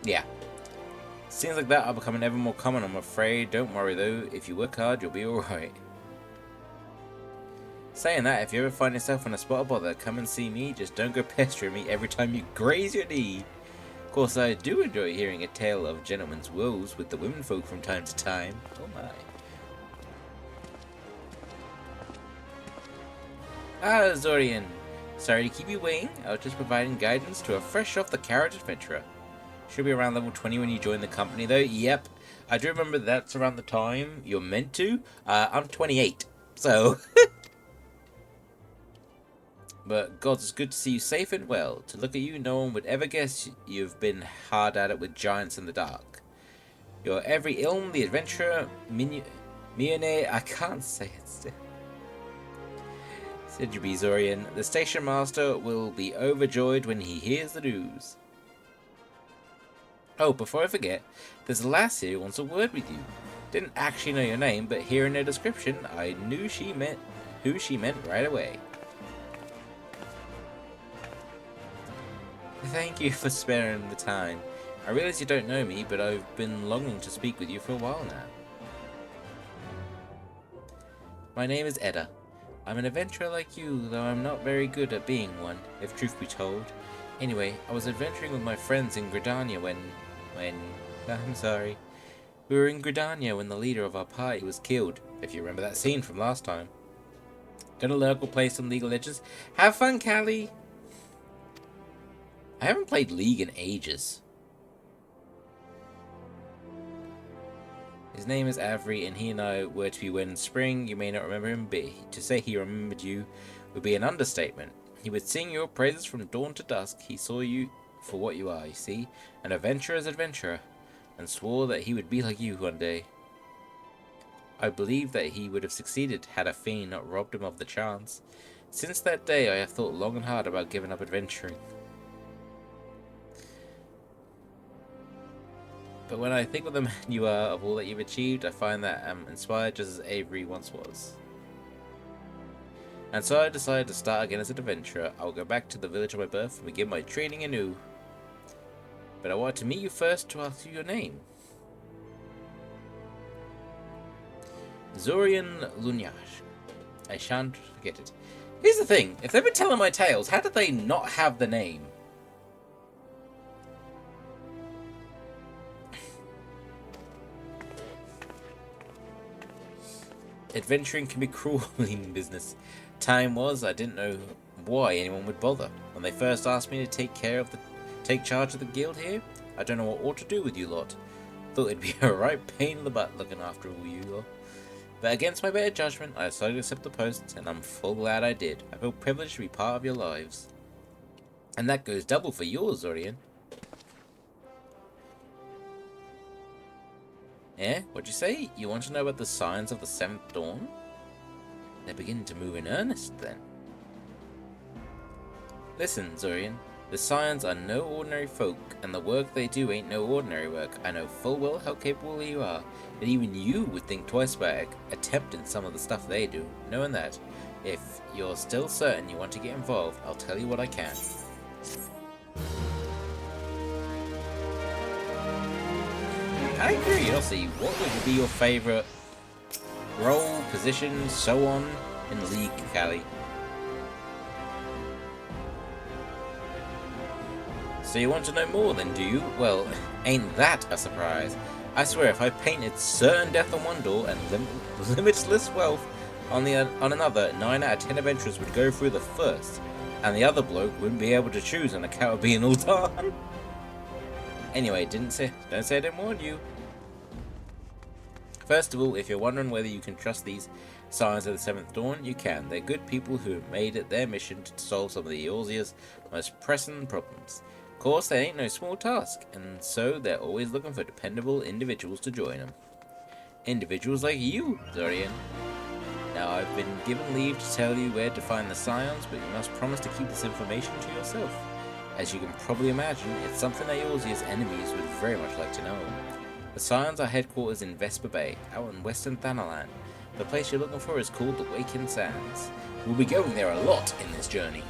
Yeah. Things like that are becoming ever more common, I'm afraid. Don't worry though, if you work hard, you'll be alright. Saying that, if you ever find yourself in a spot of bother, come and see me, just don't go pestering me every time you graze your knee. Of course, I do enjoy hearing a tale of gentlemen's woes with the womenfolk from time to time. Oh my. Ah, Zorian. Sorry to keep you waiting, I was just providing guidance to a fresh off the carriage adventurer. Should be around level 20 when you join the company though. Yep, I do remember that's around the time you're meant to. I'm 28, so... But gods, it's good to see you safe and well. To look at you, no one would ever guess you've been hard at it with giants in the dark. You're every ilm, the adventurer, Mione, I can't say it still. Said you be Zorian. The station master will be overjoyed when he hears the news. Oh, before I forget, there's a lass here who wants a word with you. Didn't actually know your name, but hearing her description, I knew who she meant right away. Thank you for sparing the time. I realize you don't know me, but I've been longing to speak with you for a while now. My name is Edda. I'm an adventurer like you, though I'm not very good at being one, if truth be told. Anyway, I was adventuring with my friends in Gridania when... I'm sorry. We were in Gridania when the leader of our party was killed, if you remember that scene from last time. Gonna lurk or play some League of Legends. Have fun, Callie! I haven't played League in ages. His name is Avery, and he and I were to be wed in spring. You may not remember him, but to say he remembered you would be an understatement. He would sing your praises from dawn to dusk. He saw you for what you are, you see, an adventurer's adventurer, and swore that he would be like you one day. I believe that he would have succeeded had a fiend not robbed him of the chance. Since that day, I have thought long and hard about giving up adventuring. But when I think of the man you are, of all that you've achieved, I find that I'm inspired just as Avery once was. And so I decided to start again as an adventurer. I'll go back to the village of my birth and begin my training anew. But I wanted to meet you first to ask you your name. Zorian Lunyash. I shan't forget it. Here's the thing, if they've been telling my tales, how did they not have the name? Adventuring can be cruel in business. Time was, I didn't know why anyone would bother. When they first asked me to take charge of the guild here, I don't know what ought to do with you lot. Thought it'd be a right pain in the butt looking after all you lot. But against my better judgment, I decided to accept the post, and I'm full glad I did. I feel privileged to be part of your lives. And that goes double for yours, Zorian. Eh? What'd you say? You want to know about the signs of the 7th dawn? They're beginning to move in earnest, then. Listen, Zorian. The Scions are no ordinary folk, and the work they do ain't no ordinary work. I know full well how capable you are, and even you would think twice about attempting some of the stuff they do, knowing that. If you're still certain you want to get involved, I'll tell you what I can. Out of curiosity, what would be your favourite role, position, so on in the League, Callie? So you want to know more then, do you? Well, ain't that a surprise? I swear if I painted certain death on one door and limitless wealth on another, 9 out of 10 adventurers would go through the first, and the other bloke wouldn't be able to choose on account of being all done. Anyway, don't say I didn't warn you. First of all, if you're wondering whether you can trust these Scions of the 7th Dawn, you can. They're good people who have made it their mission to solve some of the Eorzea's most pressing problems. Of course, they ain't no small task, and so they're always looking for dependable individuals to join them. Individuals like you, Zorian. Now, I've been given leave to tell you where to find the Scions, but you must promise to keep this information to yourself. As you can probably imagine, it's something that Eorzea's enemies would very much like to know. The Scions are headquarters in Vesper Bay, out in western Thanalan. The place you're looking for is called the Waking Sands. We'll be going there a lot in this journey.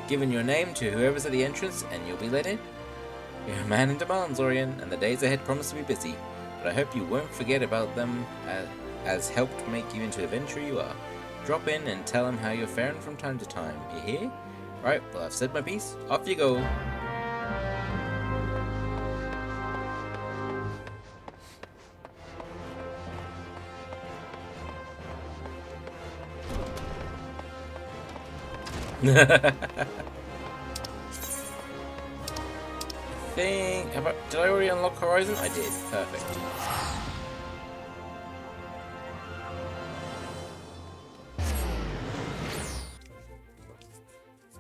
Given your name to whoever's at the entrance, and you'll be let in. You're a man in demand, Zorian, and the days ahead promise to be busy. But I hope you won't forget about them as helped make you into the adventurer you are. Drop in and tell them how you're faring from time to time. You hear? Right, well, I've said my piece. Off you go. Did I already unlock Horizon? I did. Perfect.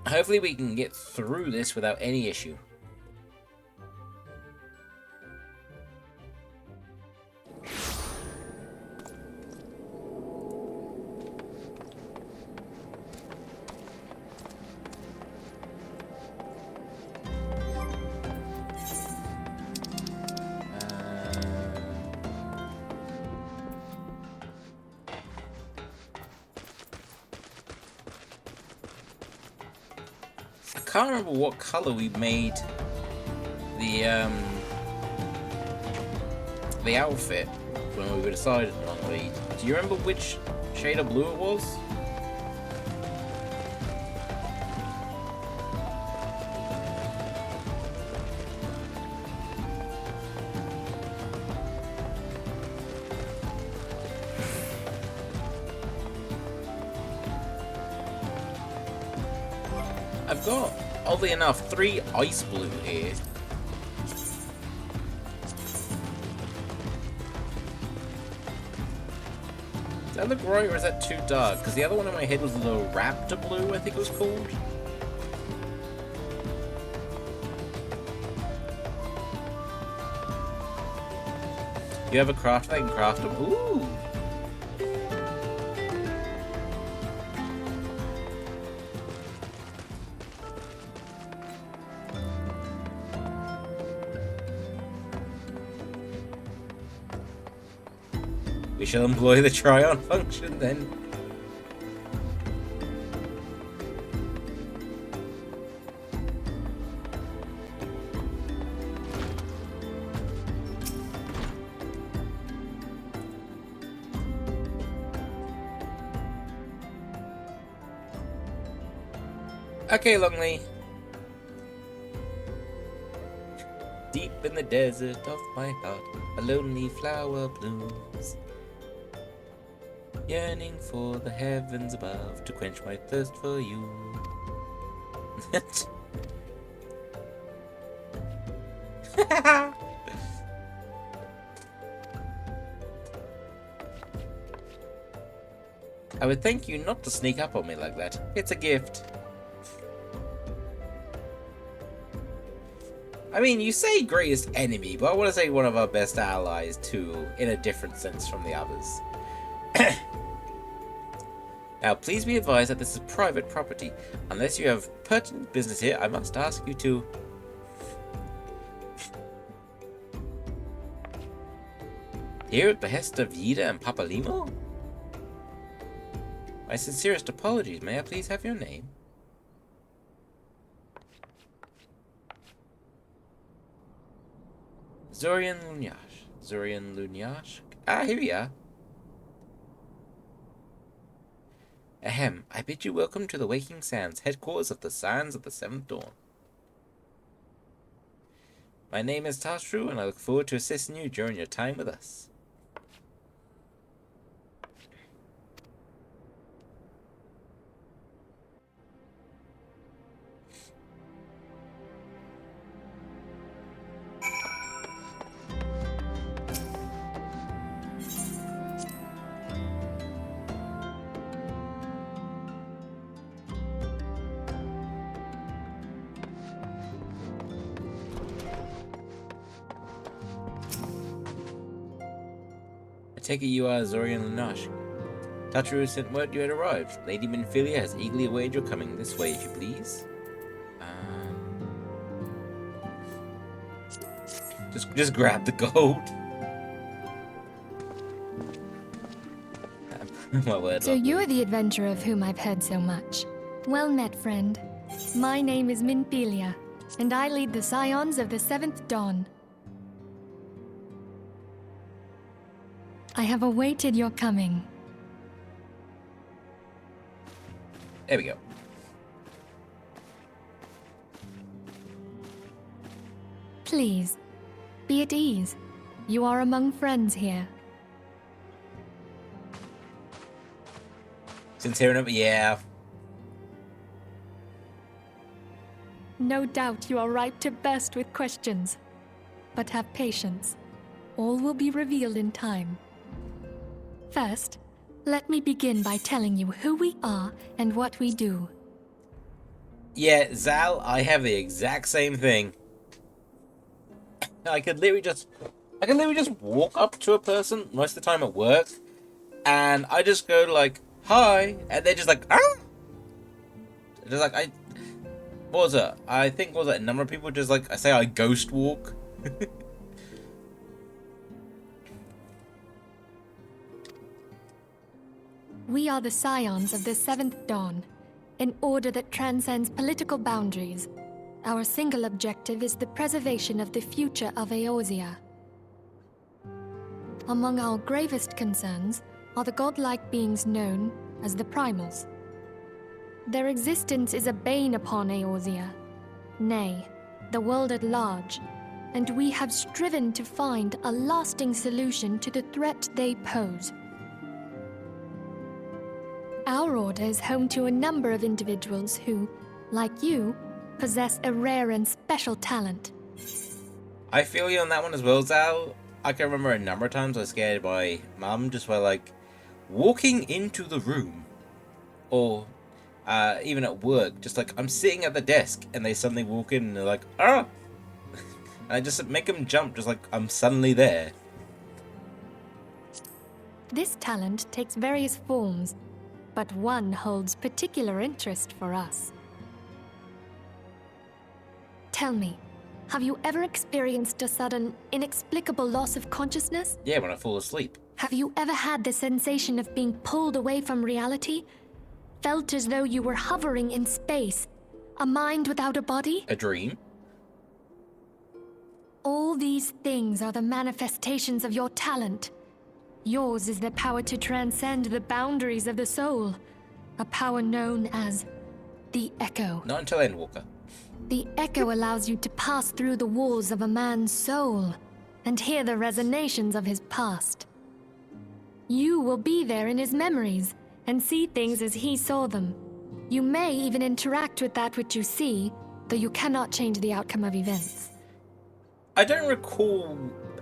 Hopefully we can get through this without any issue. I can't remember what color we made the outfit when we were deciding on the. Do you remember which shade of blue it was? I've got, oddly enough, 3 ice blue here. Does that look right, or is that too dark? Because the other one in my head was the raptor blue, I think it was called. You have a crafter that can craft them? Ooh! We shall employ the try-on function then. Okay, Longley. Deep in the desert of my heart, a lonely flower blooms, yearning for the heavens above to quench my thirst for you. I would thank you not to sneak up on me like that. It's a gift. I mean, you say greatest enemy, but I want to say one of our best allies too, in a different sense from the others. Now, please be advised that this is private property. Unless you have pertinent business here, I must ask you to... Here at behest of Yida and Papalimo? My sincerest apologies. May I please have your name? Zorian Lunyash. Zorian Lunyash? Ah, here we are. Ahem, I bid you welcome to the Waking Sands, headquarters of the Sands of the Seventh Dawn. My name is Tashru, and I look forward to assisting you during your time with us. I take it you are Zorian Lunash. Tashru sent word you had arrived. Lady Minfilia has eagerly awaited your coming. This way, if you please. Just grab the gold. My word. So you're the adventurer of whom I've heard so much. Well met, friend. My name is Minthelia, and I lead the Scions of the Seventh Dawn. I have awaited your coming. There we go. Please, be at ease. You are among friends here. Since hearing of yeah. No doubt you are ripe to burst with questions. But have patience. All will be revealed in time. First, let me begin by telling you who we are and what we do. Yeah, Zal, I have the exact same thing. I could literally just walk up to a person most of the time at work, and I just go like, "Hi," and they're just like, "Ah." Just like what was it? I think what was it? A number of people just like I say I ghost walk. We are the Scions of the Seventh Dawn, an order that transcends political boundaries. Our single objective is the preservation of the future of Eorzea. Among our gravest concerns are the godlike beings known as the Primals. Their existence is a bane upon Eorzea, nay, the world at large, and we have striven to find a lasting solution to the threat they pose. Our order is home to a number of individuals who, like you, possess a rare and special talent. I feel you on that one as well, Zal. I can remember a number of times I was scared by Mum just by like walking into the room, or even at work, just like I'm sitting at the desk and they suddenly walk in and they're like, "Ah!" And I just make them jump, just like I'm suddenly there. This talent takes various forms, but one holds particular interest for us. Tell me, have you ever experienced a sudden, inexplicable loss of consciousness? Yeah, when I fall asleep. Have you ever had the sensation of being pulled away from reality? Felt as though you were hovering in space, a mind without a body? A dream? All these things are the manifestations of your talent. Yours is the power to transcend the boundaries of the soul, a power known as the Echo. Not until Endwalker. The Echo allows you to pass through the walls of a man's soul and hear the resonations of his past. You will be there in his memories and see things as he saw them. You may even interact with that which you see, though you cannot change the outcome of events. I don't recall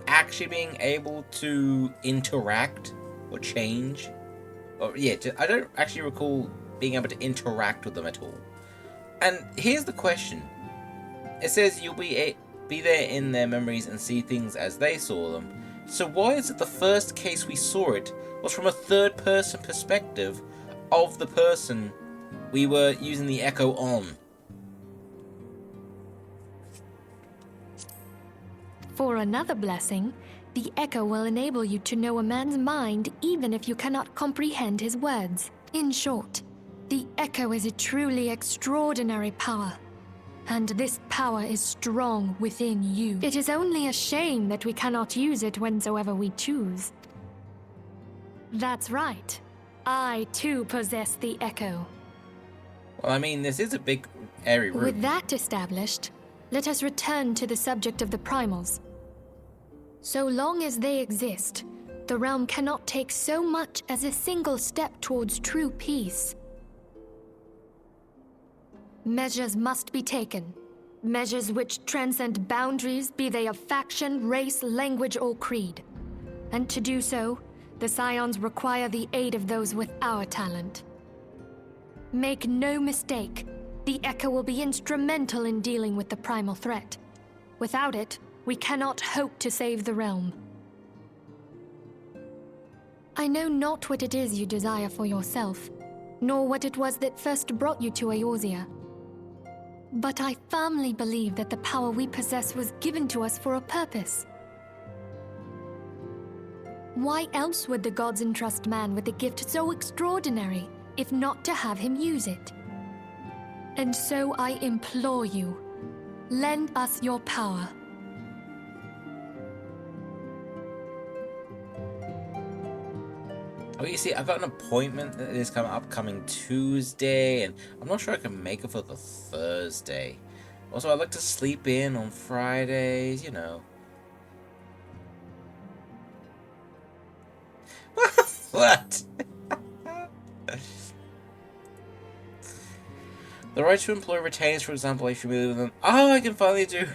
actually being able to interact or change. I don't actually recall being able to interact with them at all. And here's the question. It says you'll be there in their memories and see things as they saw them. So why is it the first case we saw it was from a third-person perspective of the person we were using the Echo on? For another blessing, the Echo will enable you to know a man's mind even if you cannot comprehend his words. In short, the Echo is a truly extraordinary power, and this power is strong within you. It is only a shame that we cannot use it whensoever we choose. That's right. I too possess the Echo. Well, I mean, this is a big, airy room. With that established, let us return to the subject of the Primals. So long as they exist, the realm cannot take so much as a single step towards true peace. Measures must be taken. Measures which transcend boundaries, be they of faction, race, language, or creed. And to do so, the Scions require the aid of those with our talent. Make no mistake, the Echo will be instrumental in dealing with the primal threat. Without it, we cannot hope to save the realm. I know not what it is you desire for yourself, nor what it was that first brought you to Eorzea. But I firmly believe that the power we possess was given to us for a purpose. Why else would the gods entrust man with a gift so extraordinary, if not to have him use it? And so I implore you, lend us your power. Oh, you see, I've got an appointment that is upcoming Tuesday, and I'm not sure I can make it for the Thursday. Also, I like to sleep in on Fridays, you know. What? The right to employ retainers, for example, are you familiar with them? Oh, I can finally do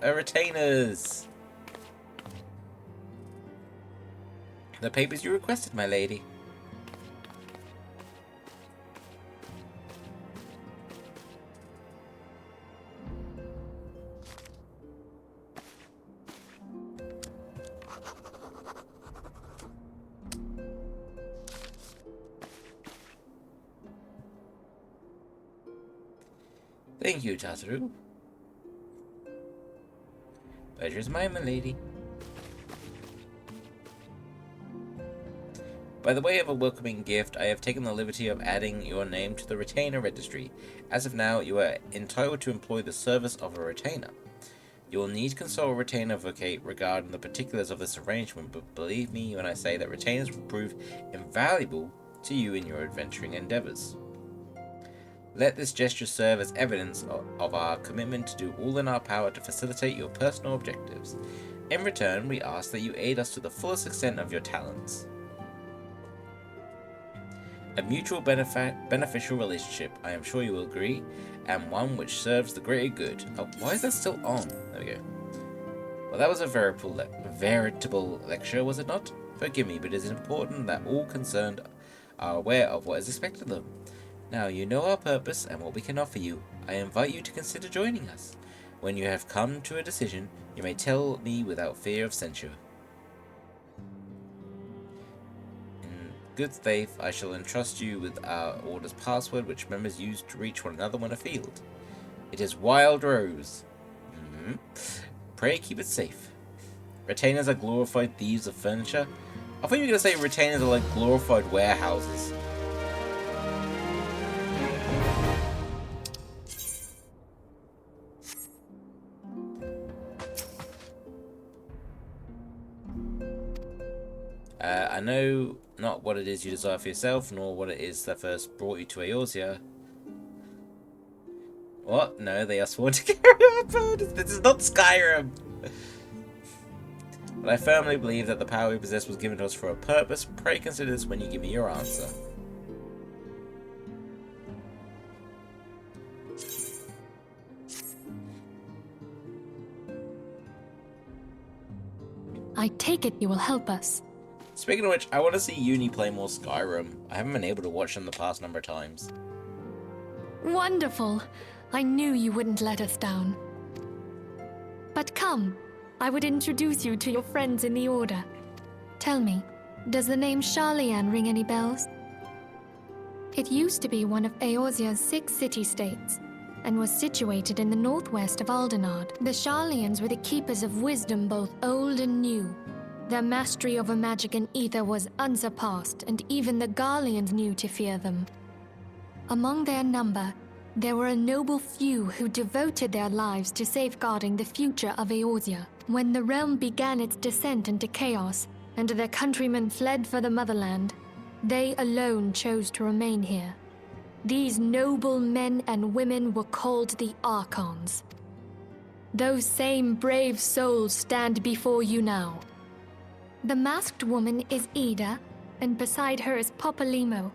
retainers. The papers you requested, my lady. Thank you, Tataru. Pleasure's mine, my lady. By the way of a welcoming gift, I have taken the liberty of adding your name to the retainer registry. As of now, you are entitled to employ the service of a retainer. You will need to consult a retainer advocate regarding the particulars of this arrangement, but believe me when I say that retainers will prove invaluable to you in your adventuring endeavors. Let this gesture serve as evidence of our commitment to do all in our power to facilitate your personal objectives. In return, we ask that you aid us to the fullest extent of your talents. A mutual beneficial relationship, I am sure you will agree, and one which serves the greater good. Oh, why is that still on? There we go. Well, that was a veritable lecture, was it not? Forgive me, but it is important that all concerned are aware of what is expected of them. Now you know our purpose and what we can offer you. I invite you to consider joining us. When you have come to a decision, you may tell me without fear of censure. Good faith, I shall entrust you with our order's password, which members use to reach one another when afield. It is Wild Rose. Pray keep it safe. Retainers are glorified thieves of furniture. I thought you were going to say retainers are like glorified warehouses. I know not what it is you desire for yourself, nor what it is that first brought you to Eorzea. What? No, they are sworn to carry out burdens. This is not Skyrim! But I firmly believe that the power we possess was given to us for a purpose. Pray consider this when you give me your answer. I take it you will help us. Speaking of which, I want to see Uni play more Skyrim. I haven't been able to watch them the past number of times. Wonderful. I knew you wouldn't let us down. But come, I would introduce you to your friends in the Order. Tell me, does the name Sharlayan ring any bells? It used to be one of Eorzea's 6 city-states, and was situated in the northwest of Aldenard. The Sharlayans were the keepers of wisdom both old and new. Their mastery over magic and ether was unsurpassed, and even the Garleans knew to fear them. Among their number, there were a noble few who devoted their lives to safeguarding the future of Eorzea. When the realm began its descent into chaos, and their countrymen fled for the motherland, they alone chose to remain here. These noble men and women were called the Archons. Those same brave souls stand before you now. The masked woman is Ida, and beside her is Popolimo.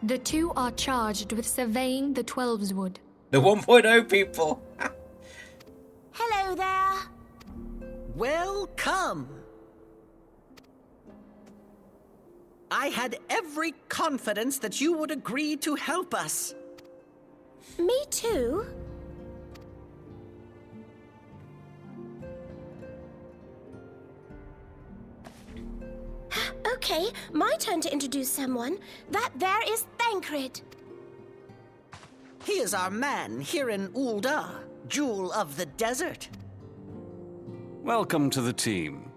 The two are charged with surveying the Twelveswood. The 1.0 people! Hello there! Welcome! I had every confidence that you would agree to help us. Me too. Okay, my turn to introduce someone. That there is Thancred. He is our man here in Ul'dah, Jewel of the Desert. Welcome to the team.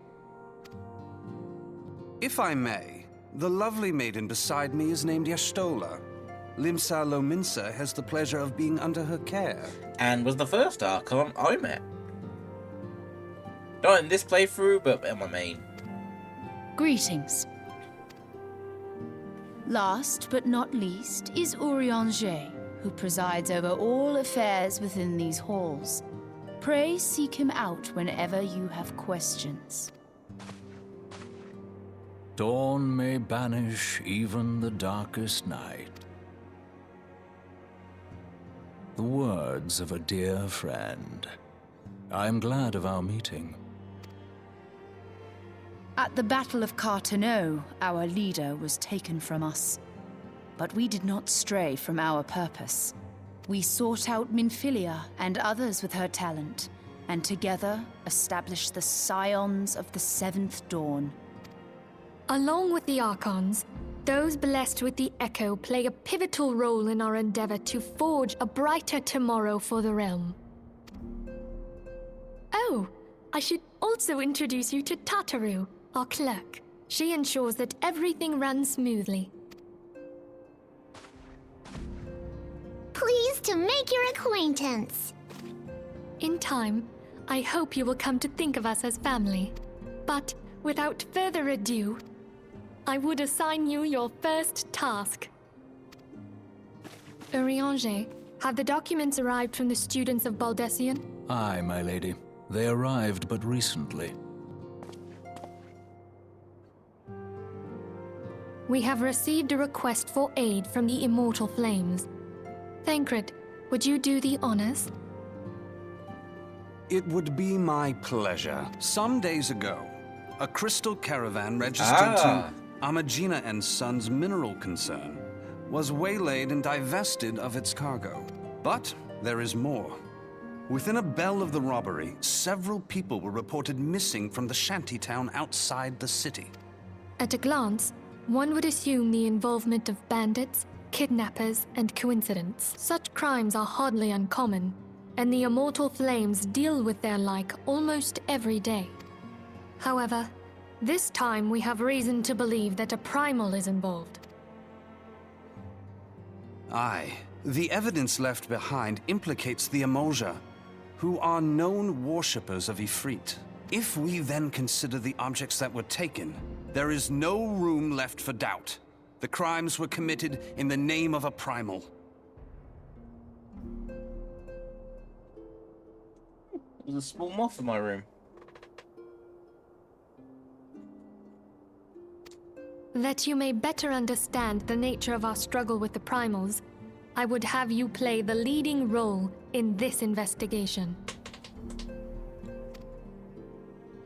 If I may, the lovely maiden beside me is named Y'shtola. Limsa Lominsa has the pleasure of being under her care. And was the first Archon I met. Not in this playthrough, but in my main. Greetings. Last but not least is Eorzea, who presides over all affairs within these halls. Pray seek him out whenever you have questions. Dawn may banish even the darkest night. The words of a dear friend. I am glad of our meeting. At the Battle of Carteneau, our leader was taken from us. But we did not stray from our purpose. We sought out Minfilia and others with her talent, and together established the Scions of the Seventh Dawn. Along with the Archons, those blessed with the Echo play a pivotal role in our endeavor to forge a brighter tomorrow for the realm. Oh, I should also introduce you to Tataru, our clerk. She ensures that everything runs smoothly. Pleased to make your acquaintance. In time, I hope you will come to think of us as family. But without further ado, I would assign you your first task. Eorzea, have the documents arrived from the students of Baldessian? Aye, my lady. They arrived but recently. We have received a request for aid from the Immortal Flames. Thancred, would you do the honors? It would be my pleasure. Some days ago, a crystal caravan registered to Amagina and Sons mineral concern was waylaid and divested of its cargo. But there is more. Within a bell of the robbery, several people were reported missing from the shantytown outside the city. At a glance, one would assume the involvement of bandits, kidnappers, and coincidence. Such crimes are hardly uncommon, and the Immortal Flames deal with their like almost every day. However, this time we have reason to believe that a primal is involved. Aye. The evidence left behind implicates the Eorzea, who are known worshippers of Ifrit. If we then consider the objects that were taken, there is no room left for doubt. The crimes were committed in the name of a primal. There's a small moth in my room. That you may better understand the nature of our struggle with the primals, I would have you play the leading role in this investigation.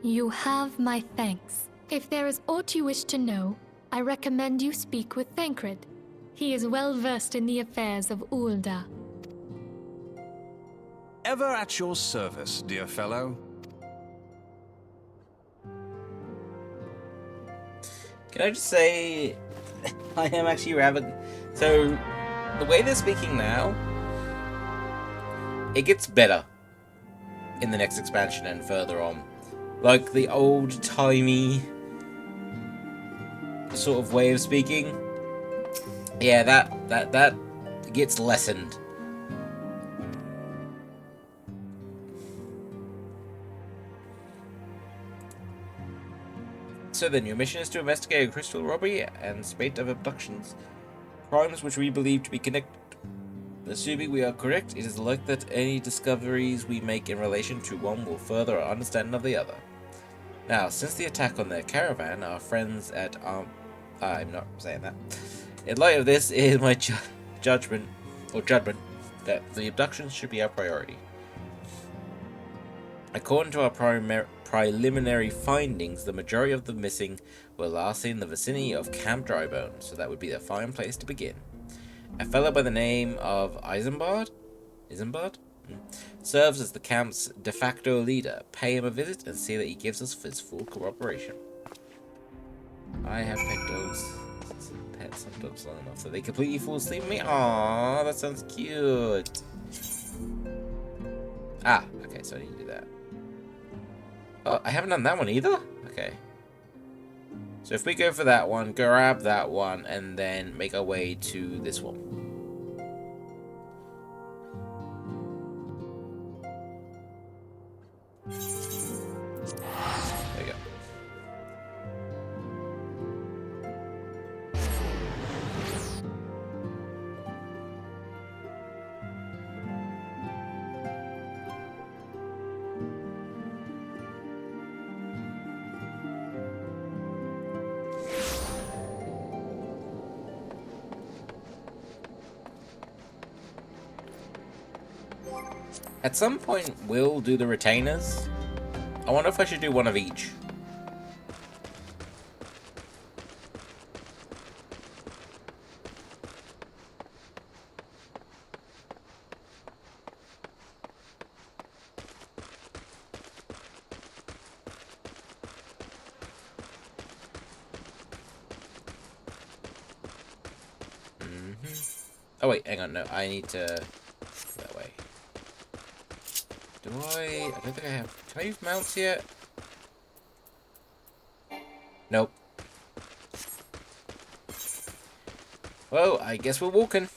You have my thanks. If there is aught you wish to know, I recommend you speak with Thancred. He is well versed in the affairs of Ul'dah. Ever at your service, dear fellow. Can I just say, I am actually rather... So, the way they're speaking now, it gets better in the next expansion and further on. Like the old-timey sort of way of speaking. Yeah, that gets lessened. So then, your mission is to investigate a crystal robbery and spate of abductions. Crimes which we believe to be connected. Assuming we are correct, it is likely that any discoveries we make in relation to one will further our understanding of the other. Now, since the attack on their caravan, our friends at I'm not saying that. In light of this, it is my judgment that the abductions should be our priority. According to our preliminary findings, the majority of the missing were last seen in the vicinity of Camp Drybone, so that would be the fine place to begin. A fellow by the name of Isambard serves as the camp's de facto leader. Pay him a visit and see that he gives us his full cooperation. I have pet dogs. Pet some dogs long enough that they completely fall asleep with me. Aww, that sounds cute. Ah, okay, so I need to do that. Oh, I haven't done that one either? Okay. So if we go for that one, grab that one, and then make our way to this one. There you go. At some point, we'll do the retainers. I wonder if I should do one of each. Oh wait, hang on, no, I need to... that way. Do I don't think I have... Can I use mounts yet? Nope. Well, I guess we're walking.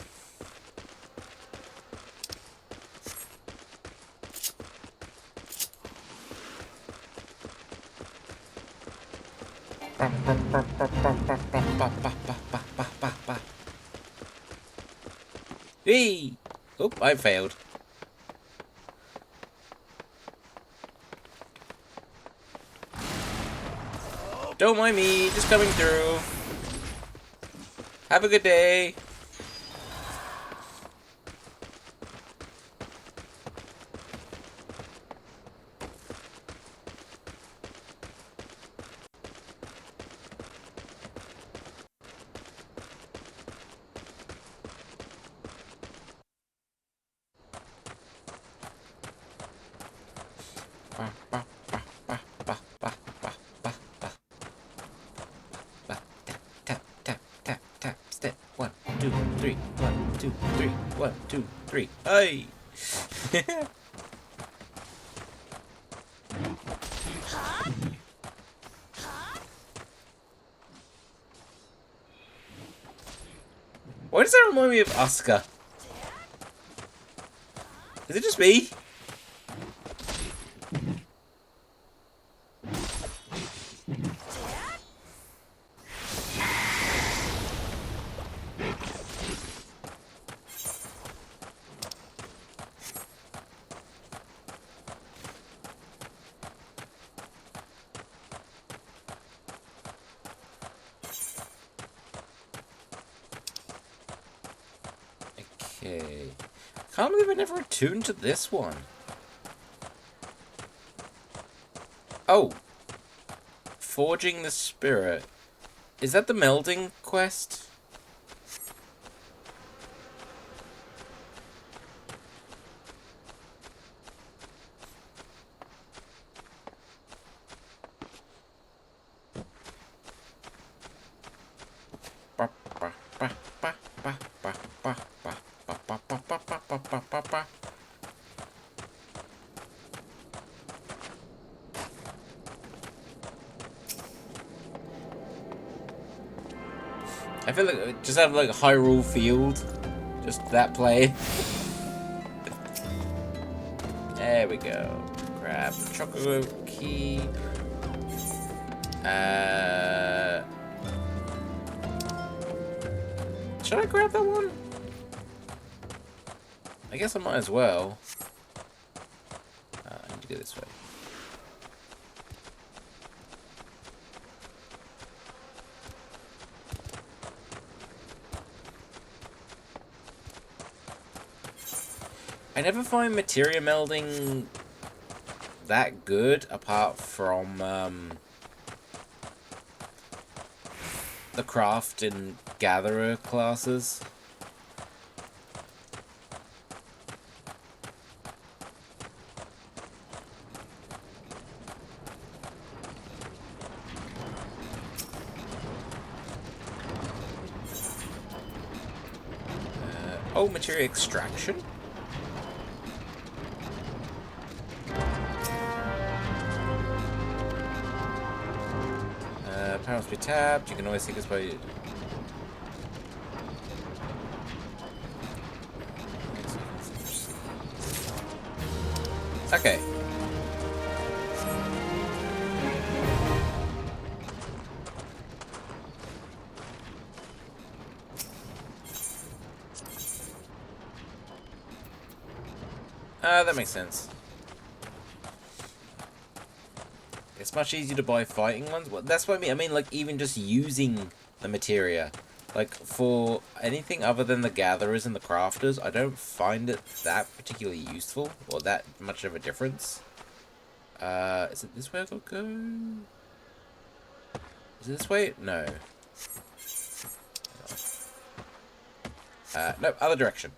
Hey! Oop, I failed. Don't mind me, just coming through. Have a good day. One, two, three. Hey! Why does that remind me of Oscar? Is it just me? Okay. Can't believe I never attuned to this one. Oh. Forging the Spirit. Is that the melding quest? I feel like it just have like a Hyrule field, just that play. There we go. Grab the chocolate key. Should I grab that one? I guess I might as well. I need to go this way. I never find materia melding that good, apart from the craft and gatherer classes. Oh, materia extraction? Power must be tapped. You can always take this by... Okay. That makes sense. It's much easier to buy fighting ones. Well, that's what I mean. I mean, like, even just using the materia. Like, for anything other than the gatherers and the crafters, I don't find it that particularly useful, or that much of a difference. Is it this way I could go? Is it this way? No. No, other direction.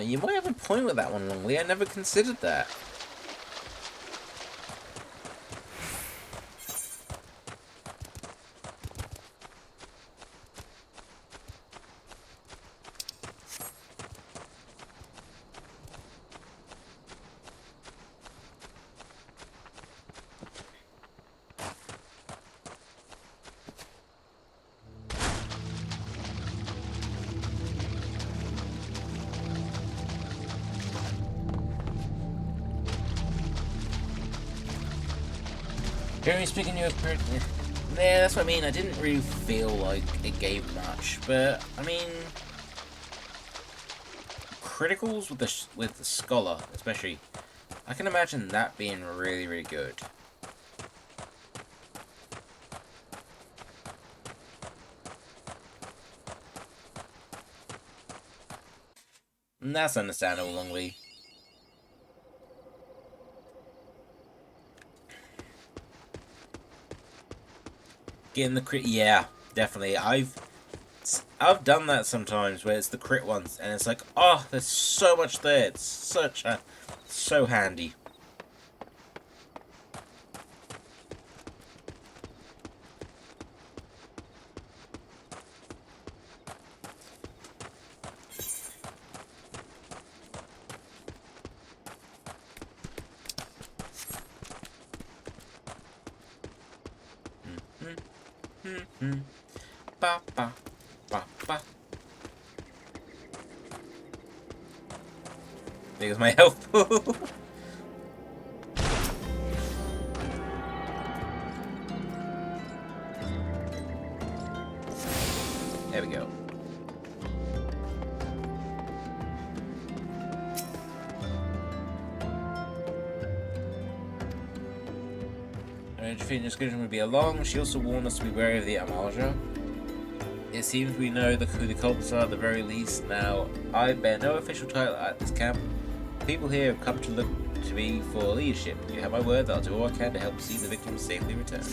You might have a point with that one, Longley. I never considered that. Generally speaking, yeah, that's what I mean. I didn't really feel like it gave much, but I mean, criticals with the scholar, especially, I can imagine that being really, really good. And that's understandable, Longley. Getting the crit, yeah, definitely. I've done that sometimes where it's the crit ones, and it's like, oh, there's so much there. It's so handy. Ba ba ba ba. There's my health pool. There we go. Defeating description would be long. She also warned us to be wary of the Eorzea. It seems we know who the culprits are at the very least. Now, I bear no official title at this camp. People here have come to look to me for leadership. You have my word that I'll do all I can to help see the victims safely return.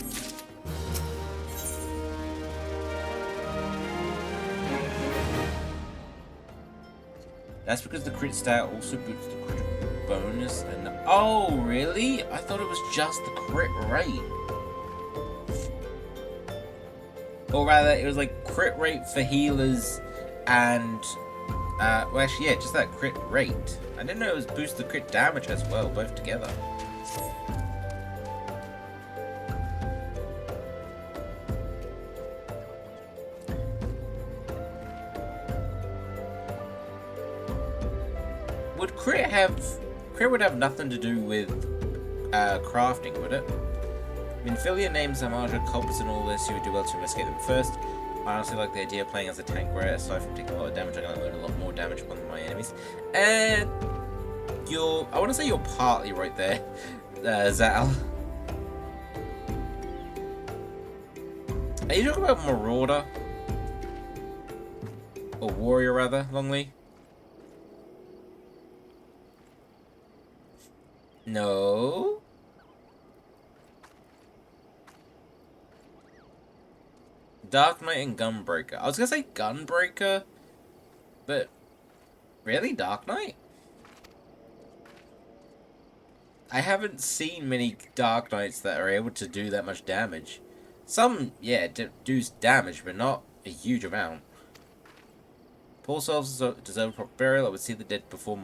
That's because the crit stat also boosts the critical bonus and... Oh, really? I thought it was just the crit rate. Or rather, it was like crit rate for healers and... well, actually, yeah, just that crit rate. I didn't know it was boost the crit damage as well, both together. Would crit have... Crit would have nothing to do with crafting, would it? Minfilia names Eorzea culprits and all this. You would do well to investigate them first. I honestly like the idea of playing as a tank where aside from taking a lot of damage, I'm going to learn a lot more damage upon my enemies. And I want to say you're partly right there, Zal. Are you talking about Marauder? Or Warrior, rather, Longley? No? Dark Knight and Gunbreaker. I was gonna say Gunbreaker, but really, Dark Knight? I haven't seen many Dark Knights that are able to do that much damage. Some, yeah, do damage, but not a huge amount. Poor souls deserve a proper burial. I would see the dead before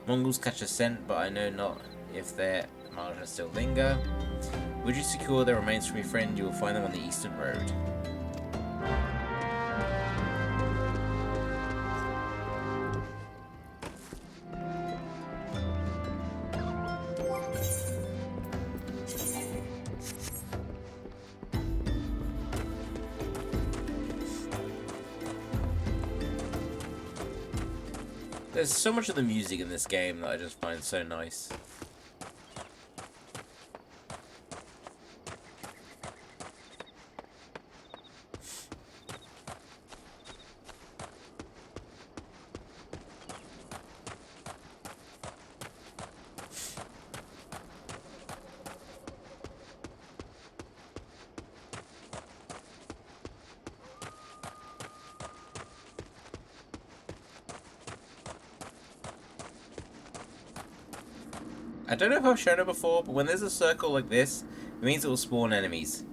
Mongols catch a scent, but I know not if their Eorzea still linger. Would you secure the remains from your friend? You will find them on the eastern road. There's so much of the music in this game that I just find so nice. I don't know if I've shown it before, but when there's a circle like this, it means it will spawn enemies.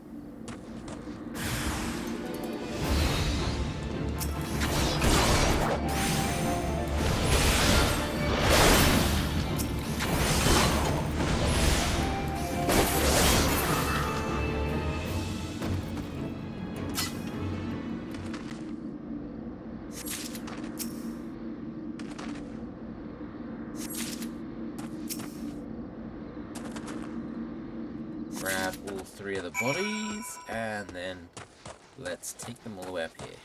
Grab all 3 of the bodies, and then let's take them all the way up here.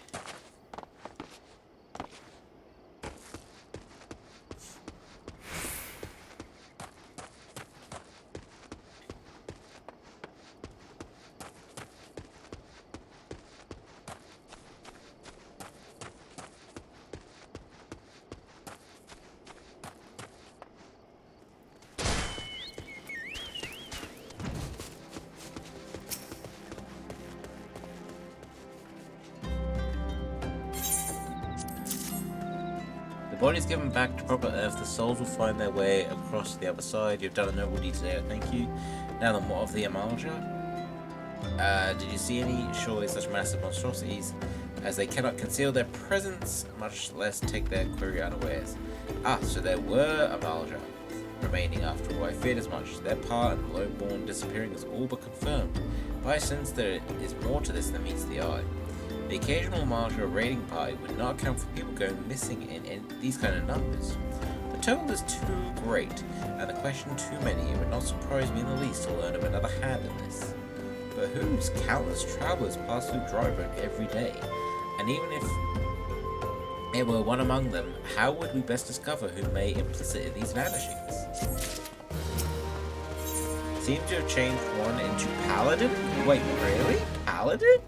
The bodies given back to proper Earth, the souls will find their way across the other side. You've done a noble deed today, thank you. Now then, what of the Amalja? Did you see any? Surely such massive monstrosities, as they cannot conceal their presence, much less take their quarry unawares. Ah, so there were Amalja remaining after all. I feared as much. Their part in the lowborn disappearing is all but confirmed. But I sense there is more to this than meets the eye. The occasional Amalja raiding party would not account for people going missing in these kind of numbers. The total is too great, and the question too many. It would not surprise me in the least to learn of another hand in this. But whose countless travelers pass through Dryburn every day? And even if it were one among them, how would we best discover who may implicit in these vanishings? Seem to have changed one into Paladin? Wait, really? Paladin?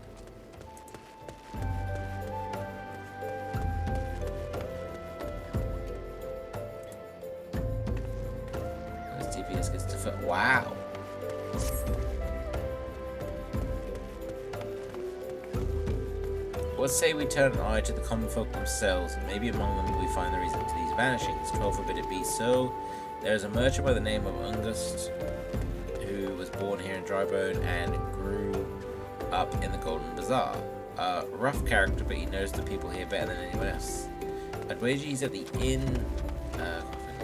TPS gets to fit. Wow. Let's say we turn an eye to the common folk themselves, and maybe among them we find the reason to these vanishings. 12 forbid it be so. There is a merchant by the name of Ungust, who was born here in Drybone and grew up in the Golden Bazaar. A rough character, but he knows the people here better than anyone else. I'd wager he's at the inn,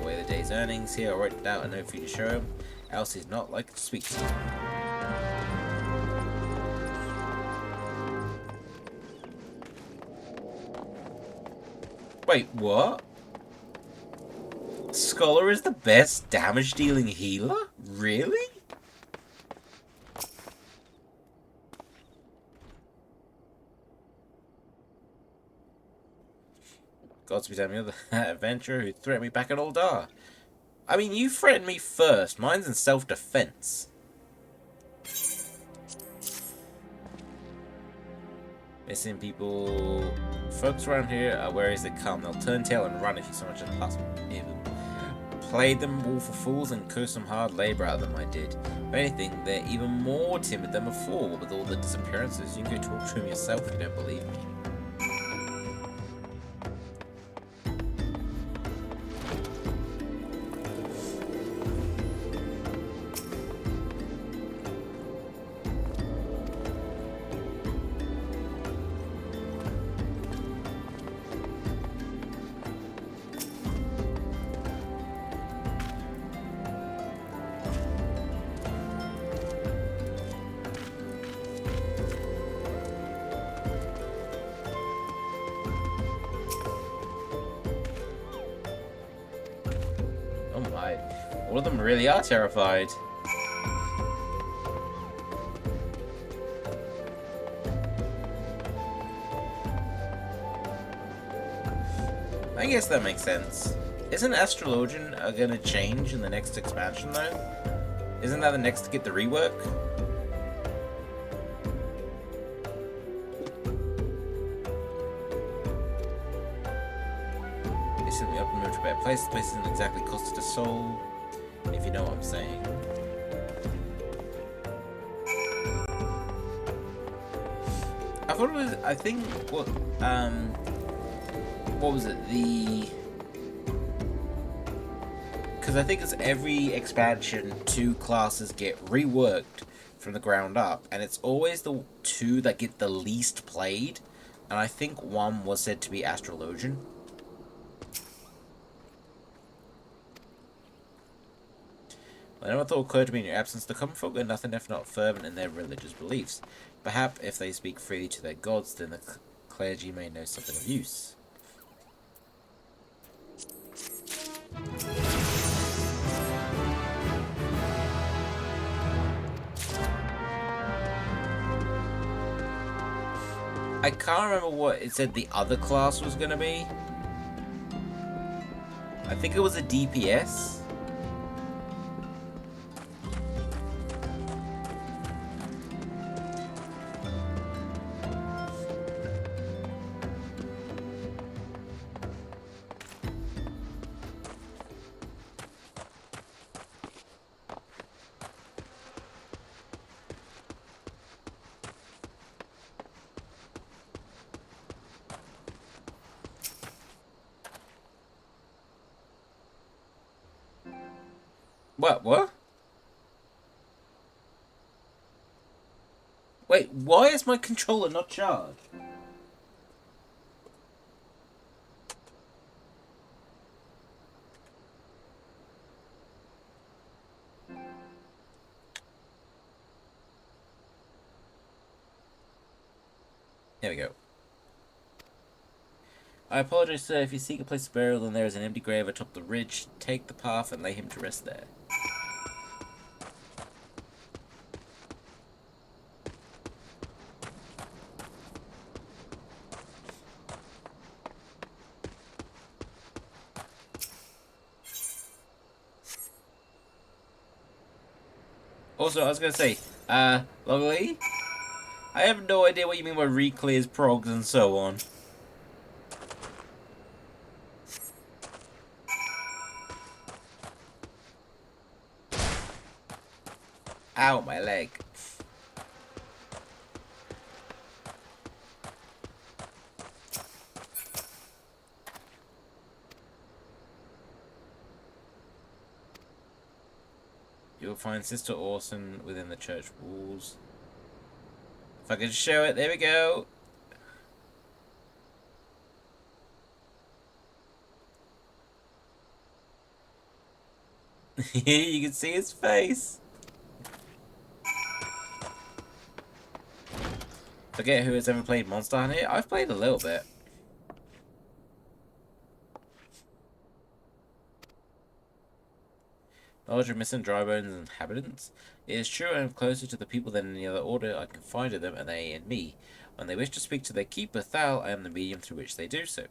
away the day's earnings. Here, I'll write out a note for you to show him, else he's not like to speak to you. Wait, what? Scholar is the best damage-dealing healer? Really? Godspeed on the other adventurer who threatened me back at Uldar. I mean, you threatened me first. Mine's in self-defense. Missing people. Folks around here are wary as they come. They'll turn tail and run if you so much as pass near them. Played them all for fools and cursed some hard labor out of them, I did. If anything, they're even more timid than before with all the disappearances. You can go talk to them yourself if you don't believe me. them. All of them really are terrified. I guess that makes sense. Isn't Astrologian gonna change in the next expansion though? Isn't that the next to get the rework? It's simply up and moved to a better place. The place isn't exactly costed a soul, if you know what I'm saying. I thought it was, I think, what was it? Because I think it's every expansion, 2 classes get reworked from the ground up, and it's always the 2 that get the least played, and I think 1 was said to be Astrologian. Whenever thought occurred to me in your absence, the common folk are nothing if not fervent in their religious beliefs. Perhaps if they speak freely to their gods, then the clergy may know something of use. I can't remember what it said the other class was going to be. I think it was a DPS. What? Wait, why is my controller not charged? There we go. I apologize, sir. If you seek a place of burial, then there is an empty grave atop the ridge. Take the path and lay him to rest there. Also, I was gonna say, Logly, I have no idea what you mean by re-clears progs and so on. Ow, my leg. You'll find Sister Orson within the church walls. If I could show it, there we go. You can see his face. Forget who has ever played Monster Hunter. I've played a little bit. Knowledge of missing Drybones inhabitants. It is true I am closer to the people than any other order. I confide in them and they in me. When they wish to speak to their keeper, Thal, I am the medium through which they do so.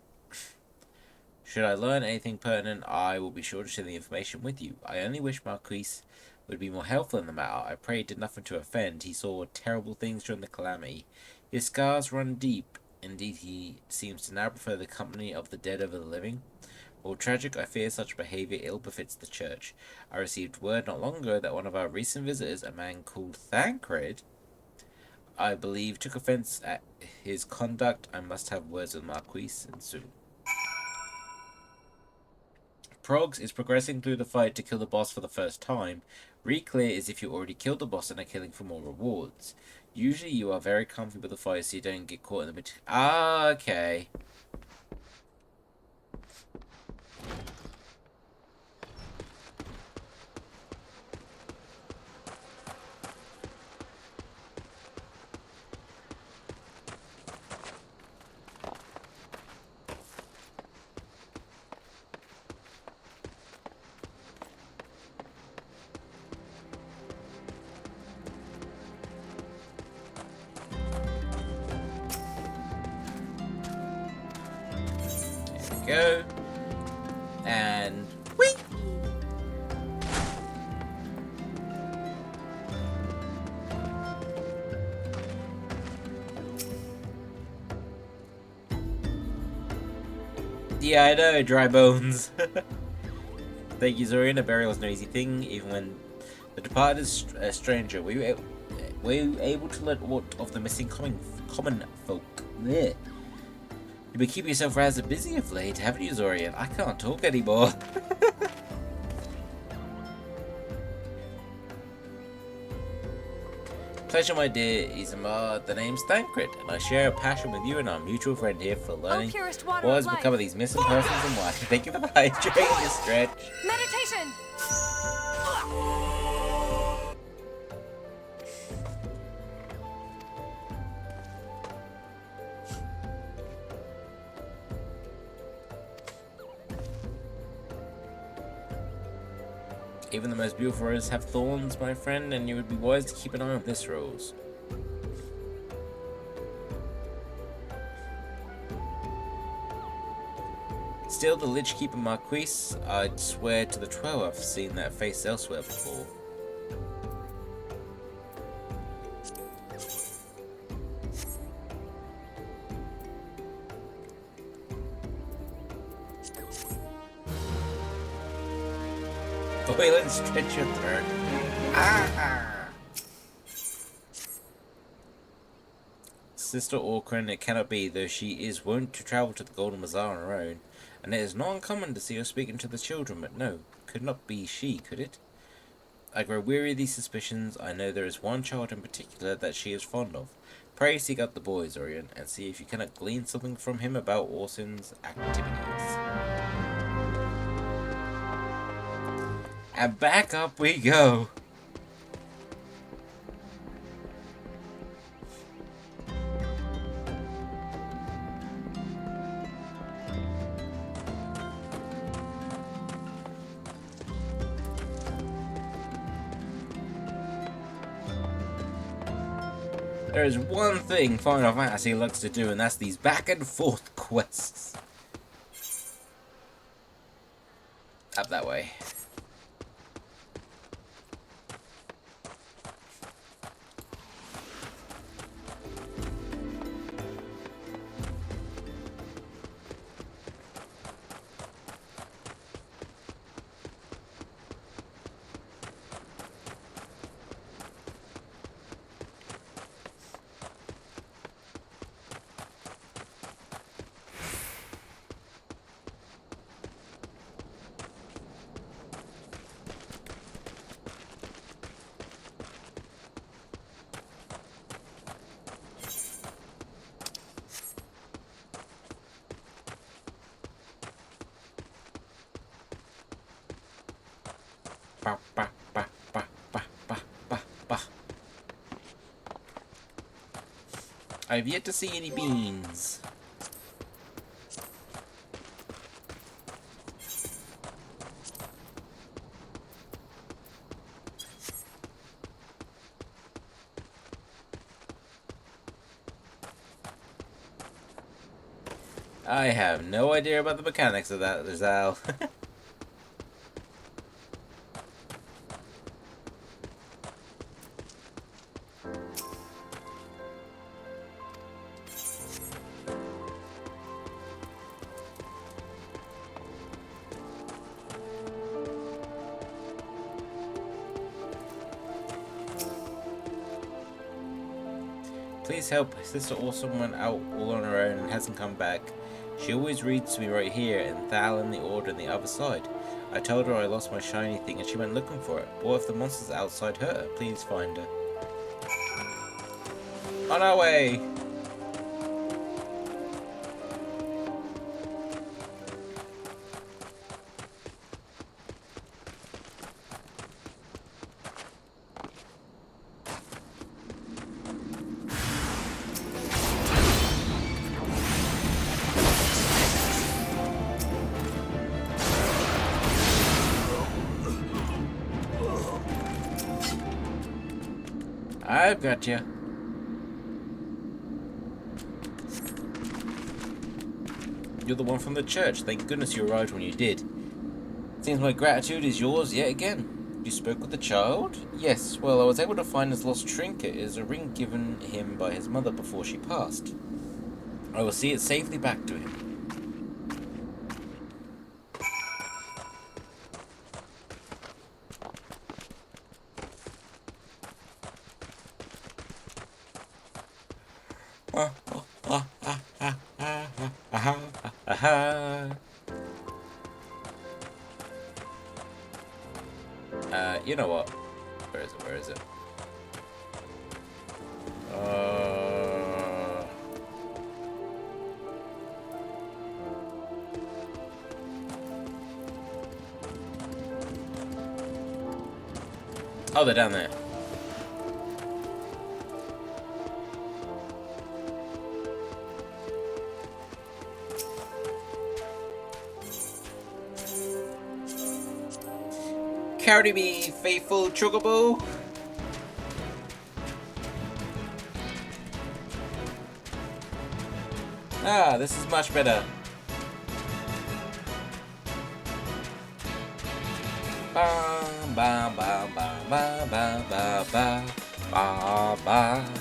Should I learn anything pertinent, I will be sure to share the information with you. I only wish Marquise would be more helpful in the matter. I pray he did nothing to offend. He saw terrible things during the calamity. His scars run deep. Indeed, he seems to now prefer the company of the dead over the living. While tragic, I fear such behavior ill befits the church. I received word not long ago that one of our recent visitors, a man called Thancred, I believe, took offense at his conduct. I must have words with Marquise, and soon. Progs is progressing through the fight to kill the boss for the first time. Re-clear is if you already killed the boss and are killing for more rewards. Usually you are very comfy with the fight so you don't get caught in the okay. we go. And whee! Yeah, I know, dry bones. Thank you, Zorian. A burial was no easy thing, even when the departed is a stranger. Were you able to learn what of the missing common folk? Blech. You've been keeping yourself rather busy of late, haven't you, Zorian? I can't talk anymore. Pleasure, my dear Izumar. The name's Thancred, and I share a passion with you and our mutual friend here for learning what has become of these missing persons and why. Thank you for hydrating this stretch. Meditation! Even the most beautiful roses have thorns, my friend, and you would be wise to keep an eye on this rose. Still, the Lich Keeper Marquise, I'd swear to the 12 I've seen that face elsewhere before. Oil and stretch your throat. Sister Orkran, it cannot be, though she is wont to travel to the Golden Bazaar on her own, and it is not uncommon to see her speaking to the children, but no, could not be she, could it? I grow weary of these suspicions. I know there is one child in particular that she is fond of. Pray seek out the boy, Zorian, and see if you cannot glean something from him about Orson's activities. And back up we go. There is one thing Final Fantasy likes to do, and that's these back and forth quests. Up that way. Ba, ba, ba, ba, ba, ba, ba, ba. I've yet to see any beans. I have no idea about the mechanics of that, Zal. Please help. Sister Awesome went out all on her own and hasn't come back. She always reads to me right here, and Thal and the Order on the other side. I told her I lost my shiny thing and she went looking for it. What if the monster's outside her? Please find her. On our way! I've got you. You're the one from the church. Thank goodness you arrived when you did. Seems my gratitude is yours yet again. You spoke with the child? Yes, well, I was able to find his lost trinket. It is a ring given him by his mother before she passed. I will see it safely back to him. You know what? Where is it? Where is it? Oh, they're down there. Carry me, faithful Chocobo. Ah, this is much better. Bam, bam, bam, bam, bam, bam, bam, bam, bam, bam.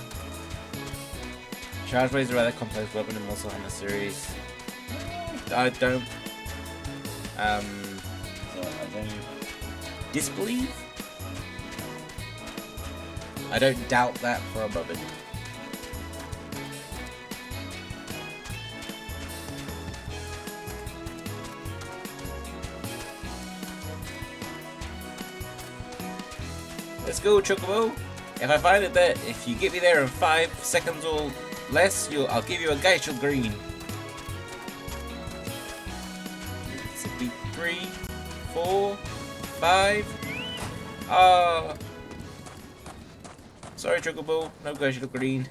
Charge Blade is a rather complex weapon in Monster Hunter series. I don't disbelieve? I don't doubt that for a moment. Let's go, Chocobo. If I find it there, if you get me there in 5 seconds or less, I'll give you a geisha green. This would be 3, 4, 5. Sorry, Chocobo. No geisha green.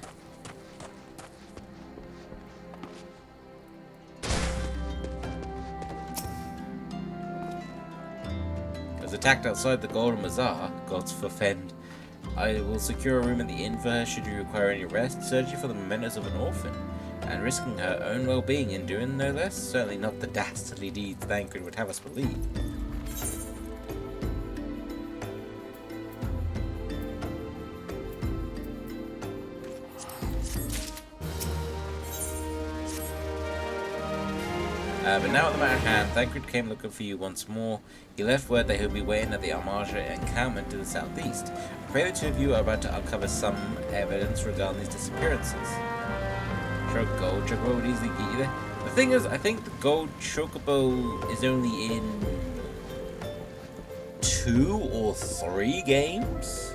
As attacked outside the Golden Bazaar, gods forfend. I will secure a room at the inn for her should you require any rest, searching for the mementos of an orphan, and risking her own well-being in doing no less. Certainly not the dastardly deeds Thancred would have us believe. But now at the matter at hand, Thancred came looking for you once more. He left word that he'll be waiting at the Eorzea encampment to the southeast. I pray the two of you are about to uncover some evidence regarding these disappearances. Sure, gold chocobo would easily get you there. The thing is, I think the gold chocobo is only in 2 or 3 games.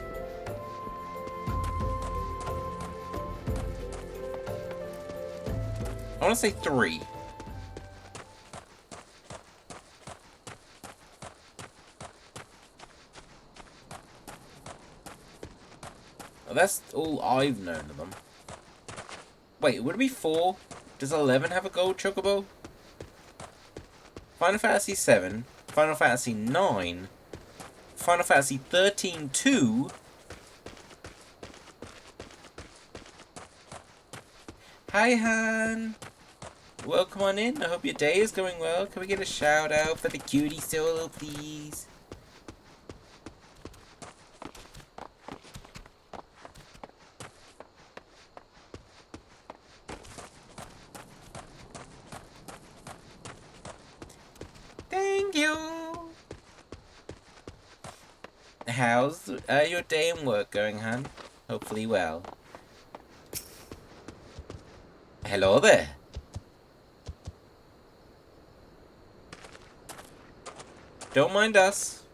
I want to say 3. That's all I've known of them. Wait, would it be 4? Does 11 have a gold chocobo? Final Fantasy 7, Final Fantasy 9, Final Fantasy 13 2. Hi, Han. Welcome on in. I hope your day is going well. Can we get a shout out for the cutie solo, please? Thank you. How's your day and work going, Han? Hopefully well. Hello there. Don't mind us.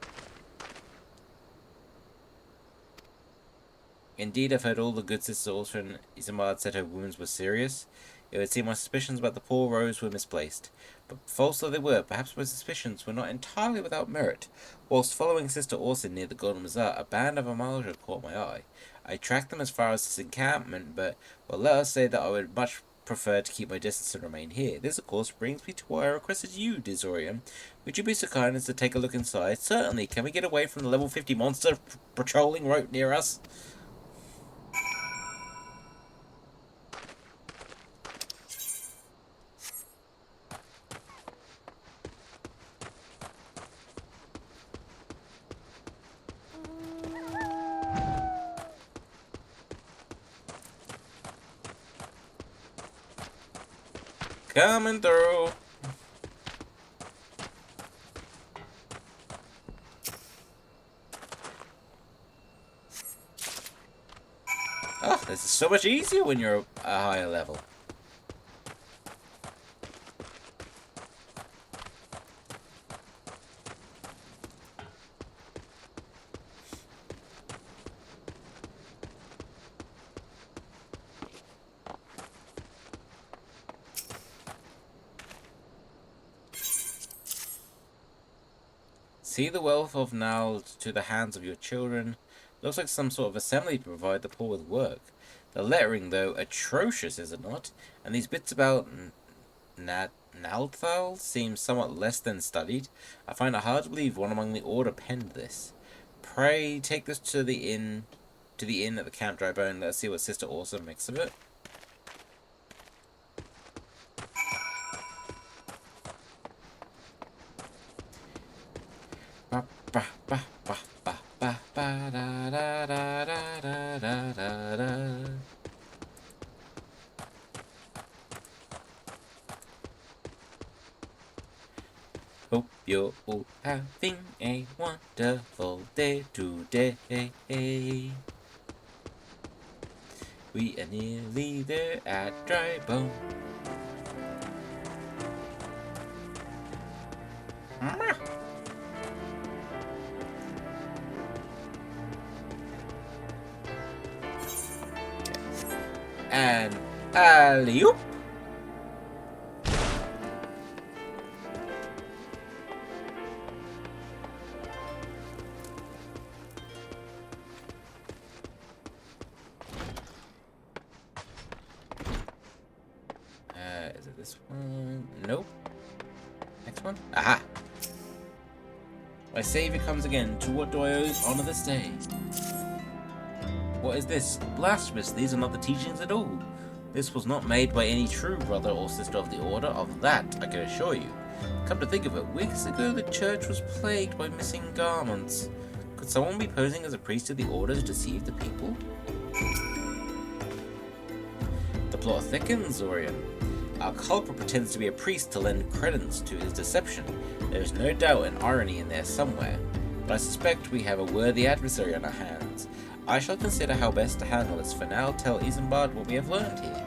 Indeed, I've heard all the good Sister Orphan Isambard said her wounds were serious. It would seem my suspicions about the poor Rose were misplaced. But false though they were, perhaps my suspicions were not entirely without merit. Whilst following Sister Orson near the Golden Bazaar, a band of Eorzea caught my eye. I tracked them as far as this encampment, but, well, let us say that I would much prefer to keep my distance and remain here. This, of course, brings me to why I requested you, Eorzea. Would you be so kind as to take a look inside? Certainly. Can we get away from the level 50 monster patrolling right near us? Coming through. Oh, this is so much easier when you're a higher level. See the wealth of knowledge to the hands of your children. Looks like some sort of assembly to provide the poor with work. The lettering, though, atrocious, is it not? And these bits about Nalthal seem somewhat less than studied. I find it hard to believe one among the order penned this. Pray take this to the inn at the Camp Drybone. Let's see what Sister Eorzea makes of it. Hope you're all having a wonderful day today. We are nearly there at Drybone. And alley-oop. Is it this one? Nope. Next one? Aha! My savior comes again. To what do I owe honor this day? What is this? Blasphemous! These are not the teachings at all. This was not made by any true brother or sister of the order. Of that, I can assure you. Come to think of it, weeks ago the church was plagued by missing garments. Could someone be posing as a priest of the order to deceive the people? The plot thickens, Zorian. Our culprit pretends to be a priest to lend credence to his deception. There is no doubt an irony in there somewhere, but I suspect we have a worthy adversary on our hands. I shall consider how best to handle this. For now, tell Isambard what we have learned here.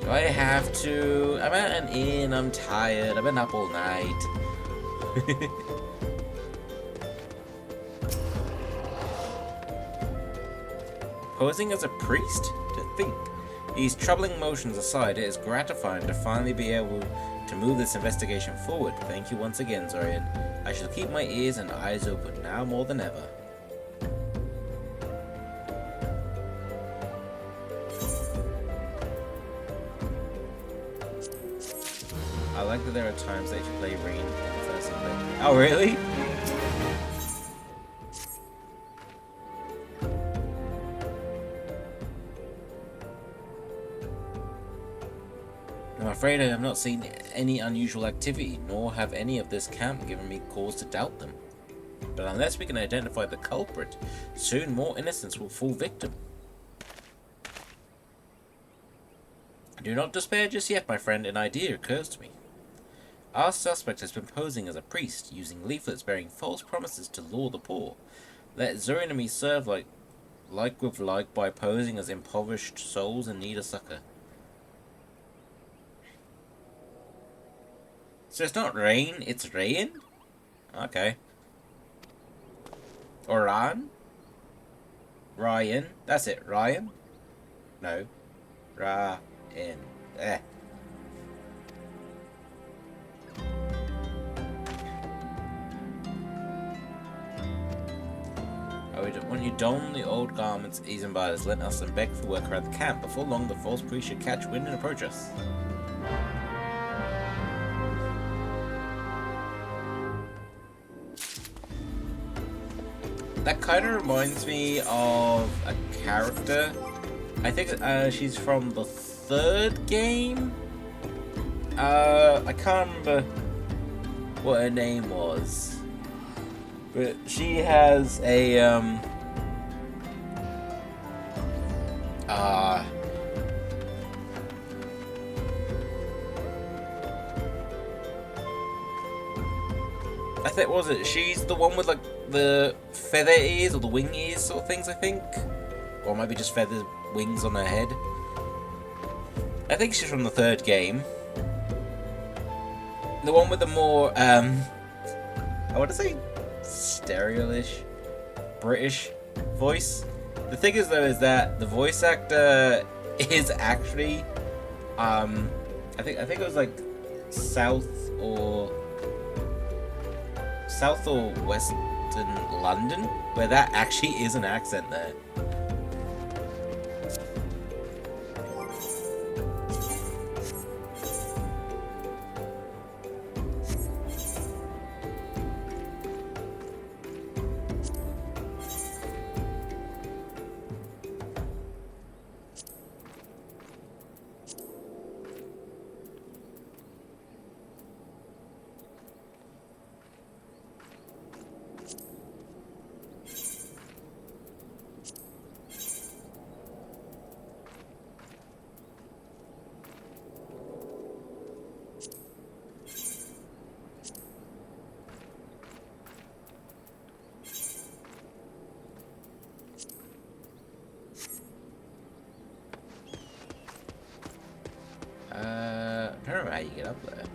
Do I have to? I'm at an inn, I'm tired, I've been up all night. Posing as a priest? To think. These troubling motions aside, it is gratifying to finally be able to move this investigation forward. Thank you once again, Zorian. I shall keep my ears and eyes open now more than ever. I like that there are times that you play Rain in the first play. Oh, really? I'm afraid I have not seen any unusual activity, nor have any of this camp given me cause to doubt them. But unless we can identify the culprit, soon more innocents will fall victim. Do not despair just yet, my friend. An idea occurs to me. Our suspect has been posing as a priest, using leaflets bearing false promises to lure the poor. Let Zorian and me serve like with like by posing as impoverished souls in need of succor. So it's not rain, it's rain? Okay. Or Ryan? Ryan? That's it, Ryan? No. Ryan. Eh. When you don the old garments Isambard has lent us and beg for work around the camp, before long the false priest should catch wind and approach us. That kind of reminds me of a character. I think she's from the third game. I can't remember what her name was, but she has a I think, was it? She's the one with like the feather ears or the wing ears sort of things, I think. Or maybe just feather wings on her head. I think she's from the third game. The one with the more, I want to say stereo-ish, British voice. The thing is though, is that the voice actor is actually, I think it was like South or Western London, where that actually is an accent there. I don't remember how you get up there.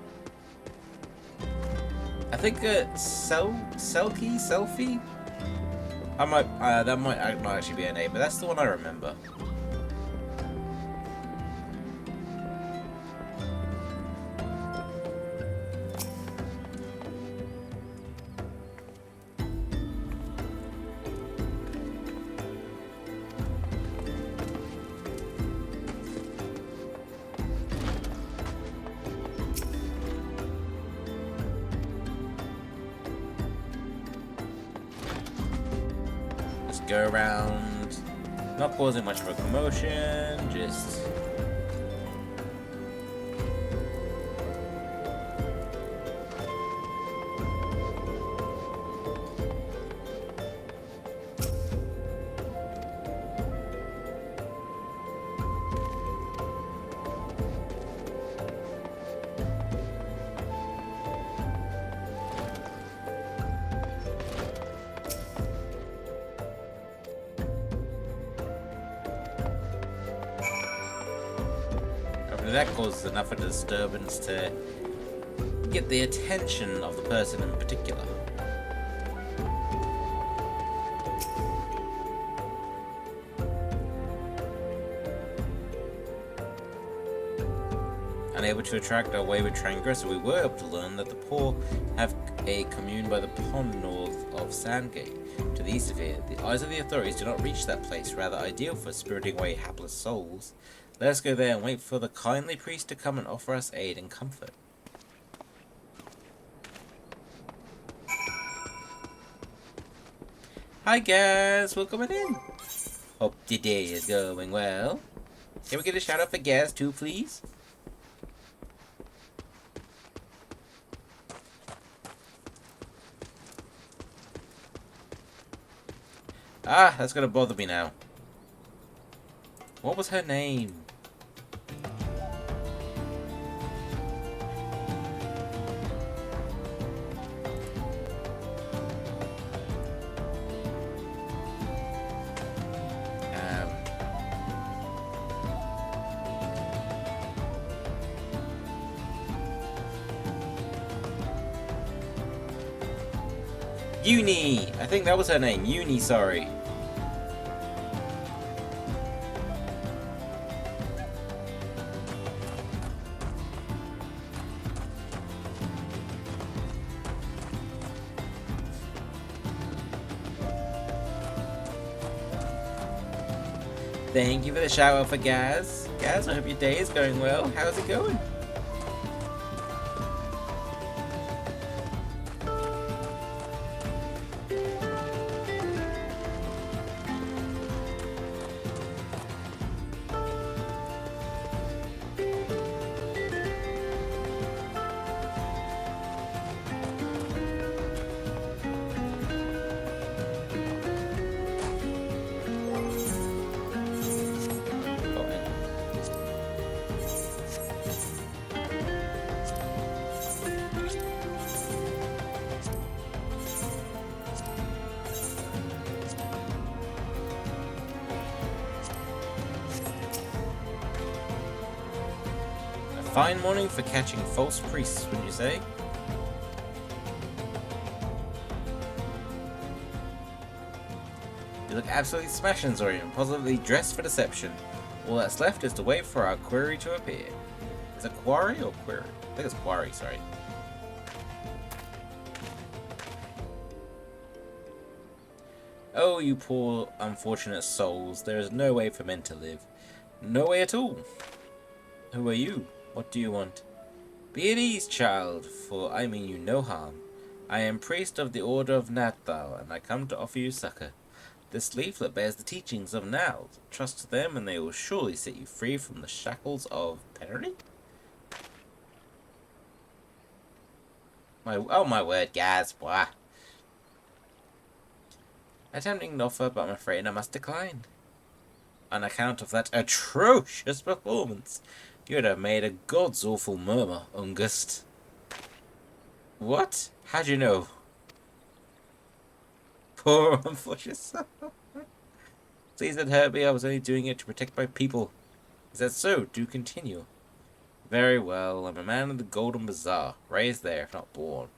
I think Selfie? I might that might actually be a name, but that's the one I remember. Go around, not causing much of a commotion, just that causes enough of a disturbance to get the attention of the person in particular. Unable to attract our wayward transgressor, we were able to learn that the poor have a commune by the pond north of Sandgate, to the east of here. The eyes of the authorities do not reach that place, rather ideal for spiriting away hapless souls. Let us go there and wait for the kindly priest to come and offer us aid and comfort. Hi guys, welcome in. Hope the day is going well. Can we get a shout out for Gaz too, please? Ah, that's gonna bother me now. What was her name? Uni! I think that was her name. Uni, sorry. Thank you for the shout out for Gaz. Gaz, I hope your day is going well. How's it going? Fine morning for catching false priests, wouldn't you say? You look absolutely smashing, Zorian, positively dressed for deception. All that's left is to wait for our query to appear. Is it quarry or query? I think it's quarry, sorry. Oh, you poor, unfortunate souls. There is no way for men to live. No way at all. Who are you? What do you want? Be at ease, child, for I mean you no harm. I am priest of the Order of Nathal, and I come to offer you succor. This leaflet bears the teachings of Nal. Trust them, and they will surely set you free from the shackles of penury. Oh my word, guys, boy. A tempting offer, but I'm afraid I must decline. On account of that atrocious performance, you'd have made a god's awful murmur, Ungust. What? How'd you know? Poor unfortunate soul. Please don't hurt me, I was only doing it to protect my people. Is that so? Do continue. Very well, I'm a man of the Golden Bazaar, raised there, if not born.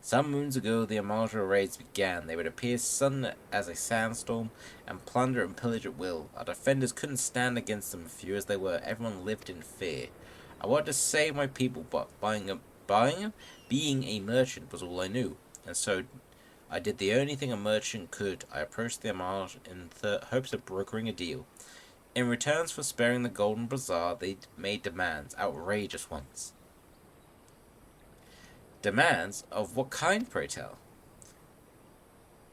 Some moons ago, the Amalja raids began. They would appear sudden as a sandstorm, and plunder and pillage at will. Our defenders couldn't stand against them, few as they were. Everyone lived in fear. I wanted to save my people, but being a merchant was all I knew, and so I did the only thing a merchant could. I approached the Amalja in the hopes of brokering a deal. In returns for sparing the Golden Bazaar, they made demands, outrageous ones. Demands? Of what kind, pray tell?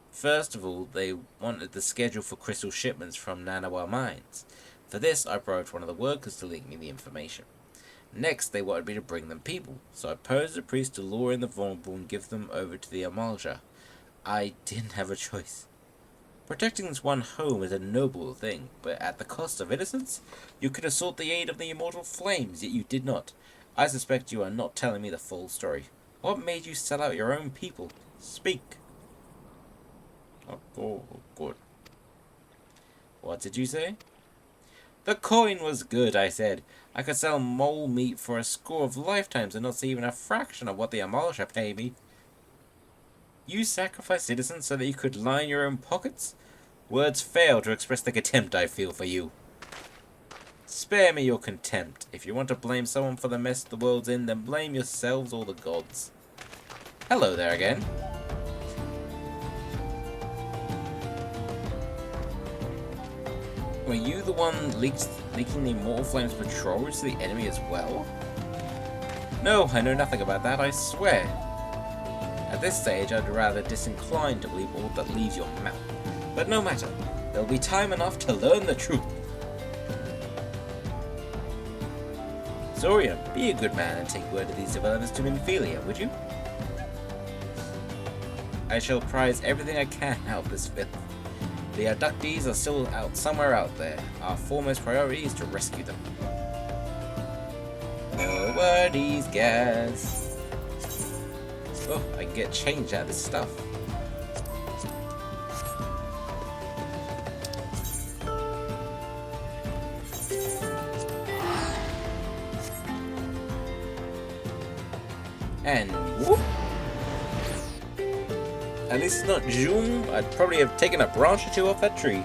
First of all, they wanted the schedule for crystal shipments from Nanawa mines. For this, I bribed one of the workers to link me the information. Next, they wanted me to bring them people, so I posed a priest to lure in the vulnerable and give them over to the Amalja. I didn't have a choice. Protecting this one home is a noble thing, but at the cost of innocence? You could have sought the aid of the immortal flames, yet you did not. I suspect you are not telling me the full story. What made you sell out your own people? Speak. Oh, good. What did you say? The coin was good, I said. I could sell mole meat for a score of lifetimes and not see even a fraction of what the Amalja pay me. You sacrificed citizens so that you could line your own pockets? Words fail to express the contempt I feel for you. Spare me your contempt. If you want to blame someone for the mess the world's in, then blame yourselves or the gods. Hello there again. Were you the one leaking the Immortal Flames patrol routes to the enemy as well? No, I know nothing about that, I swear. At this stage, I'd rather disinclined to believe all that leaves your mouth. But no matter, there'll be time enough to learn the truth. Zorian, be a good man and take word of these developments to Minfilia, would you? I shall prize everything I can out of this filth. The abductees are still somewhere out there. Our foremost priority is to rescue them. No worries, guys. Oh, I can get change out of this stuff. And whoop! At least it's not June. I'd probably have taken a branch or two off that tree.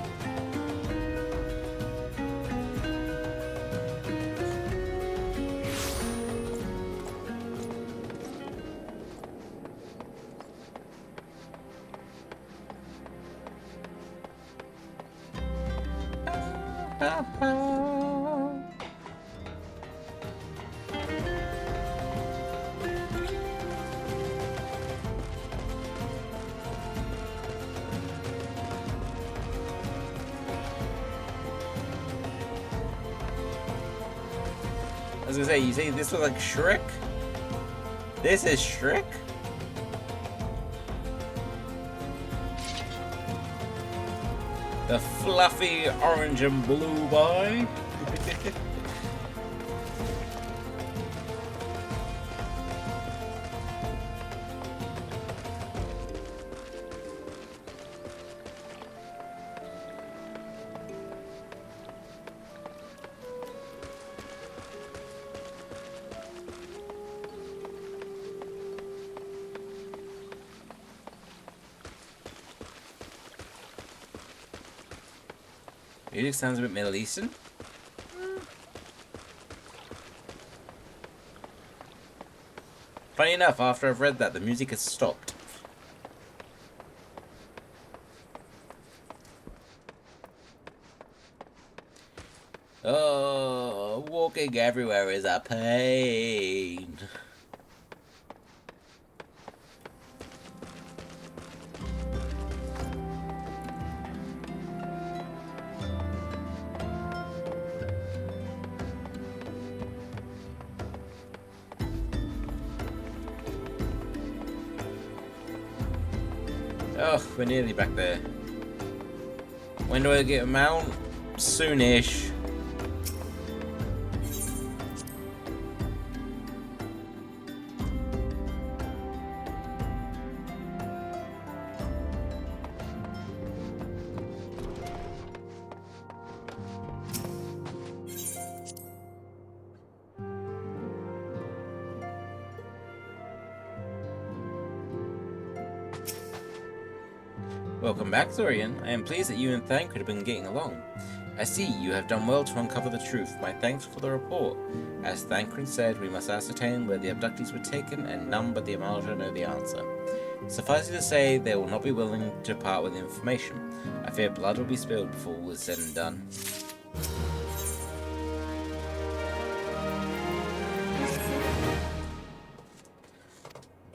I was gonna say, you say this looks like Shrek? This is Shrek? The fluffy orange and blue boy? Music sounds a bit Middle Eastern. Funny enough, after I've read that, the music has stopped. Oh, walking everywhere is a pain. Oh, we're nearly back there. When do I get a mount? Soonish. Welcome back, Thorian. I am pleased that you and Thancred have been getting along. I see you have done well to uncover the truth. My thanks for the report. As Thancred said, we must ascertain where the abductees were taken, and none but the Amalja know the answer. Suffice it to say, they will not be willing to part with the information. I fear blood will be spilled before all is said and done.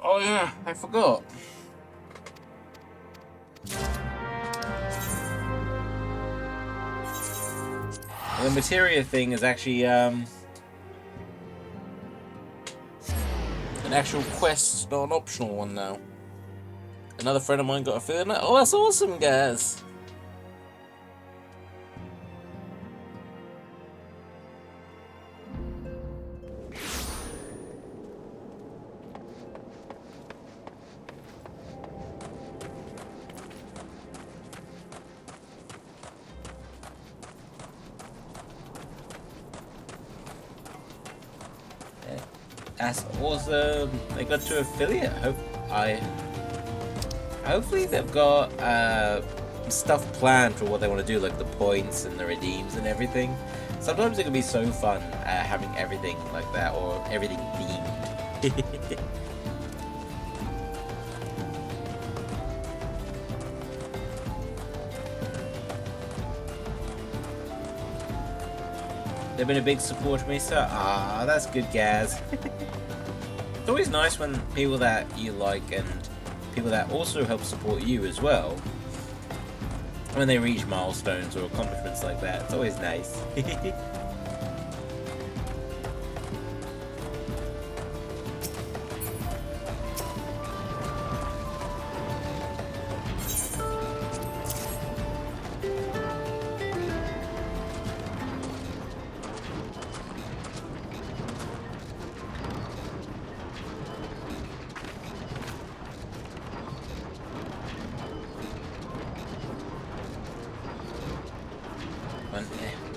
Oh yeah, I forgot. The materia thing is actually an actual quest, not an optional one now. Another friend of mine got a feeling that. Oh, that's awesome, guys! That's awesome. They got to affiliate. Hopefully they've got stuff planned for what they want to do, like the points and the redeems and everything. Sometimes it can be so fun having everything like that, or everything themed. They've been a big support of me, so that's good, Gaz. It's always nice when people that you like and people that also help support you as well, when they reach milestones or accomplishments like that. It's always nice.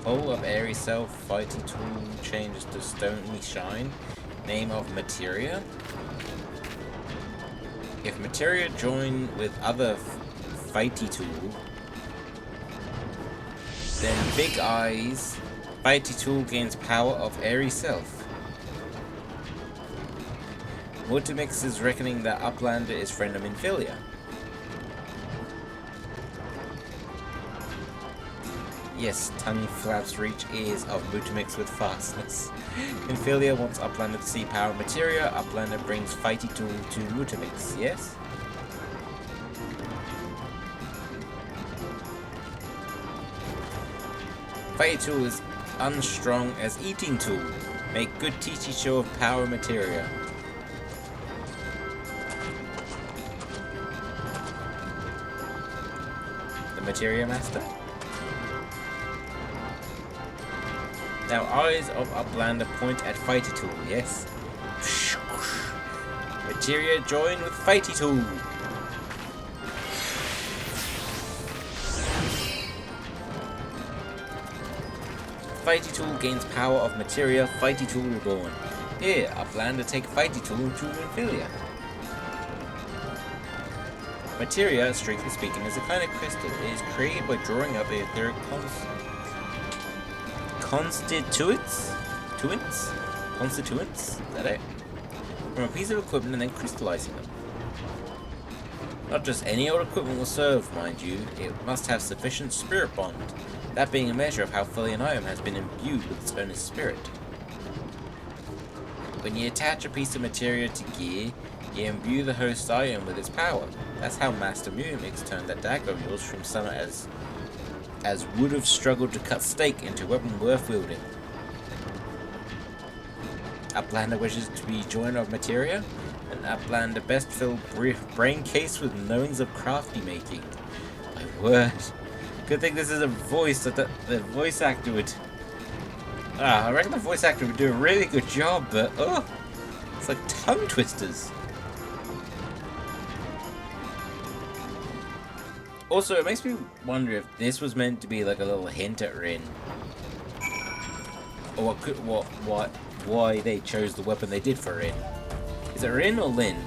Hull of airy self fighting tool changes to stony shine. Name of materia. If materia join with other fighty tool, then Big Eyes fighty tool gains power of airy self. Multimix is reckoning that Uplander is friend of Minfilia. Yes, tongue flaps reach ears of Mutamix with fastness. Minfilia wants Uplander to see power materia. Uplander brings fighty tool to Mutamix, yes? Fighty tool is unstrong as eating tool. Make good teachy show of power materia. The materia master. Now eyes of Uplander point at fighty tool, yes? Materia join with fighty tool. Fighty tool gains power of materia, fighty tool reborn. Here, Uplander take fighty tool to Minfilia. Materia, strictly speaking, is a kind of crystal. It is created by drawing up the etheric constituents? Constituents? Is that it? From a piece of equipment and then crystallizing them. Not just any old equipment will serve, mind you. It must have sufficient spirit bond, that being a measure of how fully an item has been imbued with its owner's spirit. When you attach a piece of material to gear, you imbue the host item with its power. That's how Master Mumix turned that dagger of yours from someone as would have struggled to cut steak into a weapon worth wielding. Uplander wishes to be joiner of materia, and Uplander best filled brain case with knowings of crafty making. My word. Good thing this is a voice that the voice actor would... I reckon the voice actor would do a really good job, but it's like tongue twisters. Also, it makes me wonder if this was meant to be like a little hint at Rin, or why they chose the weapon they did for Rin. Is it Rin or Lin?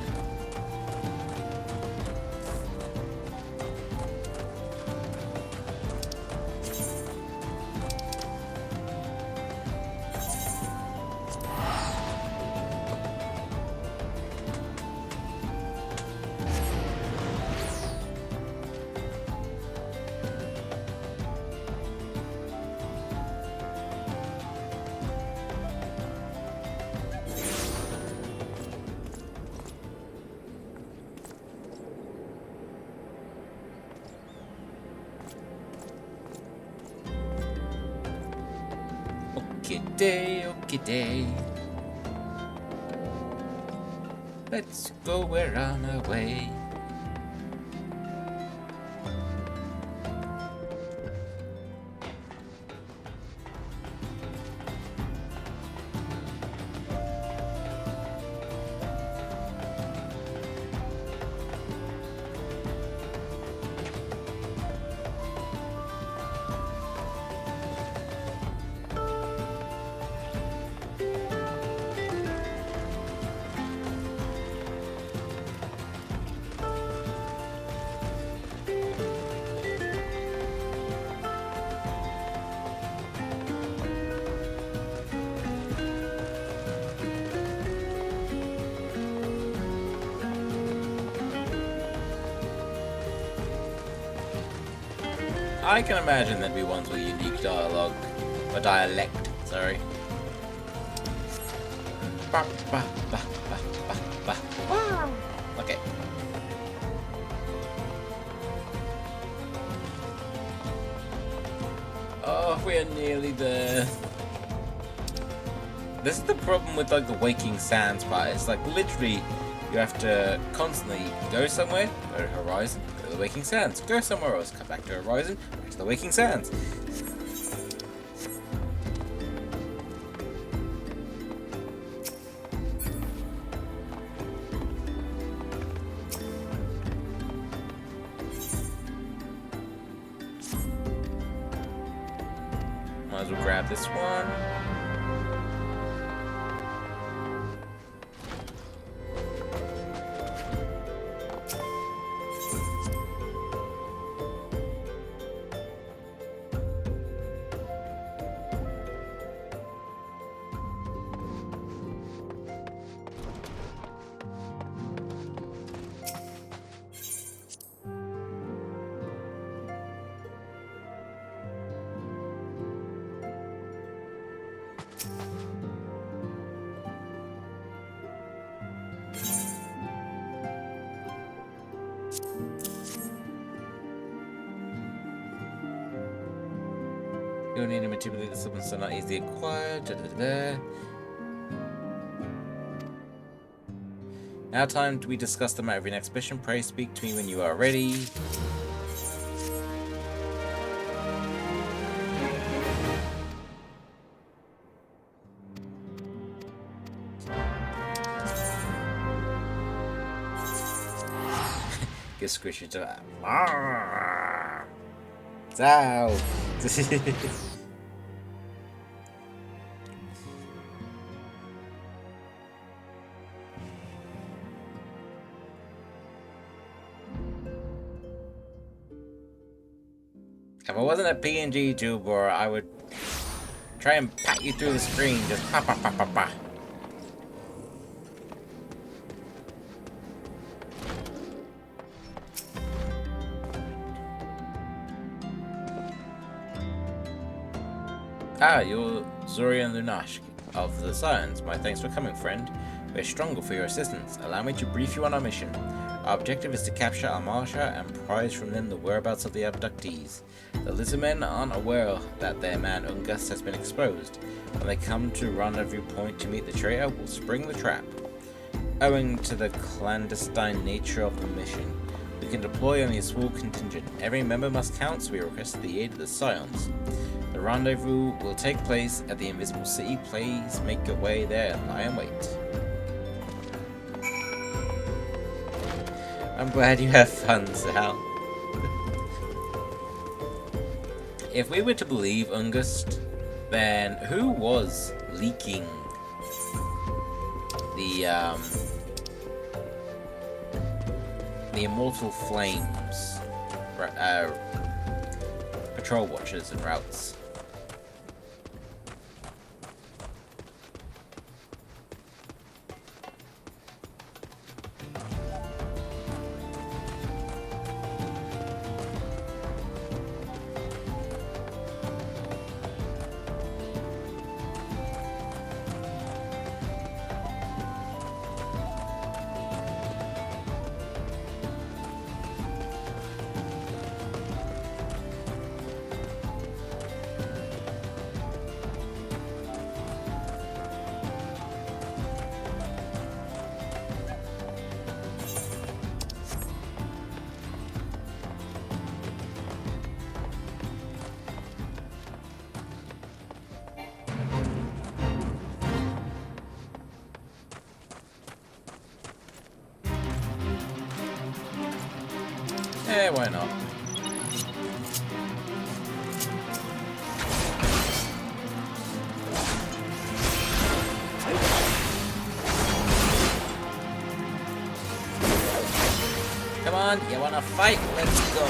Okay. Let's go, we're on our way. I can imagine there'd be ones with unique dialogue, or dialect, sorry. Okay. Oh, we're nearly there. This is the problem with like the Waking Sands part. It's like literally you have to constantly go somewhere, go to Horizon, go to the Waking Sands, go somewhere else, come back to Horizon, back to the Waking Sands. Might as well grab this one. You'll need to manipulate the supplements are not easily acquired. Now time we discuss the matter of your next mission. Pray speak to me when you are ready. Give Squishy to that. Ow! If I wasn't a PNG tuber, I would Try and pat you through the screen. Just pa pa pa pa pa. Ah, you're Zorian Lunash of the Scions. My thanks for coming, friend. We're stronger for your assistance. Allow me to brief you on our mission. Our objective is to capture Amalja and prize from them the whereabouts of the abductees. The Lizardmen aren't aware that their man Ungus has been exposed. When they come to Rendezvous Point to meet the traitor, we'll spring the trap. Owing to the clandestine nature of the mission, we can deploy only a small contingent. Every member must count, so we request the aid of the Scions. The rendezvous will take place at the Invisible City. Please make your way there and lie in wait. I'm glad you have fun, Sal. If we were to believe Ungust, then who was leaking the Immortal Flames patrol watches and routes? Why not? Come on, you wanna fight? Let's go.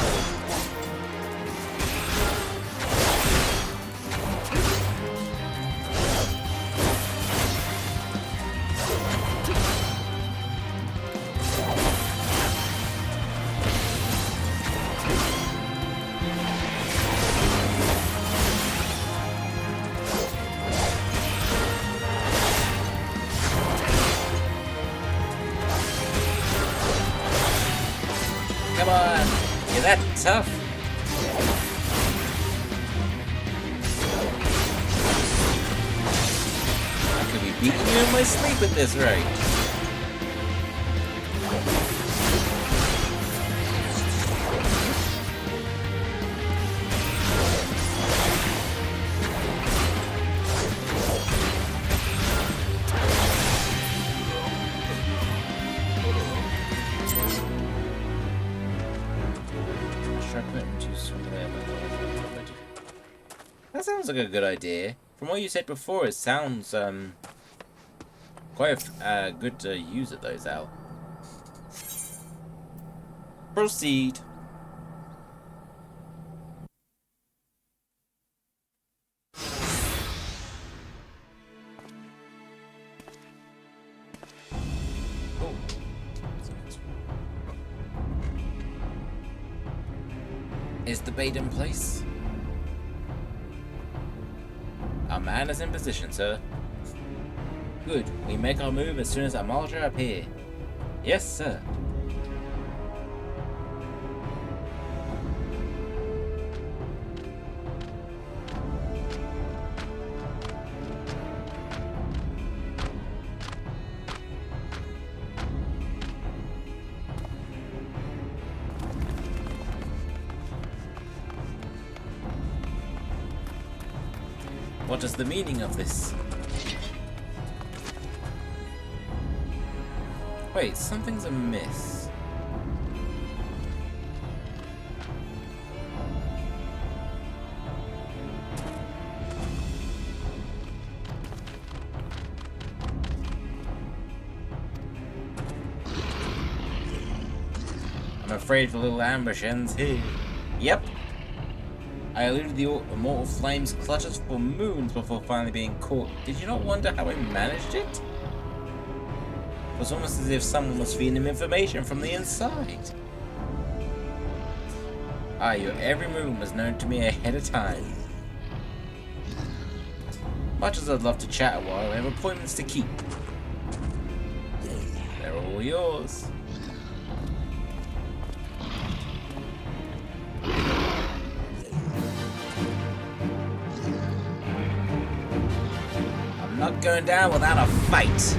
Come on, you're that tough. I could be beating you in my sleep at this rate. That sounds like a good idea. From what you said before, it sounds quite good to use it though, Zal. Proceed. Is the bait in place? Our man is in position, sir. Good. We make our move as soon as Amalja appear. Yes, sir. What is the meaning of this? Wait, something's amiss. I'm afraid the little ambush ends here. Yep. I eluded the immortal flames' clutches for moons before finally being caught. Did you not wonder how I managed it? It was almost as if someone was feeding him information from the inside. Ah, your every move was known to me ahead of time. Much as I'd love to chat a while, I have appointments to keep. They're all yours. I'm not going down without a fight.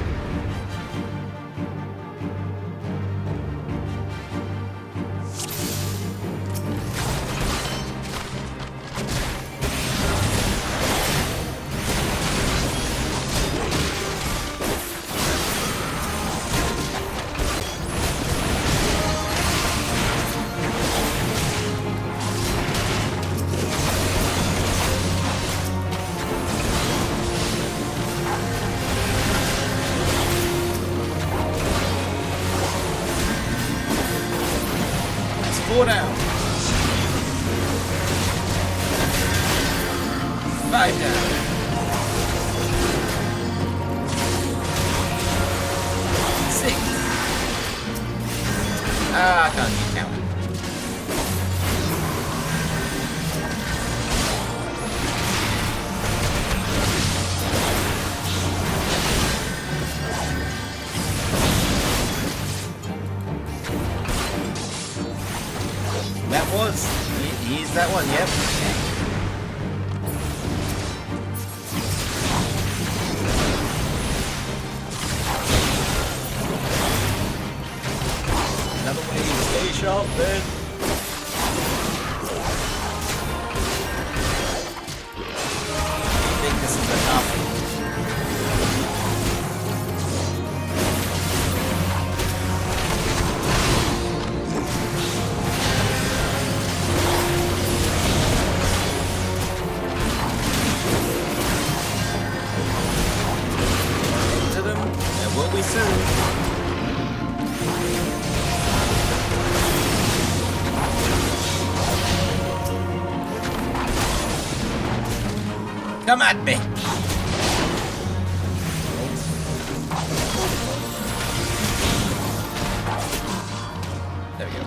Four down. 5 down. 6. Ah, I can't keep counting. That was. He's that one, yep. Another wave. Stay sharp, then. I think this is enough. Will we soon? Come at me! There we go.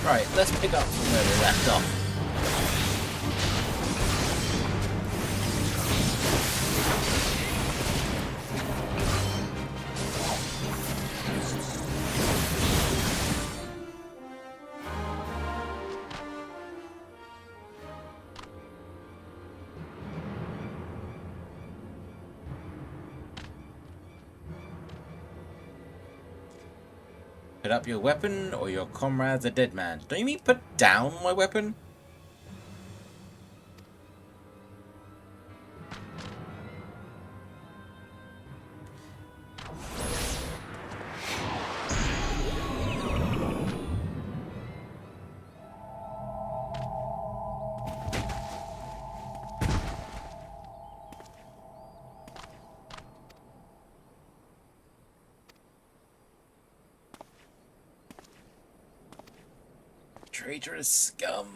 Right, let's pick up from where we left off. Put up your weapon, or your comrade's a dead man. Don't you mean put down my weapon? Traitorous scum.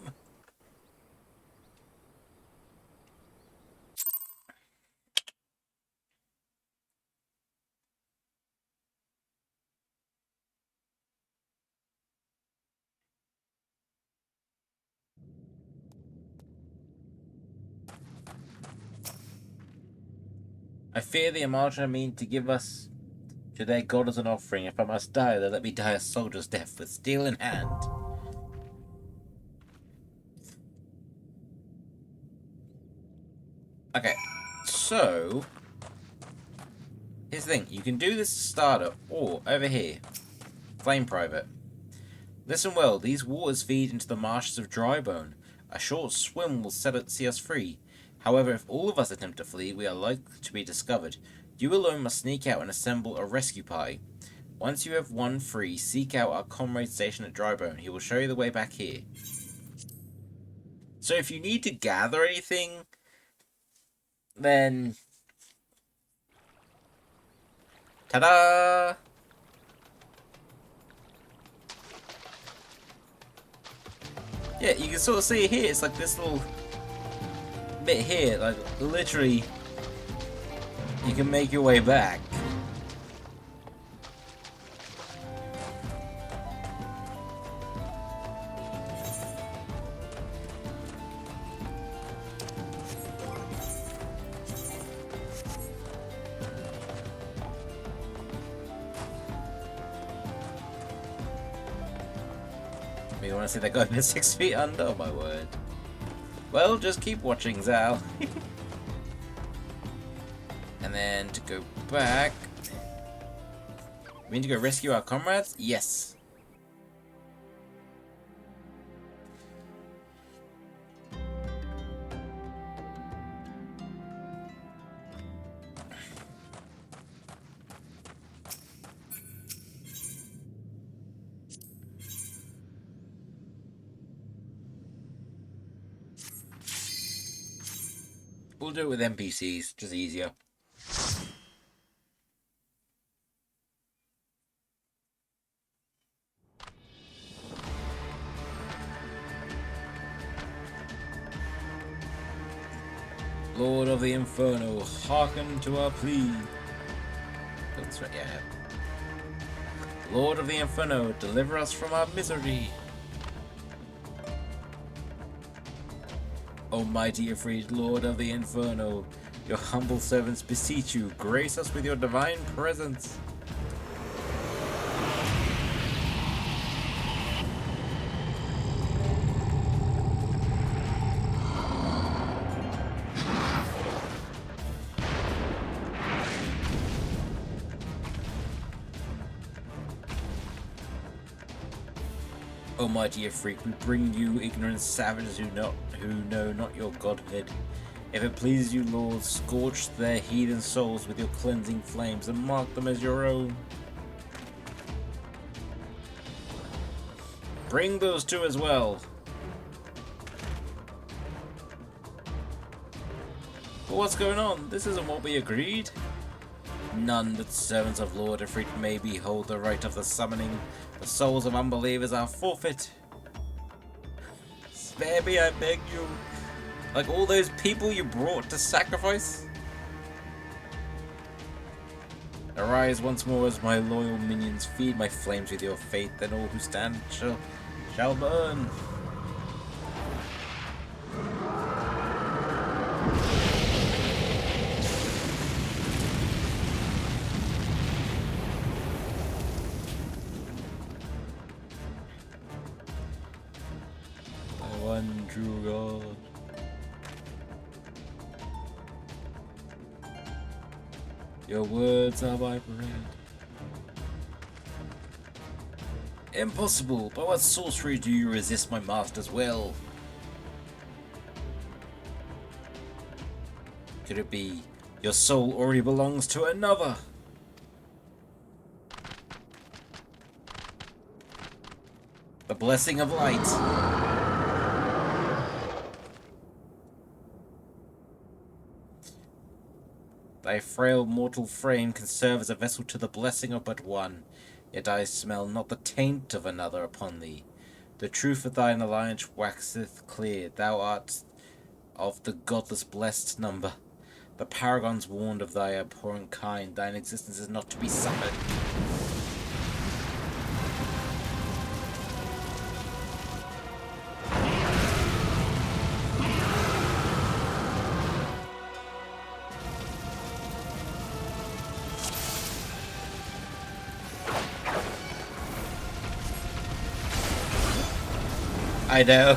I fear the Amaltra mean to give us to their god as an offering. If I must die, then let me die a soldier's death with steel in hand. Okay, so here's the thing. You can do this starter, or over here, Flame Private. Listen well, these waters feed into the marshes of Drybone. A short swim will see us free. However, if all of us attempt to flee, we are likely to be discovered. You alone must sneak out and assemble a rescue party. Once you have one free, seek out our comrade stationed at Drybone. He will show you the way back here. So if you need to gather anything, then Ta-da! Yeah, you can sort of see here, it's like this little bit here, like literally you can make your way back. You want to see that guy been 6 feet under? Oh my word. Well, just keep watching, Zal. And then to go back... We need to go rescue our comrades? Yes. We'll do it with NPCs, just easier. Lord of the Inferno, hearken to our plea. That's right, yeah. Lord of the Inferno, deliver us from our misery. Almighty Ifrit, Lord of the Inferno, your humble servants beseech you, grace us with your divine presence. Almighty Ifrit, we bring you ignorant savages who know not your godhead. If it pleases you, Lord, scorch their heathen souls with your cleansing flames and mark them as your own. Bring those two as well. But what's going on? This isn't what we agreed. None but servants of Lord Ifrit may behold the right of the summoning. The souls of unbelievers are forfeit. Spare me, I beg you. Like all those people you brought to sacrifice? Arise once more as my loyal minions, feed my flames with your faith, then all who stand shall burn. One true God. Your words are my bread. Impossible! By what sorcery do you resist my master's will? Could it be your soul already belongs to another? The blessing of light. Thy frail mortal frame can serve as a vessel to the blessing of but one, yet I smell not the taint of another upon thee. The truth of thine alliance waxeth clear, thou art of the godless blessed number. The paragons warned of thy abhorrent kind, thine existence is not to be suffered. I know.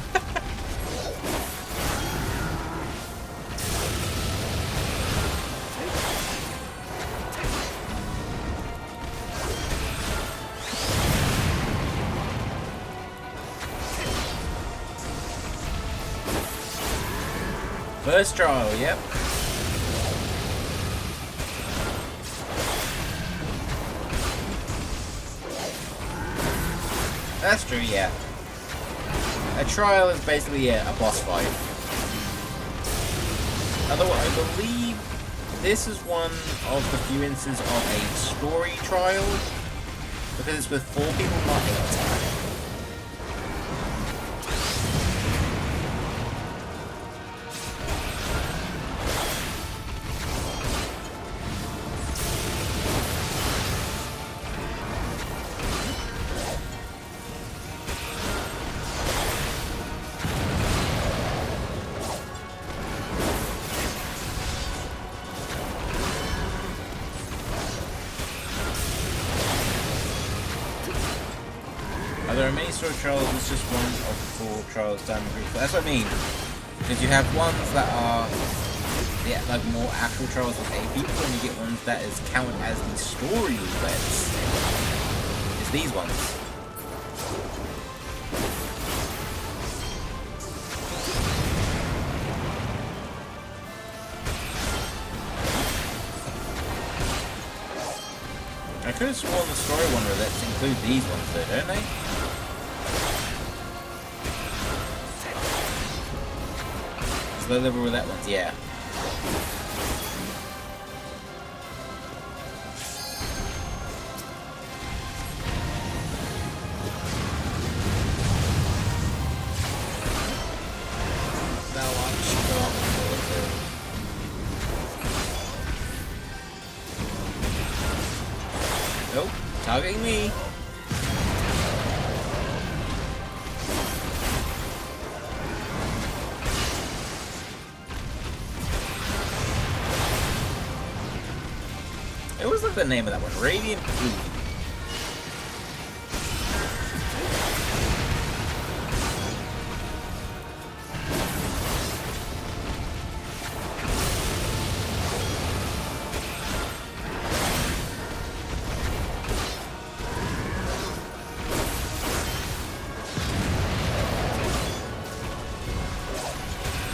First trial, yep. That's true, yeah. A trial is basically a boss fight. Although I believe this is one of the few instances of a story trial, because it's with 4 people, not 8. There are many story trials, it's just one of 4 trials done. That's what I mean. Because you have ones that are like more actual trials with 8 people, and you get ones that is counted as the story lets. It's these ones. I could have sworn the story one roulette include these ones though, don't they? Low level roulette ones, yeah. Now I'm strong. Nope, targeting me. It was like the name of that one, Radiant Blue.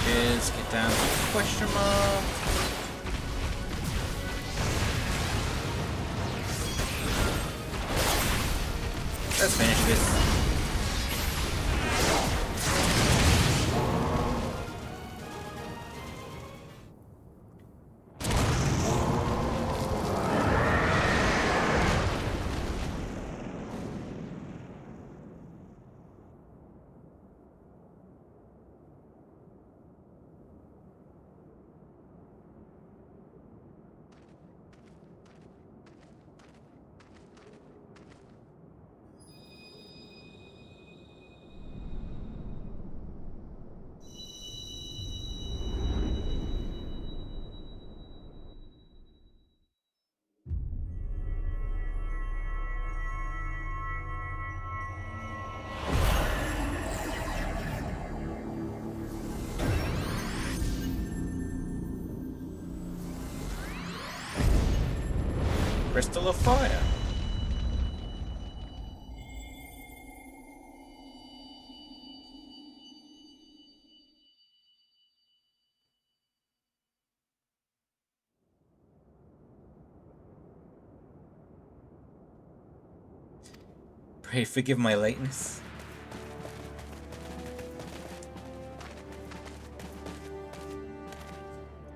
Just get down to the question mark. Let's finish this. Crystal of Fire. Pray forgive my lateness.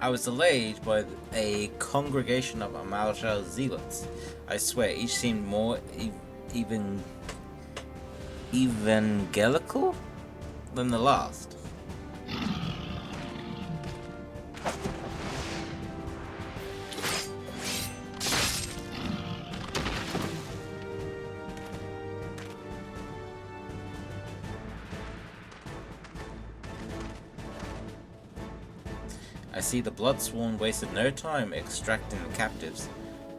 I was delayed by a congregation of Amalshal zealots. I swear, each seemed more evangelical than the last. I see the Bloodsworn wasted no time extracting the captives,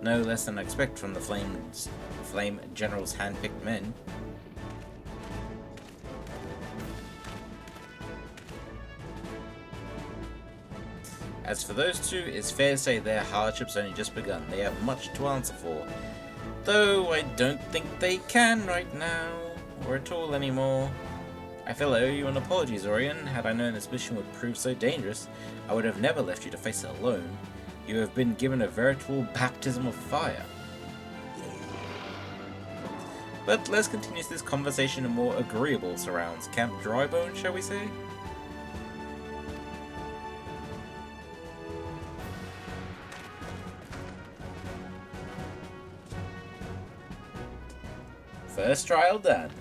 no less than I expect from the Flame General's hand-picked men. As for those two, it's fair to say their hardship's only just begun. They have much to answer for, though I don't think they can right now, or at all anymore. I feel I owe you an apology, Zorian. Had I known this mission would prove so dangerous, I would have never left you to face it alone. You have been given a veritable baptism of fire. But let's continue this conversation in more agreeable surrounds. Camp Drybone, shall we say? First trial done.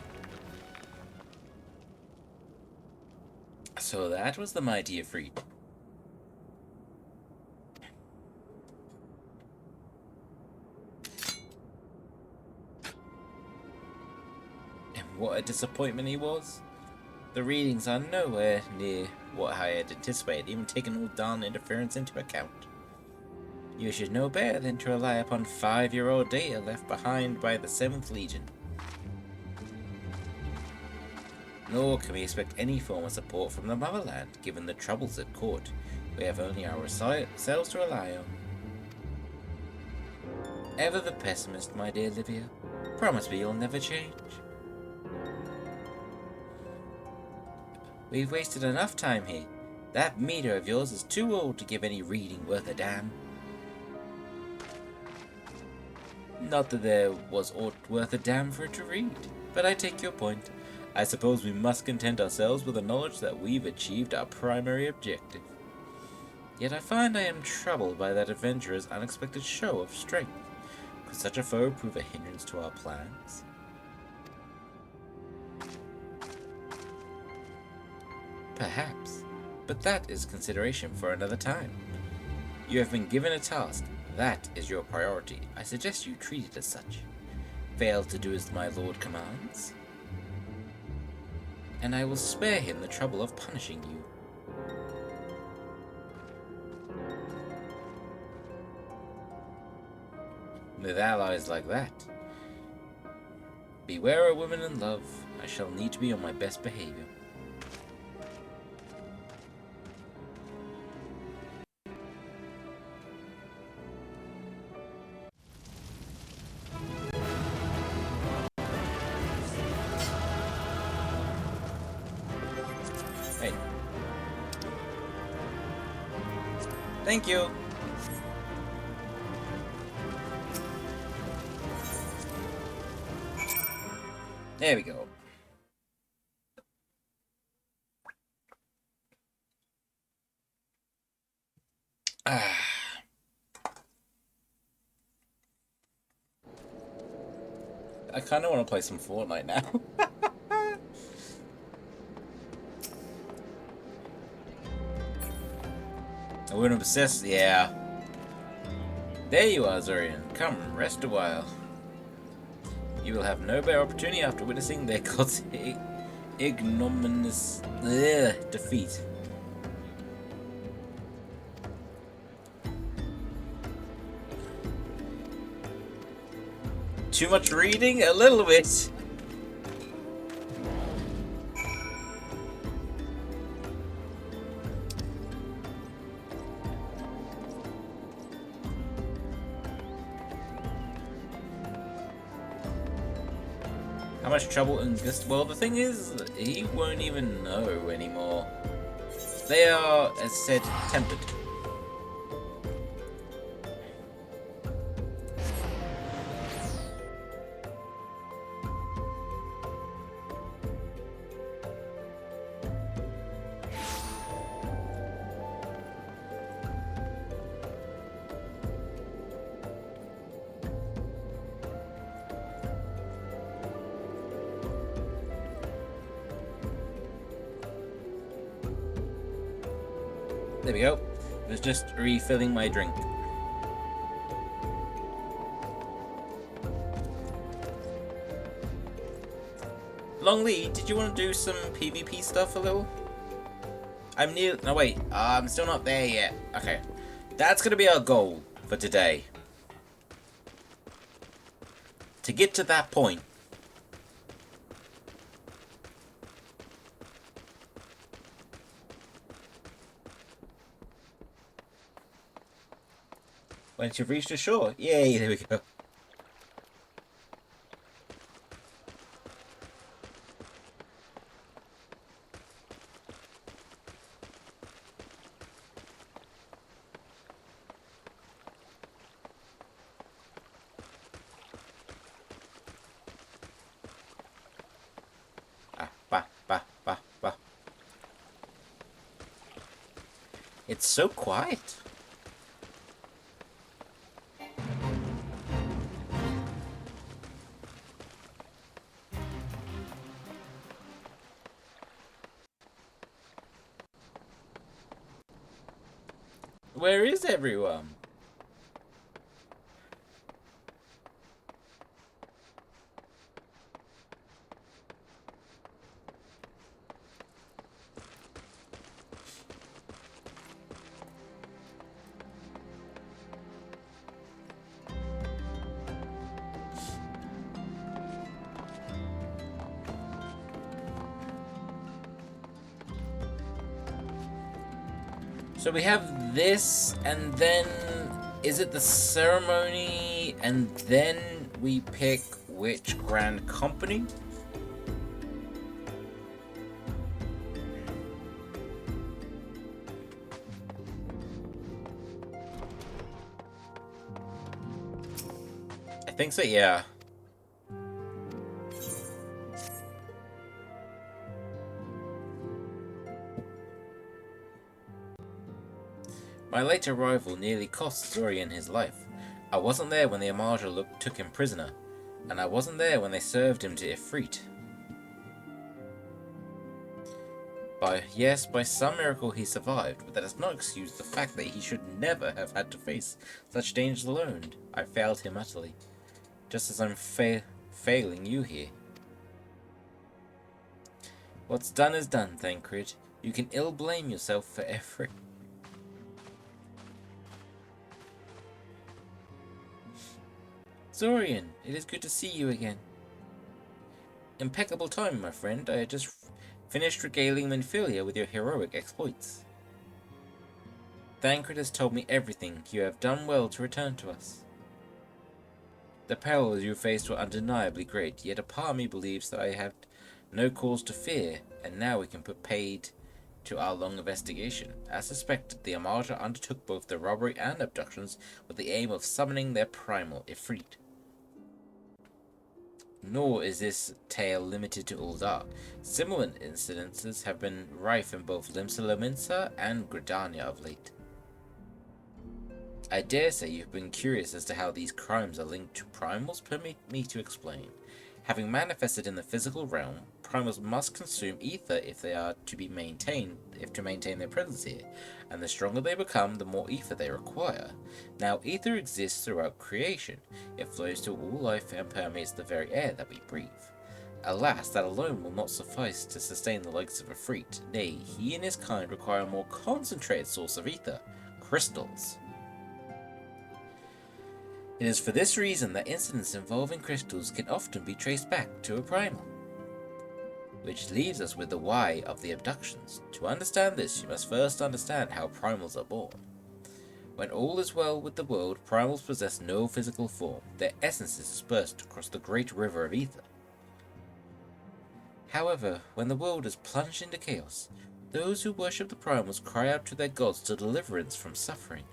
So that was the mighty Ifrit. And what a disappointment he was. The readings are nowhere near what I had anticipated, even taking all darn interference into account. You should know better than to rely upon 5-year-old data left behind by the 7th Legion. Nor can we expect any form of support from the motherland, given the troubles at court. We have only ourselves to rely on. Ever the pessimist, my dear Livia. Promise me you'll never change. We've wasted enough time here. That meter of yours is too old to give any reading worth a damn. Not that there was aught worth a damn for it to read, but I take your point. I suppose we must content ourselves with the knowledge that we've achieved our primary objective. Yet I find I am troubled by that adventurer's unexpected show of strength. Could such a foe prove a hindrance to our plans? Perhaps, but that is consideration for another time. You have been given a task. That is your priority. I suggest you treat it as such. Fail to do as my lord commands, and I will spare him the trouble of punishing you. With allies like that, beware a woman in love. I shall need to be on my best behavior. Hey. Thank you. There we go. I kind of want to play some Fortnite now. I wouldn't obsess. Yeah. There you are, Zorian. Come, rest a while. You will have no better opportunity after witnessing their god's ignominious defeat. Too much reading? A little bit. How much trouble in this world? The thing is, he won't even know anymore. They are, as said, tempted. There we go. I was just refilling my drink. Longlee, did you want to do some PvP stuff a little? I'm near. No, wait. I'm still not there yet. Okay. That's going to be our goal for today. To get to that point. Once you've reached the shore. Yay, there we go. Bah. It's so quiet. Where is everyone? So we have this, and then is it the ceremony, and then we pick which grand company? I think so, yeah. My late arrival nearly cost Zorian his life. I wasn't there when the Eorzea took him prisoner, and I wasn't there when they served him to Ifrit. By some miracle he survived, but that does not excuse the fact that he should never have had to face such dangers alone. I failed him utterly, just as I'm failing you here. What's done is done, Thancred. You can ill blame yourself for every... Zorian, it is good to see you again. Impeccable time, my friend. I had just finished regaling Minfilia with your heroic exploits. Thancred has told me everything. You have done well to return to us. The perils you faced were undeniably great, yet a part of me believes that I have no cause to fear, and now we can put paid to our long investigation. As suspected, the Eorzea undertook both the robbery and abductions with the aim of summoning their primal Ifrit. Nor is this tale limited to Ul'dah. Similar incidences have been rife in both Limsa and Gridania of late. I dare say you've been curious as to how these crimes are linked to primals. Permit me to explain. Having manifested in the physical realm, primals must consume ether if they are to maintain their presence here, and the stronger they become, the more ether they require. Now, ether exists throughout creation. It flows to all life and permeates the very air that we breathe. Alas, that alone will not suffice to sustain the likes of Ifrit. Nay, he and his kind require a more concentrated source of ether, crystals. It is for this reason that incidents involving crystals can often be traced back to a primal. Which leaves us with the why of the abductions. To understand this, you must first understand how primals are born. When all is well with the world, primals possess no physical form. Their essence is dispersed across the great river of ether. However, when the world is plunged into chaos, those who worship the primals cry out to their gods for deliverance from suffering.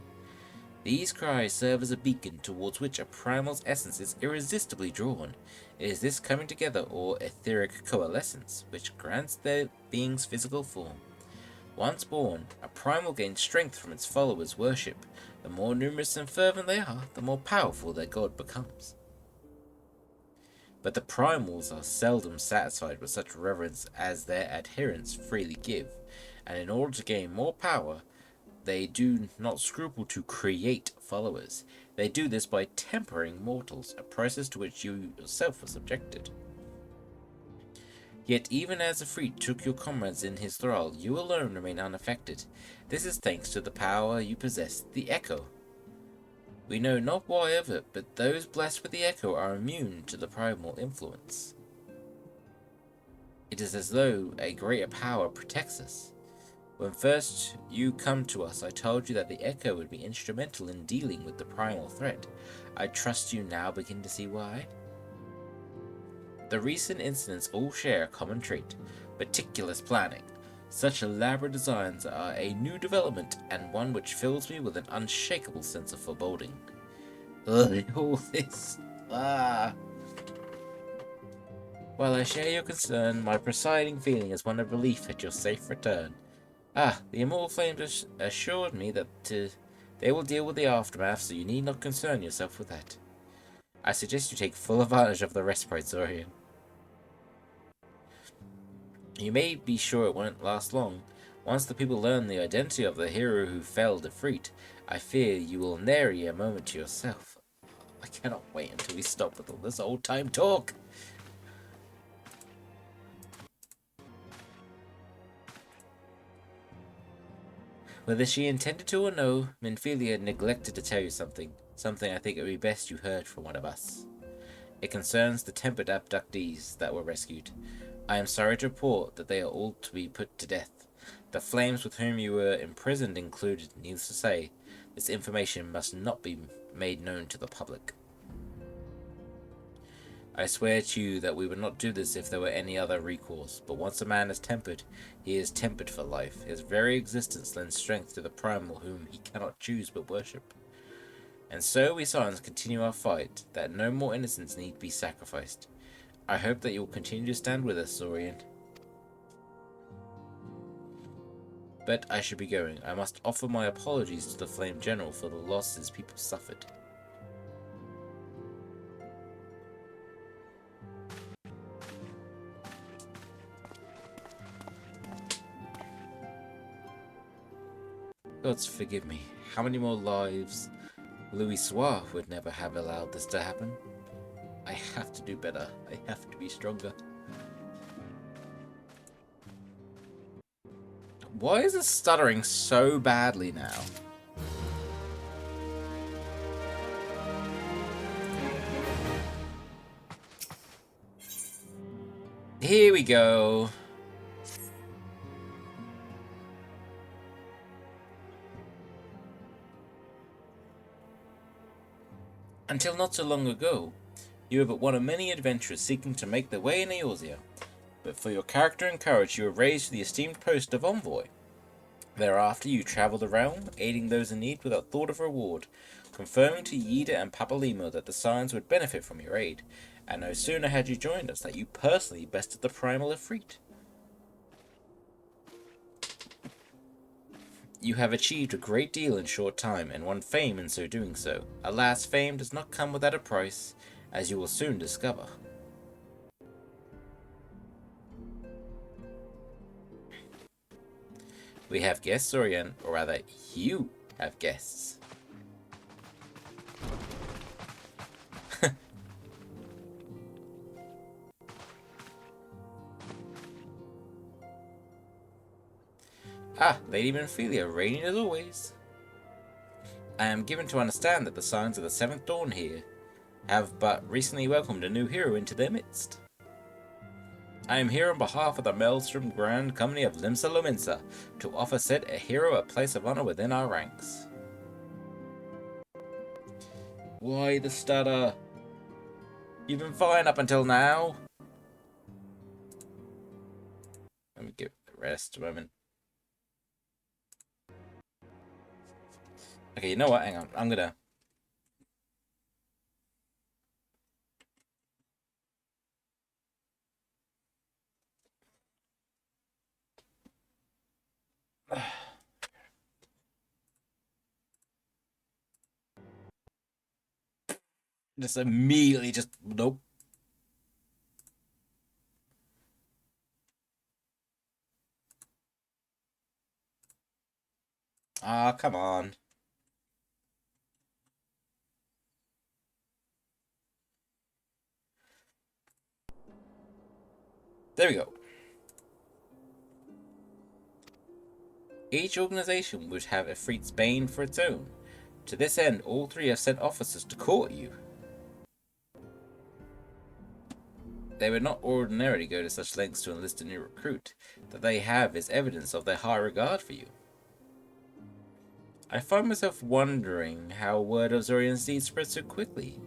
These cries serve as a beacon towards which a primal's essence is irresistibly drawn. It is this coming together or etheric coalescence which grants their beings physical form. Once born, a primal gains strength from its followers' worship. The more numerous and fervent they are, the more powerful their god becomes. But the primals are seldom satisfied with such reverence as their adherents freely give, and in order to gain more power, they do not scruple to create followers. They do this by tempering mortals, a process to which you yourself were subjected. Yet even as Ifrit took your comrades in his thrall, you alone remain unaffected. This is thanks to the power you possess, the Echo. We know not why of it, but those blessed with the Echo are immune to the primal influence. It is as though a greater power protects us. When first you come to us, I told you that the Echo would be instrumental in dealing with the primal threat. I trust you now begin to see why. The recent incidents all share a common trait, meticulous planning. Such elaborate designs are a new development, and one which fills me with an unshakable sense of foreboding. Ugh, all this... While I share your concern, my presiding feeling is one of relief at your safe return. The Immortal Flames assured me that they will deal with the aftermath, so you need not concern yourself with that. I suggest you take full advantage of the respite, Zorian. You may be sure it won't last long. Once the people learn the identity of the hero who felled Ifrit, I fear you will nary a moment to yourself. I cannot wait until we stop with all this old-time talk. Whether she intended to or no, Minfilia neglected to tell you something. Something I think it would be best you heard from one of us. It concerns the tempered abductees that were rescued. I am sorry to report that they are all to be put to death. The flames with whom you were imprisoned included. Needless to say, this information must not be made known to the public. I swear to you that we would not do this if there were any other recourse, but once a man is tempered, he is tempered for life. His very existence lends strength to the primal whom he cannot choose but worship. And so we Scions continue our fight, that no more innocents need be sacrificed. I hope that you will continue to stand with us, Saurian. But I should be going. I must offer my apologies to the Flame General for the losses people suffered. Gods forgive me. How many more lives Louis Soir would never have allowed this to happen? I have to do better. I have to be stronger. Why is it stuttering so badly now? Here we go. Until not so long ago, you were but one of many adventurers seeking to make their way in Eorzea. But for your character and courage, you were raised to the esteemed post of envoy. Thereafter, you travelled the realm, aiding those in need without thought of reward, confirming to Yida and Papalimo that the Scions would benefit from your aid. And no sooner had you joined us than you personally bested the primal Ifrit. You have achieved a great deal in short time, and won fame in so doing so. Alas, fame does not come without a price, as you will soon discover. We have guests, Orion, or rather, you have guests. Ah, Lady Minfilia, reigning as always. I am given to understand that the Scions of the Seventh Dawn here have but recently welcomed a new hero into their midst. I am here on behalf of the Maelstrom Grand Company of Limsa Lominsa to offer said a hero a place of honor within our ranks. Why the stutter? You've been fine up until now. Let me give it a rest a moment. Okay, you know what? Hang on. I'm gonna... just immediately just... Nope. Ah, come on. There we go. Each organization would have Ifrit's bane for its own. To this end, all three have sent officers to court you. They would not ordinarily go to such lengths to enlist a new recruit. That they have is evidence of their high regard for you. I find myself wondering how word of Zorian's deed spread so quickly.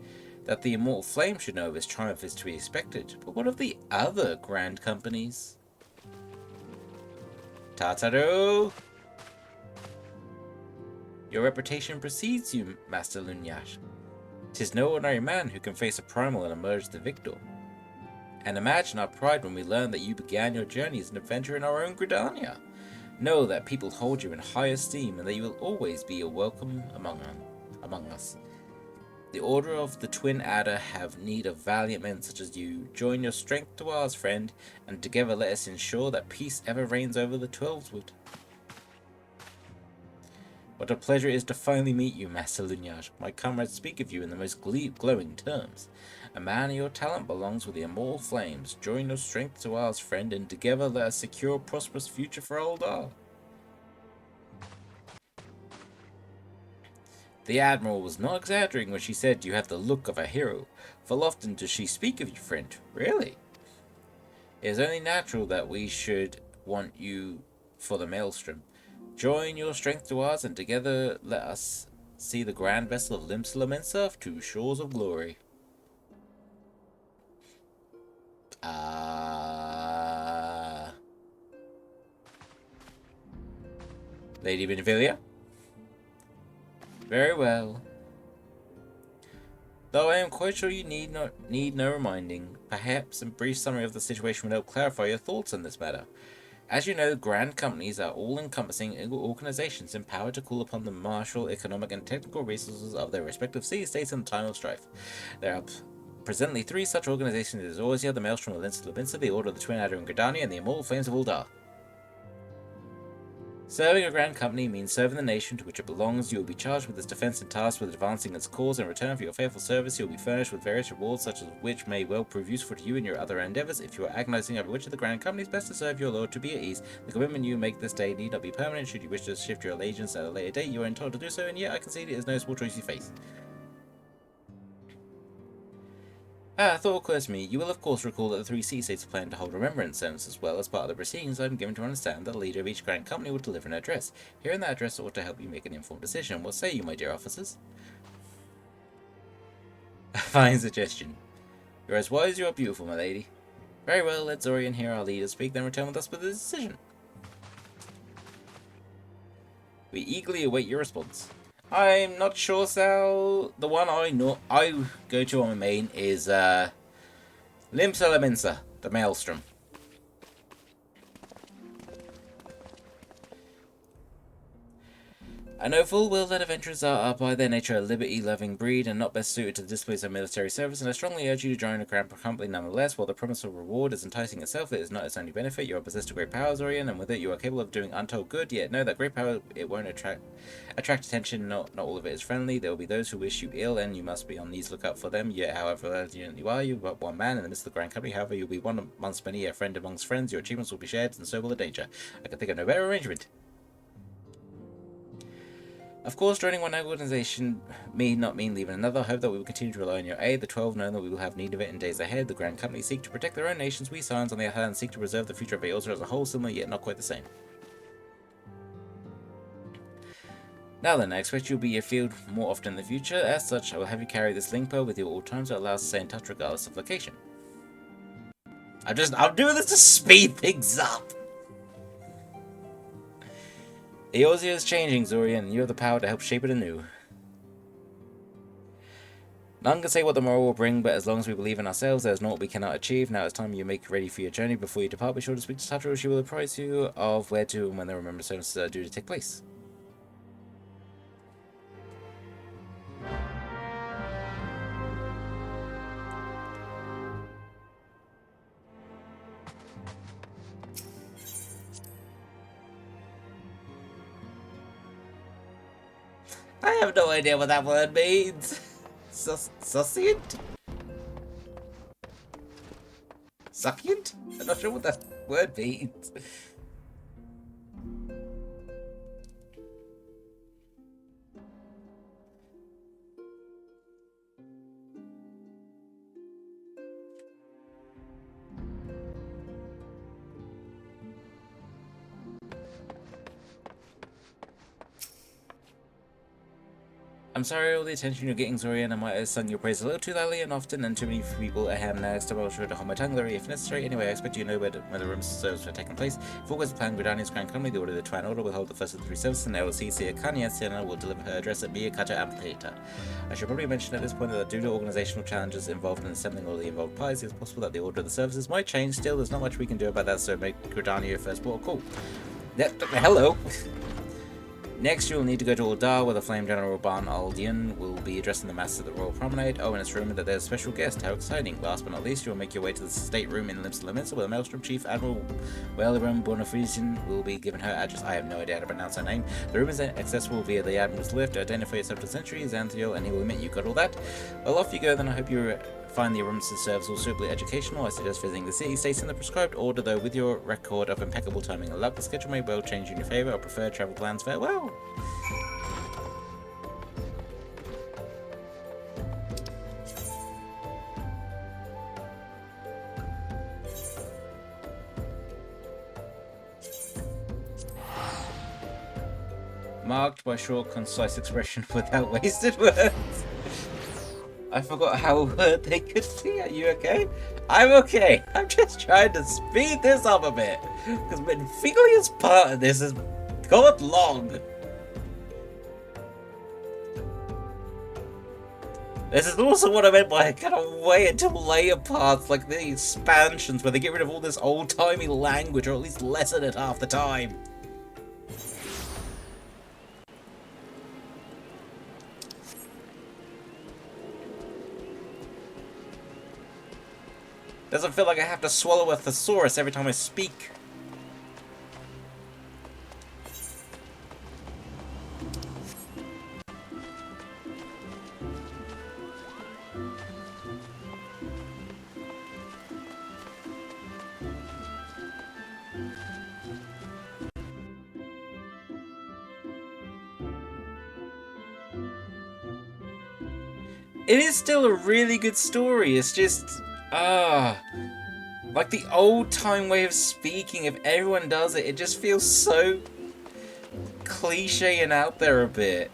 That the immortal flame should know of his triumph is to be expected, but what of the other grand companies? Tataru! Your reputation precedes you, Master Lunyash. 'Tis no ordinary man who can face a primal and emerge the victor. And imagine our pride when we learn that you began your journey as an adventurer in our own Gridania. Know that people hold you in high esteem and that you will always be a welcome among us. The Order of the Twin Adder have need of valiant men such as you. Join your strength to ours, friend, and together let us ensure that peace ever reigns over the Twelveswood. What a pleasure it is to finally meet you, Master Lunyard. My comrades speak of you in the most glowing terms. A man of your talent belongs with the immortal flames. Join your strength to ours, friend, and together let us secure a prosperous future for Eldar. The Admiral was not exaggerating when she said you have the look of a hero. Full often does she speak of you, friend. Really? It is only natural that we should want you for the Maelstrom. Join your strength to ours, and together let us see the grand vessel of Limsa to shores of glory. Lady Minfilia? Very well. Though I am quite sure you need no reminding, perhaps a brief summary of the situation will help clarify your thoughts on this matter. As you know, grand companies are all-encompassing organizations empowered to call upon the martial, economic, and technical resources of their respective city-states in time of strife. There are presently 3 such organizations: Eorzea, the Maelstrom of Limsa, the Order of the Twin Adder in Rejourney, and the Immortal Flames of Uldar. Serving a grand company means serving the nation to which it belongs. You will be charged with its defense and tasked with advancing its cause. In return for your faithful service, you will be furnished with various rewards, such as which may well prove useful to you in your other endeavors. If you are agonizing over which of the grand companies best to serve your lord to be at ease, the commitment you make this day need not be permanent. Should you wish to shift your allegiance at a later date, you are entitled to do so, and yet I concede it is no small choice you face. A thought occurs to me. You will of course recall that the 3 city-states plan to hold remembrance service as well. As part of the proceedings, I am given to understand that the leader of each grand company will deliver an address. Hearing that address ought to help you make an informed decision. What say you, my dear officers? A fine suggestion. You're as wise as you are beautiful, my lady. Very well, let Zorian hear our leader speak, then return with us with a decision. We eagerly await your response. I'm not sure, Sal. The one I go to on my main is Limsa, the Maelstrom. I know full well that adventurers are by their nature a liberty-loving breed and not best suited to the disciplines of military service, and I strongly urge you to join a grand company nonetheless. While the promise of reward is enticing itself, it is not its only benefit. You are possessed of great power, Zorian, and with it you are capable of doing untold good, yet know that great power, it won't attract attention. Not all of it is friendly. There will be those who wish you ill, and you must be on these lookout for them. Yet, however valiant you are, you are but one man in the midst of the grand company. However, you'll be one amongst many, a friend amongst friends. Your achievements will be shared, and so will the danger. I can think of no better arrangement. Of course, joining one organization may not mean leaving another. I hope that we will continue to rely on your aid. The 12 know that we will have need of it in days ahead. The grand companies seek to protect their own nations. We Scions, on the other hand, seek to preserve the future of Eorzea as a whole, similar yet not quite the same. Now then, I expect you'll be afield more often in the future. As such, I will have you carry this link pearl with you at all times that allows us to stay in touch regardless of location. I'm doing this to speed things up! Eorzea is changing, Zorian, and you have the power to help shape it anew. None can say what the morrow will bring, but as long as we believe in ourselves, there is naught we cannot achieve. Now it's time you make ready for your journey. Before you depart, be sure to speak to Tato. She will apprise you of where to and when the remembrance services are due to take place. I have no idea what that word means. Succulent? Succulent? I'm not sure what that word means. I'm sorry all the attention you're getting, Zorian. I might have sung your praise a little too loudly and often, and too many people at hand next. I will try to hold my tongue, Larry, if necessary. Anyway, I expect you know where the rooms service are taking place. If all goes to plan, Gridania's Grand Company, the Order of the Twine Order, will hold the first of the 3 services, and LLC Kanya Sienna will deliver her address at Miyakata Amphitheater. I should probably mention at this point that due to organizational challenges involved in assembling all the involved parties, it's possible that the order of the services might change. Still, there's not much we can do about that, so make Gridania your first port of call. Hello! Next, you'll need to go to Uldar, where the Flame General Ban Aldian will be addressing the masses at the Royal Promenade. Oh, and it's rumored that there's a special guest. How exciting. Last but not least, you'll make your way to the stateroom in Lips Limits, where the Maelstrom Chief Admiral Welleram Bonafriesian will be given her address. I have no idea how to pronounce her name. The room is accessible via the Admiral's lift. Identify yourself to Sentry, Xanthiel, and he will admit you got all that. Well, off you go, then I hope you find the Armistice serves all suitably educational. I suggest visiting the city-states in the prescribed order, though with your record of impeccable timing and luck, the schedule may well change in your favour. Or preferred travel plans. Farewell! Marked by short, concise expression without wasted words. I forgot how they could be. Are you okay? I'm okay. I'm just trying to speed this up a bit. Because Minfilia's part of this has got long. This is also what I meant by I cannot wait until later parts, like the expansions, where they get rid of all this old-timey language, or at least lessen it half the time. Doesn't feel like I have to swallow a thesaurus every time I speak. It is still a really good story. It's just, like the old time way of speaking, if everyone does it, it just feels so cliche and out there a bit.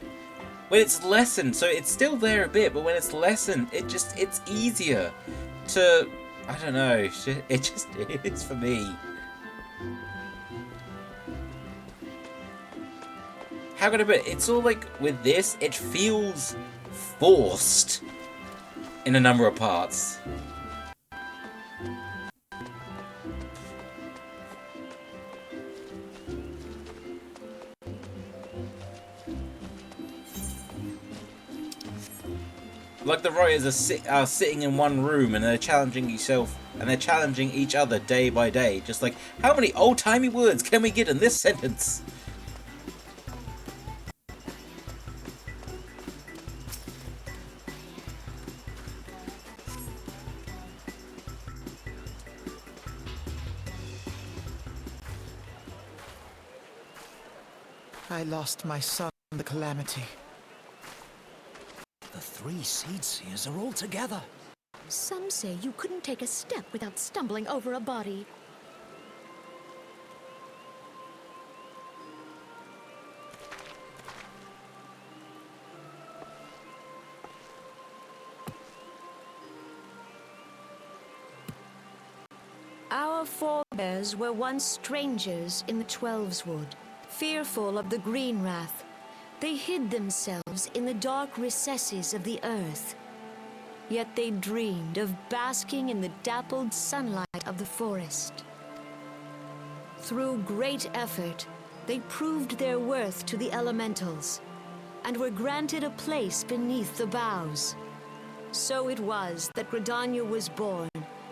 When it's lessened, so it's still there a bit, but when it's lessened, it's easier to, I don't know, it is for me. How can I put it? It's all like, with this, it feels forced in a number of parts. Like the writers are sitting in one room and they're challenging each other day by day. Just like, how many old-timey words can we get in this sentence? I lost my son in the calamity. The three Seed Seers are all together. Some say you couldn't take a step without stumbling over a body. Our forebears were once strangers in the Twelveswood, fearful of the Green Wrath. They hid themselves in the dark recesses of the earth. Yet they dreamed of basking in the dappled sunlight of the forest. Through great effort, they proved their worth to the elementals, and were granted a place beneath the boughs. So it was that Gridania was born,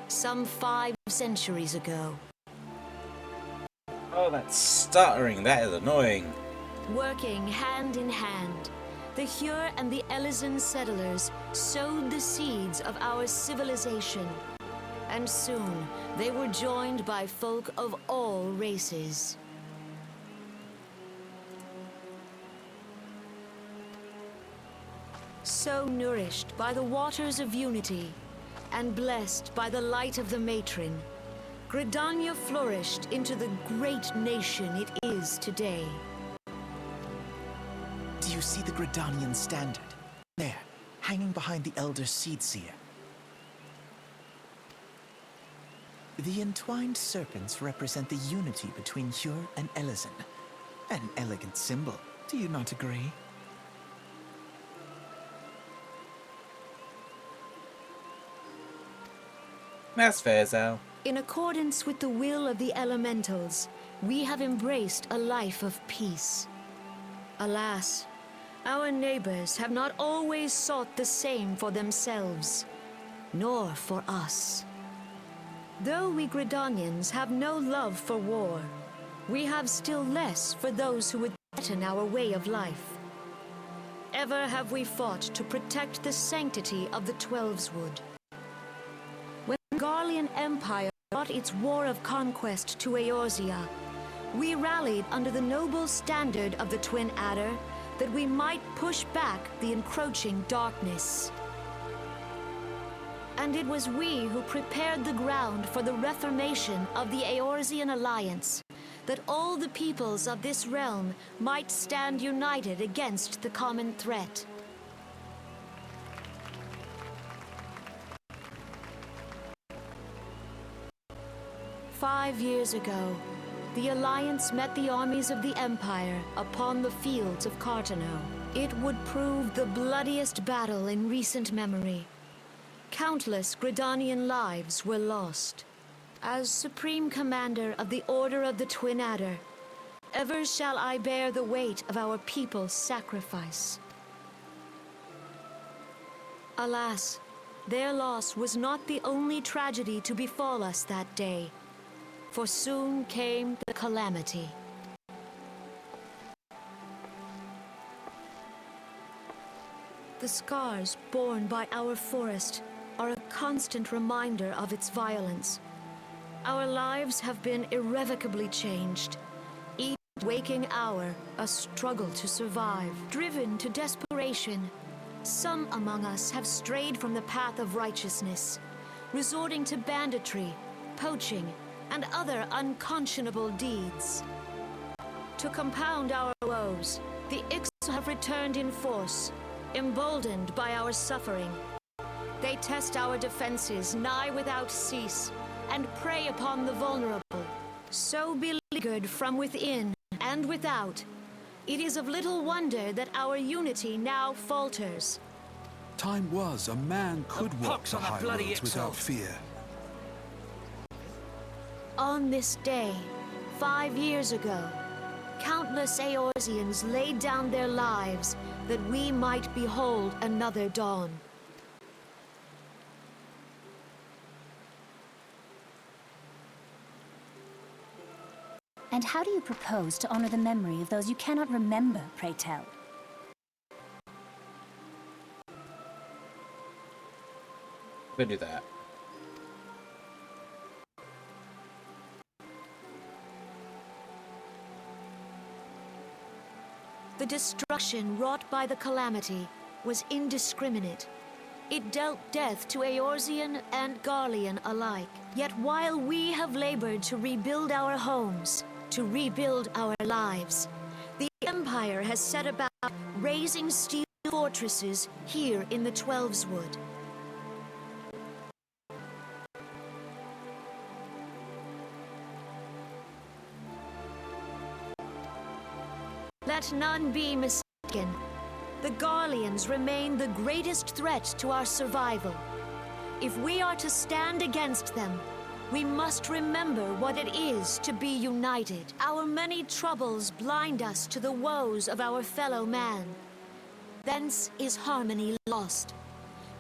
some 5 centuries ago. Oh, that stuttering, that is annoying. Working hand in hand, the Hyur and the Elysian settlers sowed the seeds of our civilization. And soon, they were joined by folk of all races. So nourished by the waters of unity, and blessed by the light of the matron, Gridania flourished into the great nation it is today. Do you see the Gridanian standard? There, hanging behind the Elder Seed Seer. The entwined serpents represent the unity between Hyur and Elysian. An elegant symbol, do you not agree? That's fair, Zal. In accordance with the will of the elementals, we have embraced a life of peace. Alas, our neighbors have not always sought the same for themselves, nor for us. Though we Gridanians have no love for war, we have still less for those who would threaten our way of life. Ever have we fought to protect the sanctity of the Twelveswood. When the Garlean Empire brought its war of conquest to Eorzea, we rallied under the noble standard of the Twin Adder that we might push back the encroaching darkness. And it was we who prepared the ground for the reformation of the Eorzean Alliance, that all the peoples of this realm might stand united against the common threat. "5 years ago, the Alliance met the armies of the Empire upon the fields of Cartano. It would prove the bloodiest battle in recent memory. Countless Gridanian lives were lost. As Supreme Commander of the Order of the Twin Adder, ever shall I bear the weight of our people's sacrifice. Alas, their loss was not the only tragedy to befall us that day, for soon came the calamity. The scars borne by our forest are a constant reminder of its violence. Our lives have been irrevocably changed. Each waking hour, a struggle to survive. Driven to desperation, some among us have strayed from the path of righteousness, resorting to banditry, poaching, and other unconscionable deeds. To compound our woes, the Ixal have returned in force, emboldened by our suffering. They test our defenses nigh without cease, and prey upon the vulnerable. So beleaguered from within and without, it is of little wonder that our unity now falters. Time was a man could walk the high roads without fear. On this day, 5 years ago, countless Eorzeans laid down their lives that we might behold another dawn. And how do you propose to honor the memory of those you cannot remember, pray tell? We'll do that. The destruction wrought by the calamity was indiscriminate. It dealt death to Eorzean and Garlean alike. Yet while we have labored to rebuild our homes, to rebuild our lives, the Empire has set about raising steel fortresses here in the Twelveswood. Let none be mistaken. The Garleans remain the greatest threat to our survival. If we are to stand against them, we must remember what it is to be united. Our many troubles blind us to the woes of our fellow man. Thence is harmony lost.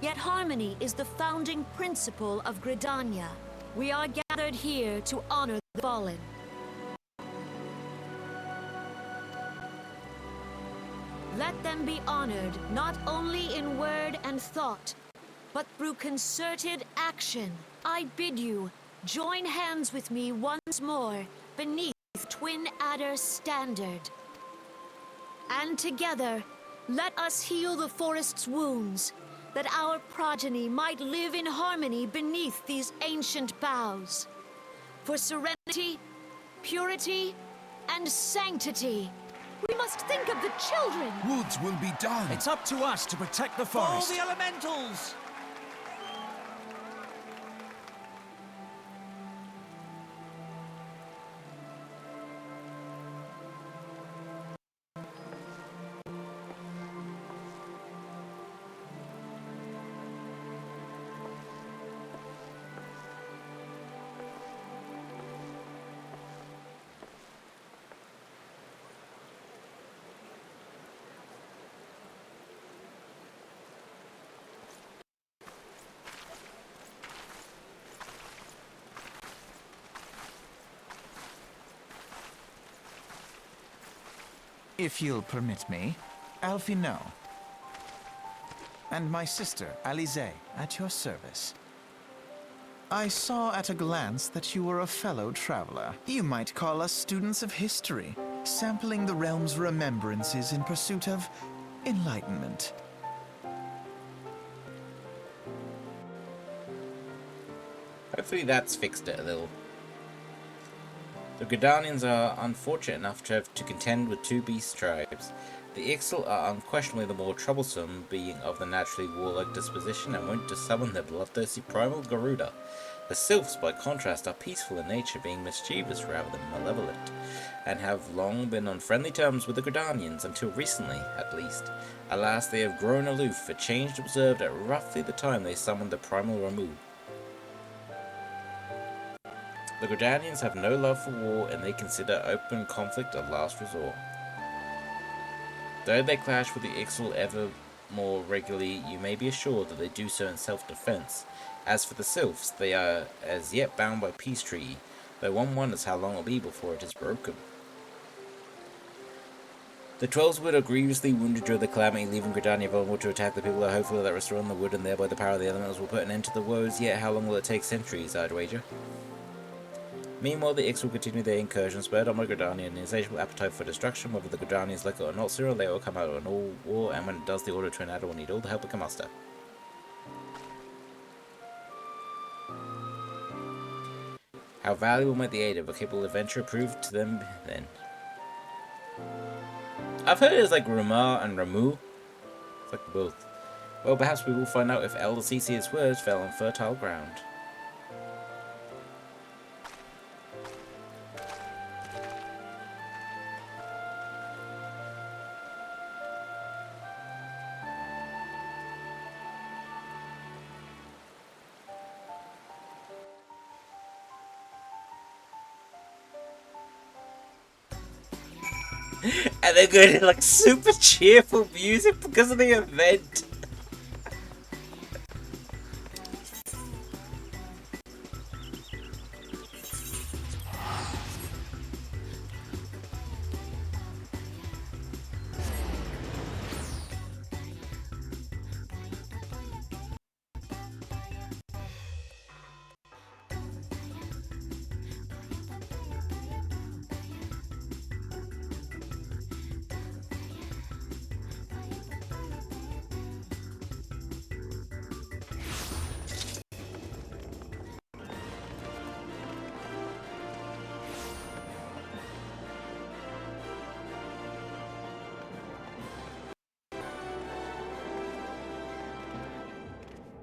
Yet harmony is the founding principle of Gridania. We are gathered here to honor the fallen. Let them be honored not only in word and thought, but through concerted action. I bid you, join hands with me once more beneath Twin Adder's standard. And together, let us heal the forest's wounds, that our progeny might live in harmony beneath these ancient boughs. For serenity, purity, and sanctity, we must think of the children! Woods will be done. It's up to us to protect the forest. All the elementals! If you'll permit me, Alfino. And my sister, Alize, at your service. I saw at a glance that you were a fellow traveler. You might call us students of history, sampling the realm's remembrances in pursuit of enlightenment. Hopefully that's fixed it a little. The Gridanians are unfortunate enough to have to contend with two beast tribes. The Ixal are unquestionably the more troublesome, being of the naturally warlike disposition and wont to summon their bloodthirsty primal Garuda. The Sylphs, by contrast, are peaceful in nature, being mischievous rather than malevolent, and have long been on friendly terms with the Gridanians, until recently, at least. Alas, they have grown aloof, a change observed at roughly the time they summoned the primal Ramu. The Gridanians have no love for war, and they consider open conflict a last resort. Though they clash with the Ixal ever more regularly, you may be assured that they do so in self-defense. As for the Sylphs, they are as yet bound by peace treaty, though one wonders how long it will be before it is broken. The Twelves Wood are grievously wounded during the calamity, leaving Gridania vulnerable to attack. The people are hopeful that restoring the wood and thereby the power of the elementals will put an end to the woes, yet how long will it take? Centuries, I'd wager. Meanwhile, the Ix will continue their incursion, spurred on by Gridania and an insatiable appetite for destruction. Whether the Gridanians like it or not, sooner or later will come out of an all-war, and when it does, the Order of Trinidad will need all the help it can muster. How valuable might the aid of a capable adventurer prove to them then? I've heard it's like Ramar and Ramu. It's like both. Well, perhaps we will find out if Elder Ceci's words fell on fertile ground. And they're going to like super cheerful music because of the event.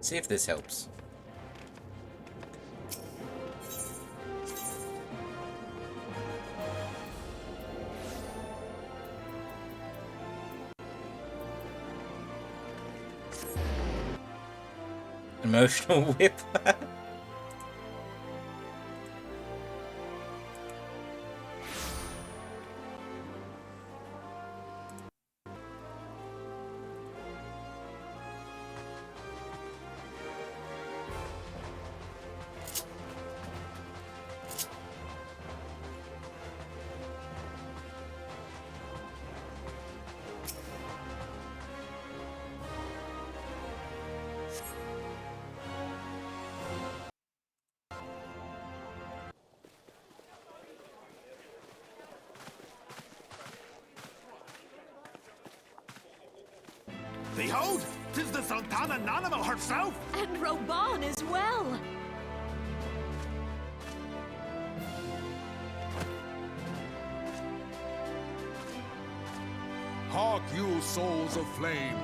See if this helps. Emotional whip. Behold, 'tis the Sultana Nanamo herself! And Roban as well! Hark you, souls of flame,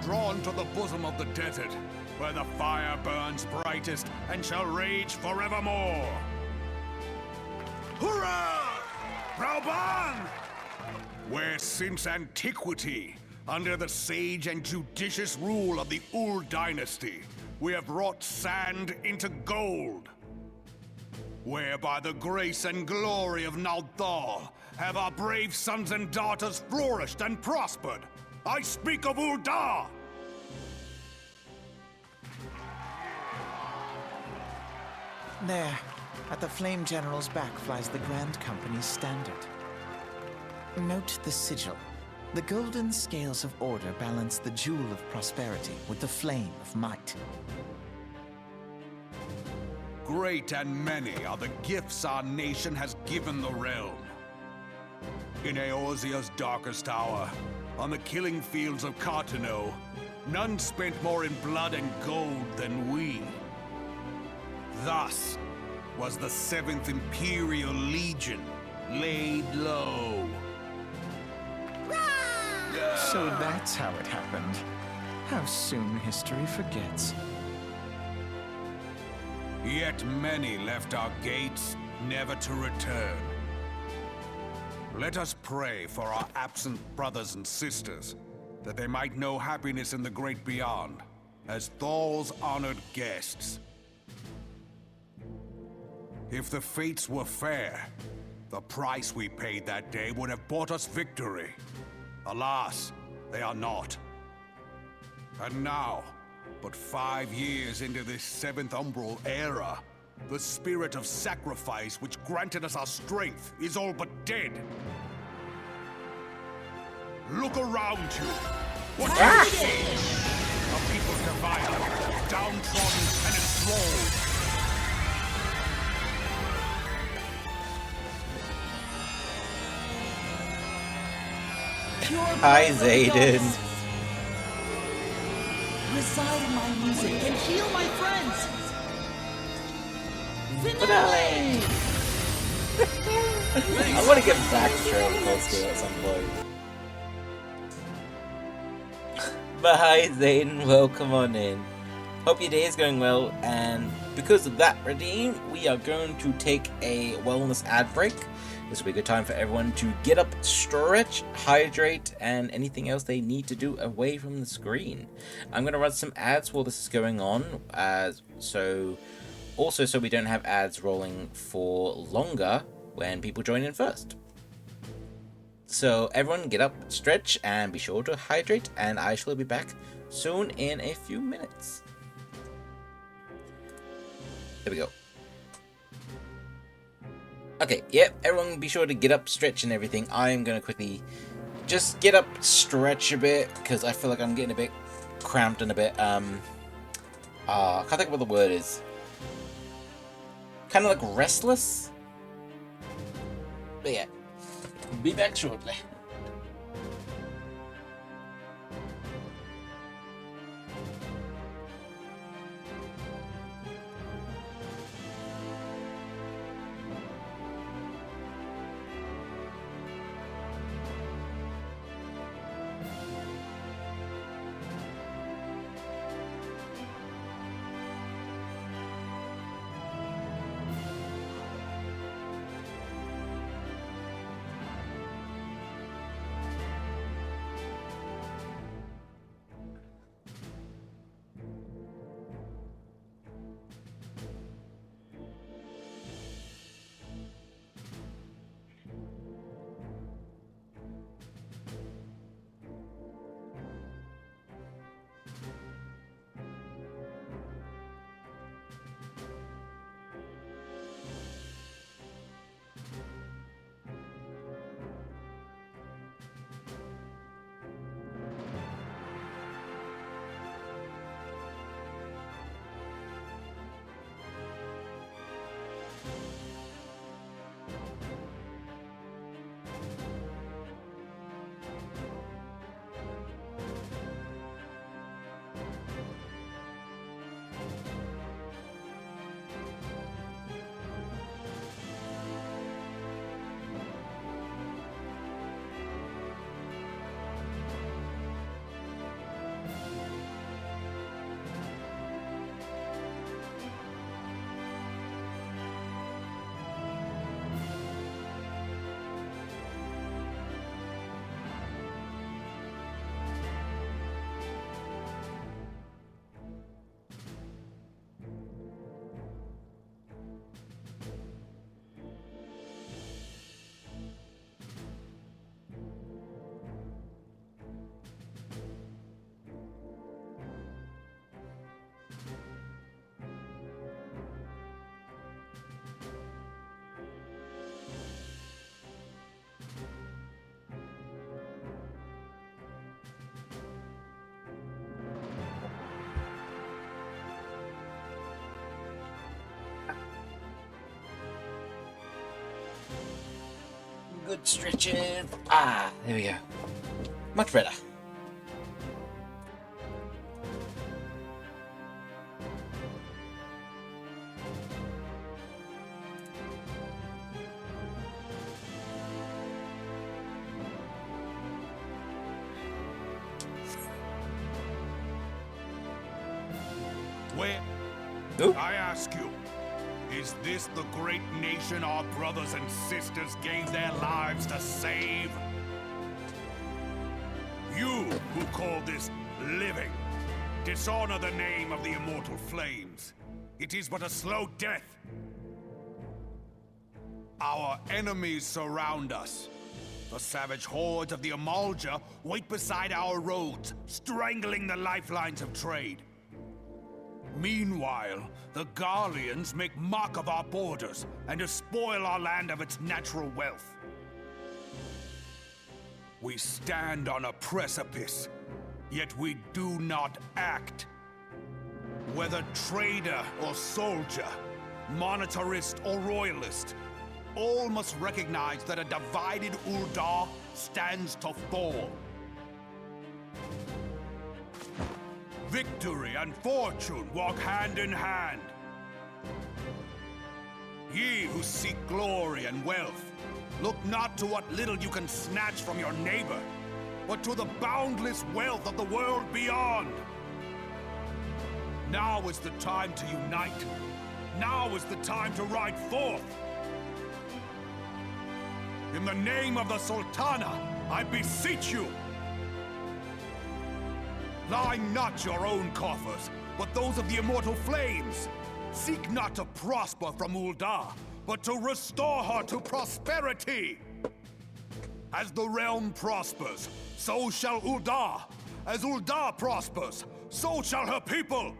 drawn to the bosom of the desert, where the fire burns brightest and shall rage forevermore. Hurrah! Roban! Where since antiquity, under the sage and judicious rule of the Ul dynasty, we have wrought sand into gold. Where by the grace and glory of Naldal have our brave sons and daughters flourished and prospered. I speak of Ul'dah! There, at the Flame General's back flies the Grand Company's standard. Note the sigil. The golden scales of order balance the jewel of prosperity with the flame of might. Great and many are the gifts our nation has given the realm. In Eorzea's darkest hour, on the killing fields of Cartano, none spent more in blood and gold than we. Thus was the 7th Imperial Legion laid low. So that's how it happened. How soon history forgets. Yet many left our gates, never to return. Let us pray for our absent brothers and sisters, that they might know happiness in the great beyond, as Thal's honored guests. If the fates were fair, the price we paid that day would have bought us victory. Alas, they are not. And now, but 5 years into this 7th Umbral era, the spirit of sacrifice which granted us our strength is all but dead. Look around you. What do you see? A people divided, downtrodden and enthralled. Hi, Zayden. Reside in my music and heal my friends. Finale! I want to get back to Trail Coastal at some point. But hi, Zayden. Welcome on in. Hope your day is going well, and because of that, Redeem, we are going to take a wellness ad break. This will be a good time for everyone to get up, stretch, hydrate, and anything else they need to do away from the screen. I'm going to run some ads while this is going on, so we don't have ads rolling for longer when people join in first. So everyone get up, stretch, and be sure to hydrate, and I shall be back soon in a few minutes. There we go. Okay, yep, everyone be sure to get up, stretch, and everything. I'm going to quickly just get up, stretch a bit, because I feel like I'm getting a bit cramped and a bit, I can't think of what the word is. Kind of like restless? But yeah, be back shortly. good stretches. Ah, there we go. Much better. Where? Oop. I ask you, is this the great nation our brothers and sisters gave their lives to save? You who call this living, dishonor the name of the immortal flames. It is but a slow death. Our enemies surround us. The savage hordes of the Eorzea wait beside our roads, strangling the lifelines of trade. Meanwhile, the Garleans make mock of our borders and despoil our land of its natural wealth. We stand on a precipice, yet we do not act. Whether trader or soldier, monetarist or royalist, all must recognize that a divided Ul'dah stands to fall. Victory and fortune walk hand in hand. Ye who seek glory and wealth, look not to what little you can snatch from your neighbor, but to the boundless wealth of the world beyond. Now is the time to unite. Now is the time to ride forth. In the name of the Sultana, I beseech you, line not your own coffers, but those of the immortal flames. Seek not to prosper from Ul'dah, but to restore her to prosperity. As the realm prospers, so shall Ul'dah. As Ul'dah prospers, so shall her people.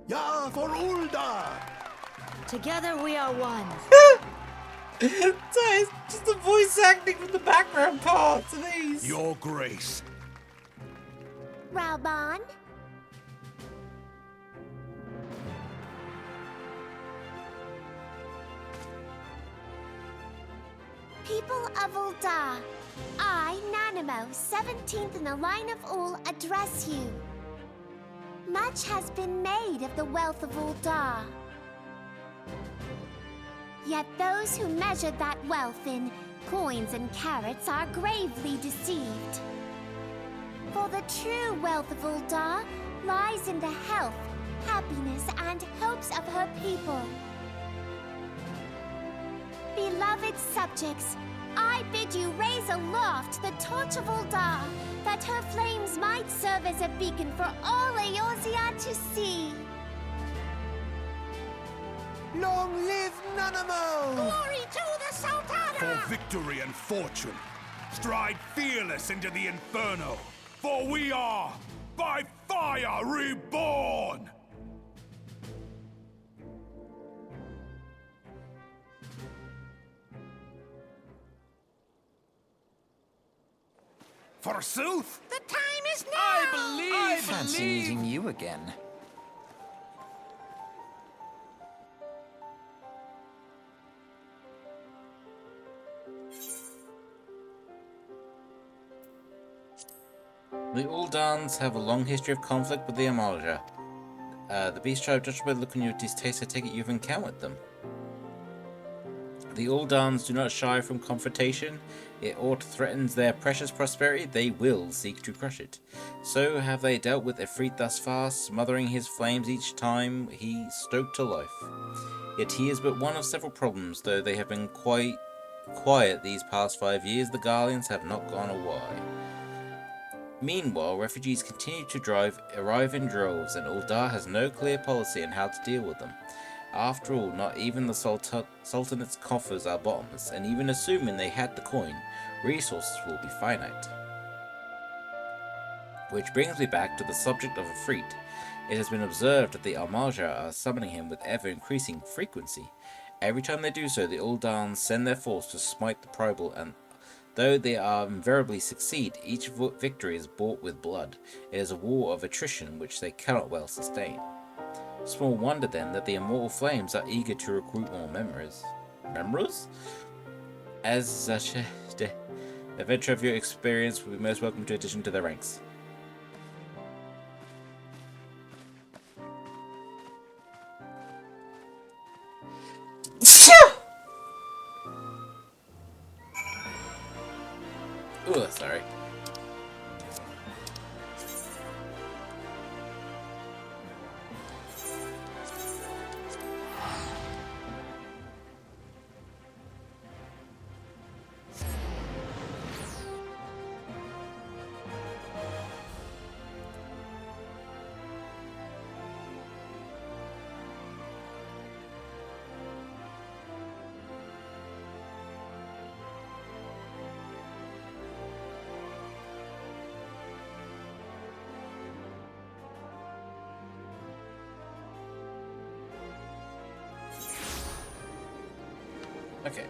Yeah, for Ul'dah! Together we are one. It's just the voice acting from the background parts of these. Your grace. Raoban? People of Ul'dah, I, Nanamo, 17th in the line of Ul, address you. Much has been made of the wealth of Ul'dah. Yet those who measured that wealth in coins and carats are gravely deceived. For the true wealth of Ul'dah lies in the health, happiness, and hopes of her people. Beloved subjects, I bid you raise aloft the torch of Ul'dah, that her flames might serve as a beacon for all Eorzea to see. Long live Nanamo! Glory to the Sultana! For victory and fortune, stride fearless into the inferno, for we are, by fire, reborn! Forsooth! The time is now! I fancy meeting you again. The Uldans have a long history of conflict with the Eorzea. The Beast Tribe, judged by the look on your distaste, I take it you've encountered them. The Uldans do not shy from confrontation. If aught threatens their precious prosperity, they will seek to crush it. So have they dealt with Ifrit thus far, smothering his flames each time he stoked to life. Yet he is but one of several problems, though they have been quite quiet these past 5 years, the Garleans have not gone away. Meanwhile, refugees continue to arrive in droves, and Ul'dah has no clear policy on how to deal with them. After all, not even the Sultanate's coffers are bottomless, and even assuming they had the coin, resources will be finite. Which brings me back to the subject of Ifrit. It has been observed that the Eorzea are summoning him with ever-increasing frequency. Every time they do so, the Uldans send their force to smite the Pribal, and though they invariably succeed, each victory is bought with blood. It is a war of attrition which they cannot well sustain. Small wonder then that the immortal flames are eager to recruit more members. Members? As such, the adventure of your experience will be most welcome to addition to the ranks. Ooh, sorry. Okay.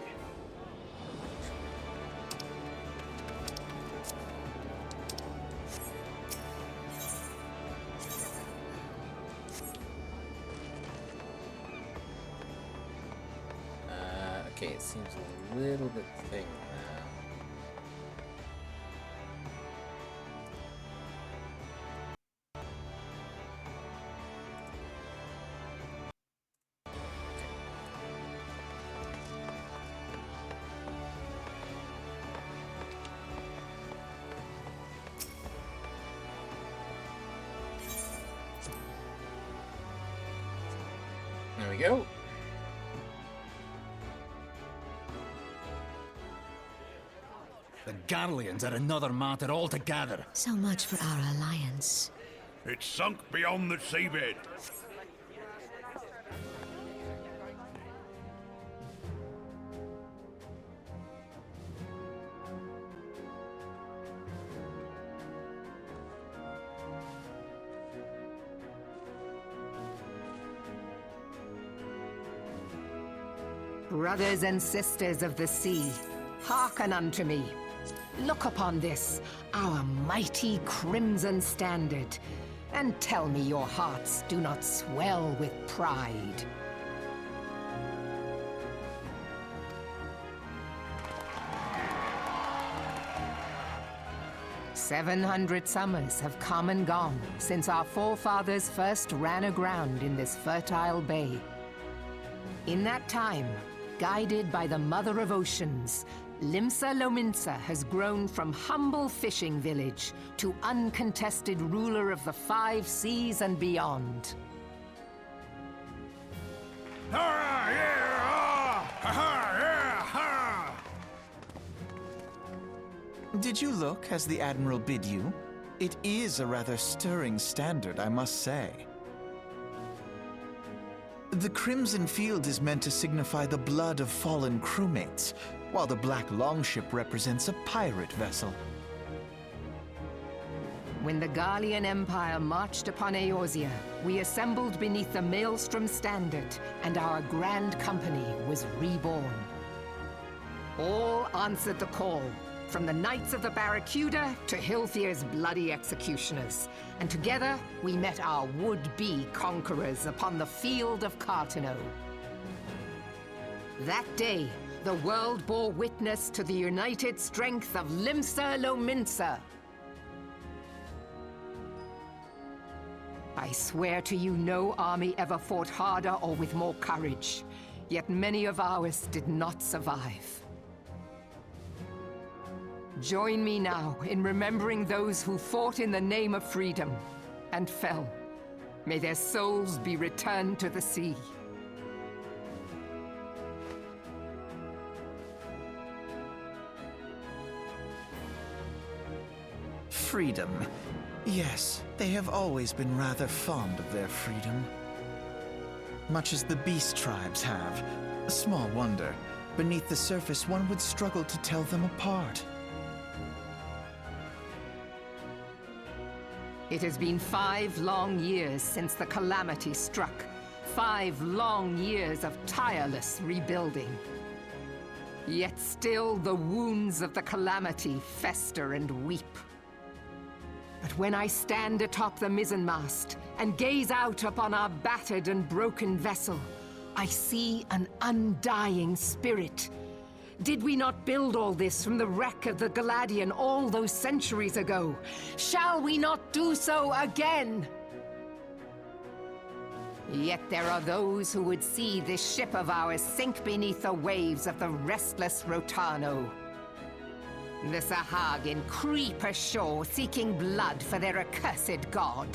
Okay, it seems a little bit thin now. There we go. The Garleans are another matter altogether. So much for our alliance. It's sunk beyond the seabed. Brothers and sisters of the sea, hearken unto me. Look upon this, our mighty crimson standard, and tell me your hearts do not swell with pride. "700 summers have come and gone since our forefathers first ran aground in this fertile bay. In that time, guided by the Mother of Oceans, Limsa Lominsa has grown from humble fishing village to uncontested ruler of the 5 seas and beyond. Did you look as the Admiral bid you? It is a rather stirring standard, I must say. The crimson field is meant to signify the blood of fallen crewmates, while the black longship represents a pirate vessel. When the Garlean Empire marched upon Eorzea, we assembled beneath the Maelstrom standard, and our grand company was reborn. All answered the call, from the Knights of the Barracuda to Hilthier's bloody executioners, and together we met our would-be conquerors upon the field of Cartano. That day, the world bore witness to the united strength of Limsa Lominsa. I swear to you, no army ever fought harder or with more courage, yet many of ours did not survive. Join me now in remembering those who fought in the name of freedom and fell. May their souls be returned to the sea. Freedom. Yes, they have always been rather fond of their freedom. Much as the beast tribes have. Small wonder. Beneath the surface, one would struggle to tell them apart. It has been 5 long years since the calamity struck. 5 long years of tireless rebuilding. Yet still the wounds of the calamity fester and weep. But when I stand atop the mizzenmast and gaze out upon our battered and broken vessel, I see an undying spirit. Did we not build all this from the wreck of the Galadian all those centuries ago? Shall we not do so again? Yet there are those who would see this ship of ours sink beneath the waves of the restless Rotano. The Sahagin creep ashore seeking blood for their accursed god.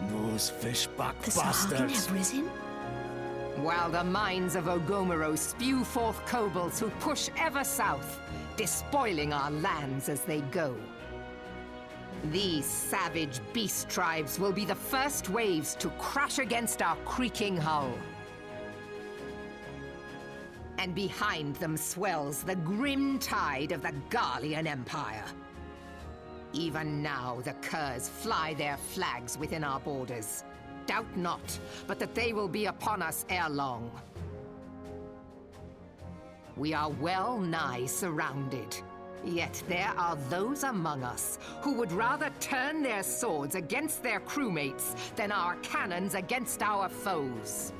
Those fishback The Sahagin have risen? While the mines of Ogomoro spew forth kobolds who push ever south, despoiling our lands as they go. These savage beast tribes will be the first waves to crash against our creaking hull. And behind them swells the grim tide of the Garlean Empire. Even now, the curs fly their flags within our borders. Doubt not, but that they will be upon us ere long. We are well nigh surrounded. Yet there are those among us who would rather turn their swords against their crewmates than our cannons against our foes.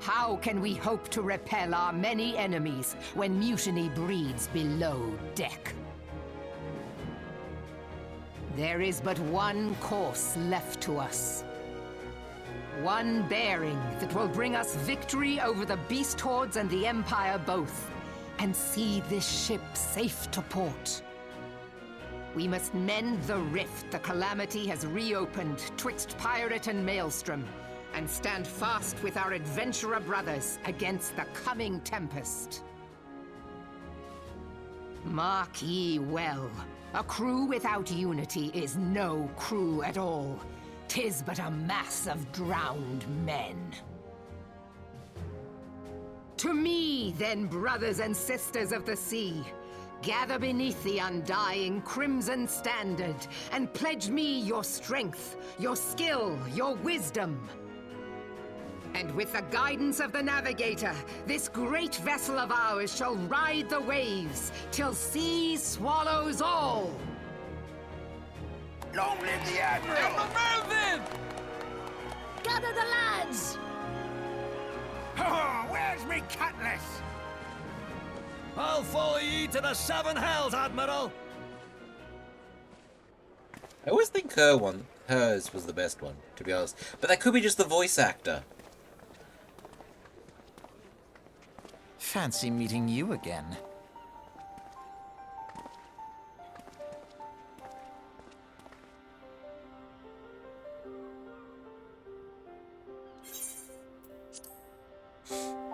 How can we hope to repel our many enemies when mutiny breeds below deck? There is but one course left to us. One bearing that will bring us victory over the beast hordes and the Empire both, and see this ship safe to port. We must mend the rift the Calamity has reopened twixt Pirate and Maelstrom, and stand fast with our adventurer brothers against the coming tempest. Mark ye well, a crew without unity is no crew at all. 'Tis but a mass of drowned men. To me, then, brothers and sisters of the sea, gather beneath the undying crimson standard, and pledge me your strength, your skill, your wisdom. And with the guidance of the navigator, this great vessel of ours shall ride the waves, till sea swallows all. Long live the Admiral! Mervyn! Gather the lads! Oh, where's me cutlass? I'll follow ye to the seven hells, Admiral! I always think hers was the best one, to be honest. But that could be just the voice actor. Fancy meeting you again.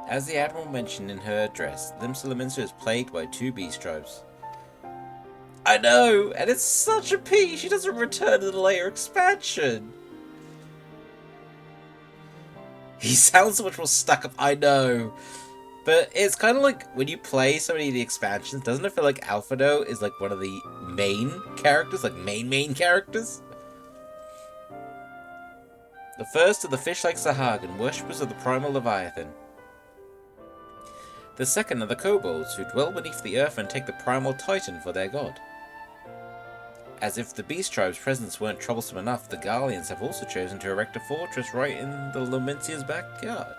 As the Admiral mentioned in her address, Limsa is plagued by two beast tribes. I know, and it's such a pity she doesn't return to the later expansion. He sounds so much more stuck up, I know. But it's kind of like when you play so many of the expansions, doesn't it feel like Alphado is like one of the main characters? Like main characters? The first are the fish-like Sahagin, worshippers of the primal Leviathan. The second are the kobolds, who dwell beneath the earth and take the primal Titan for their god. As if the beast tribe's presence weren't troublesome enough, the Garleans have also chosen to erect a fortress right in the Lumensia's backyard.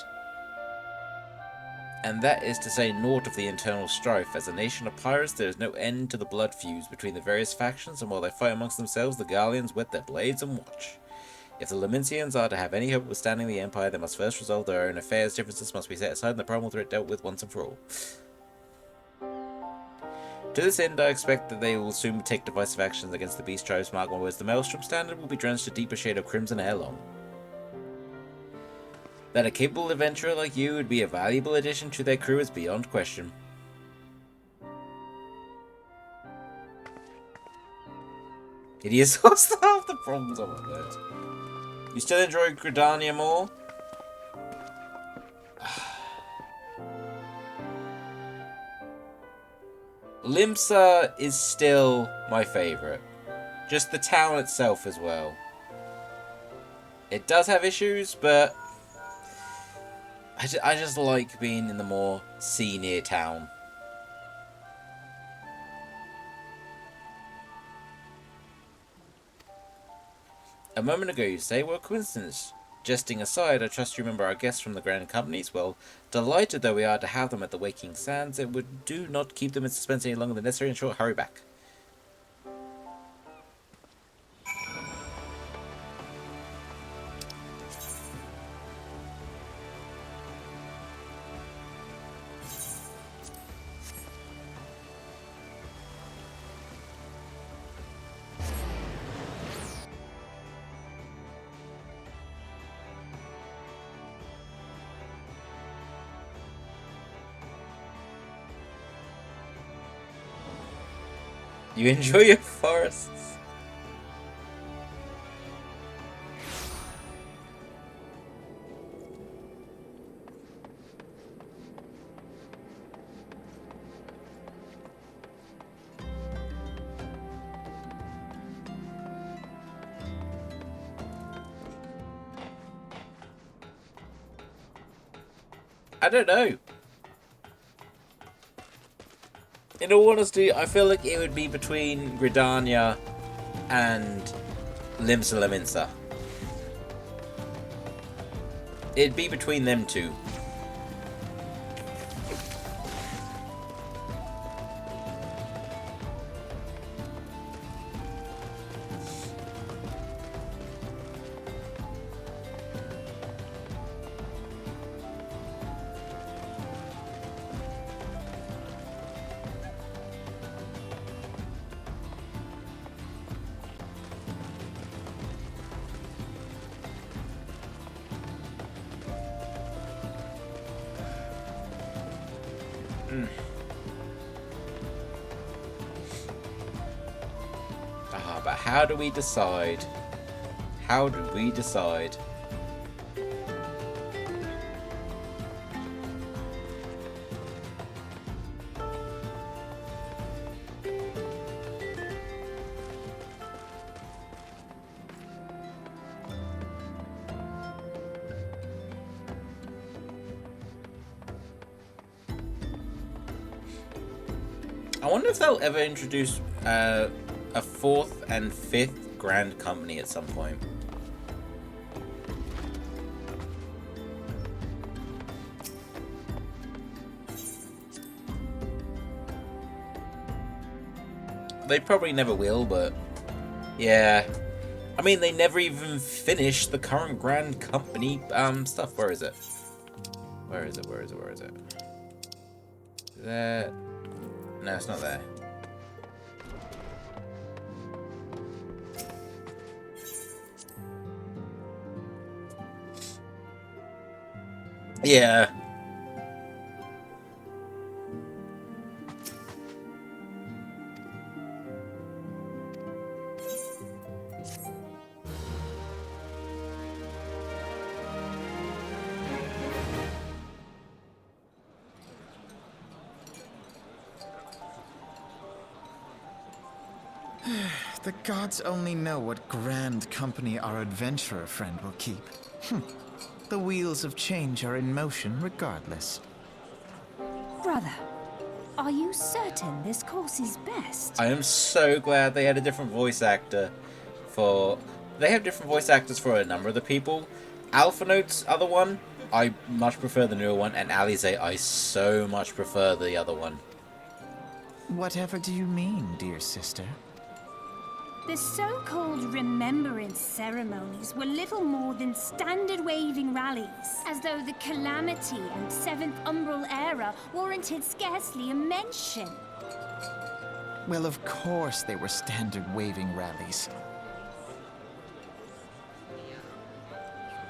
And that is to say naught of the internal strife. As a nation of pirates, there is no end to the blood feuds between the various factions, and while they fight amongst themselves, the Garleans whet their blades and watch. If the Lumensians are to have any hope of withstanding the Empire, they must first resolve their own affairs. Differences must be set aside and the primal threat dealt with once and for all. To this end, I expect that they will soon take divisive actions against the beast tribes. Mark my words, the Maelstrom standard will be drenched a deeper shade of crimson ere long. That a capable adventurer like you would be a valuable addition to their crew is beyond question. Idiots caused half the problems, oh my word. You still enjoy Gridania more? Limsa is still my favourite. Just the town itself as well. It does have issues, but I just like being in the more sea-near town. A moment ago you say, what a coincidence. Jesting aside, I trust you remember our guests from the Grand Companies. Well, delighted though we are to have them at the Waking Sands, it would do not keep them in suspense any longer than necessary. In short, hurry back. You enjoy your forests? I don't know. In all honesty, I feel like it would be between Gridania and Limsa Laminsa. It'd be between them two. But how do we decide? How do we decide? I wonder if they'll ever introduce a 4th and 5th Grand Company at some point. They probably never will, but yeah. I mean, they never even finished the current Grand Company stuff. Where is it? Where is it? Where is it? Where is it? There. No, it's not there. Yeah. The gods only know what grand company our adventurer friend will keep. The wheels of change are in motion regardless. Brother, are you certain this course is best? I am so glad they had a different voice actor for... They have different voice actors for a number of the people. Alpha Note's other one, I much prefer the newer one, and Alize, I so much prefer the other one. Whatever do you mean, dear sister? The so-called remembrance ceremonies were little more than standard waving rallies, as though the Calamity and 7th Umbral era warranted scarcely a mention. Well, of course they were standard waving rallies.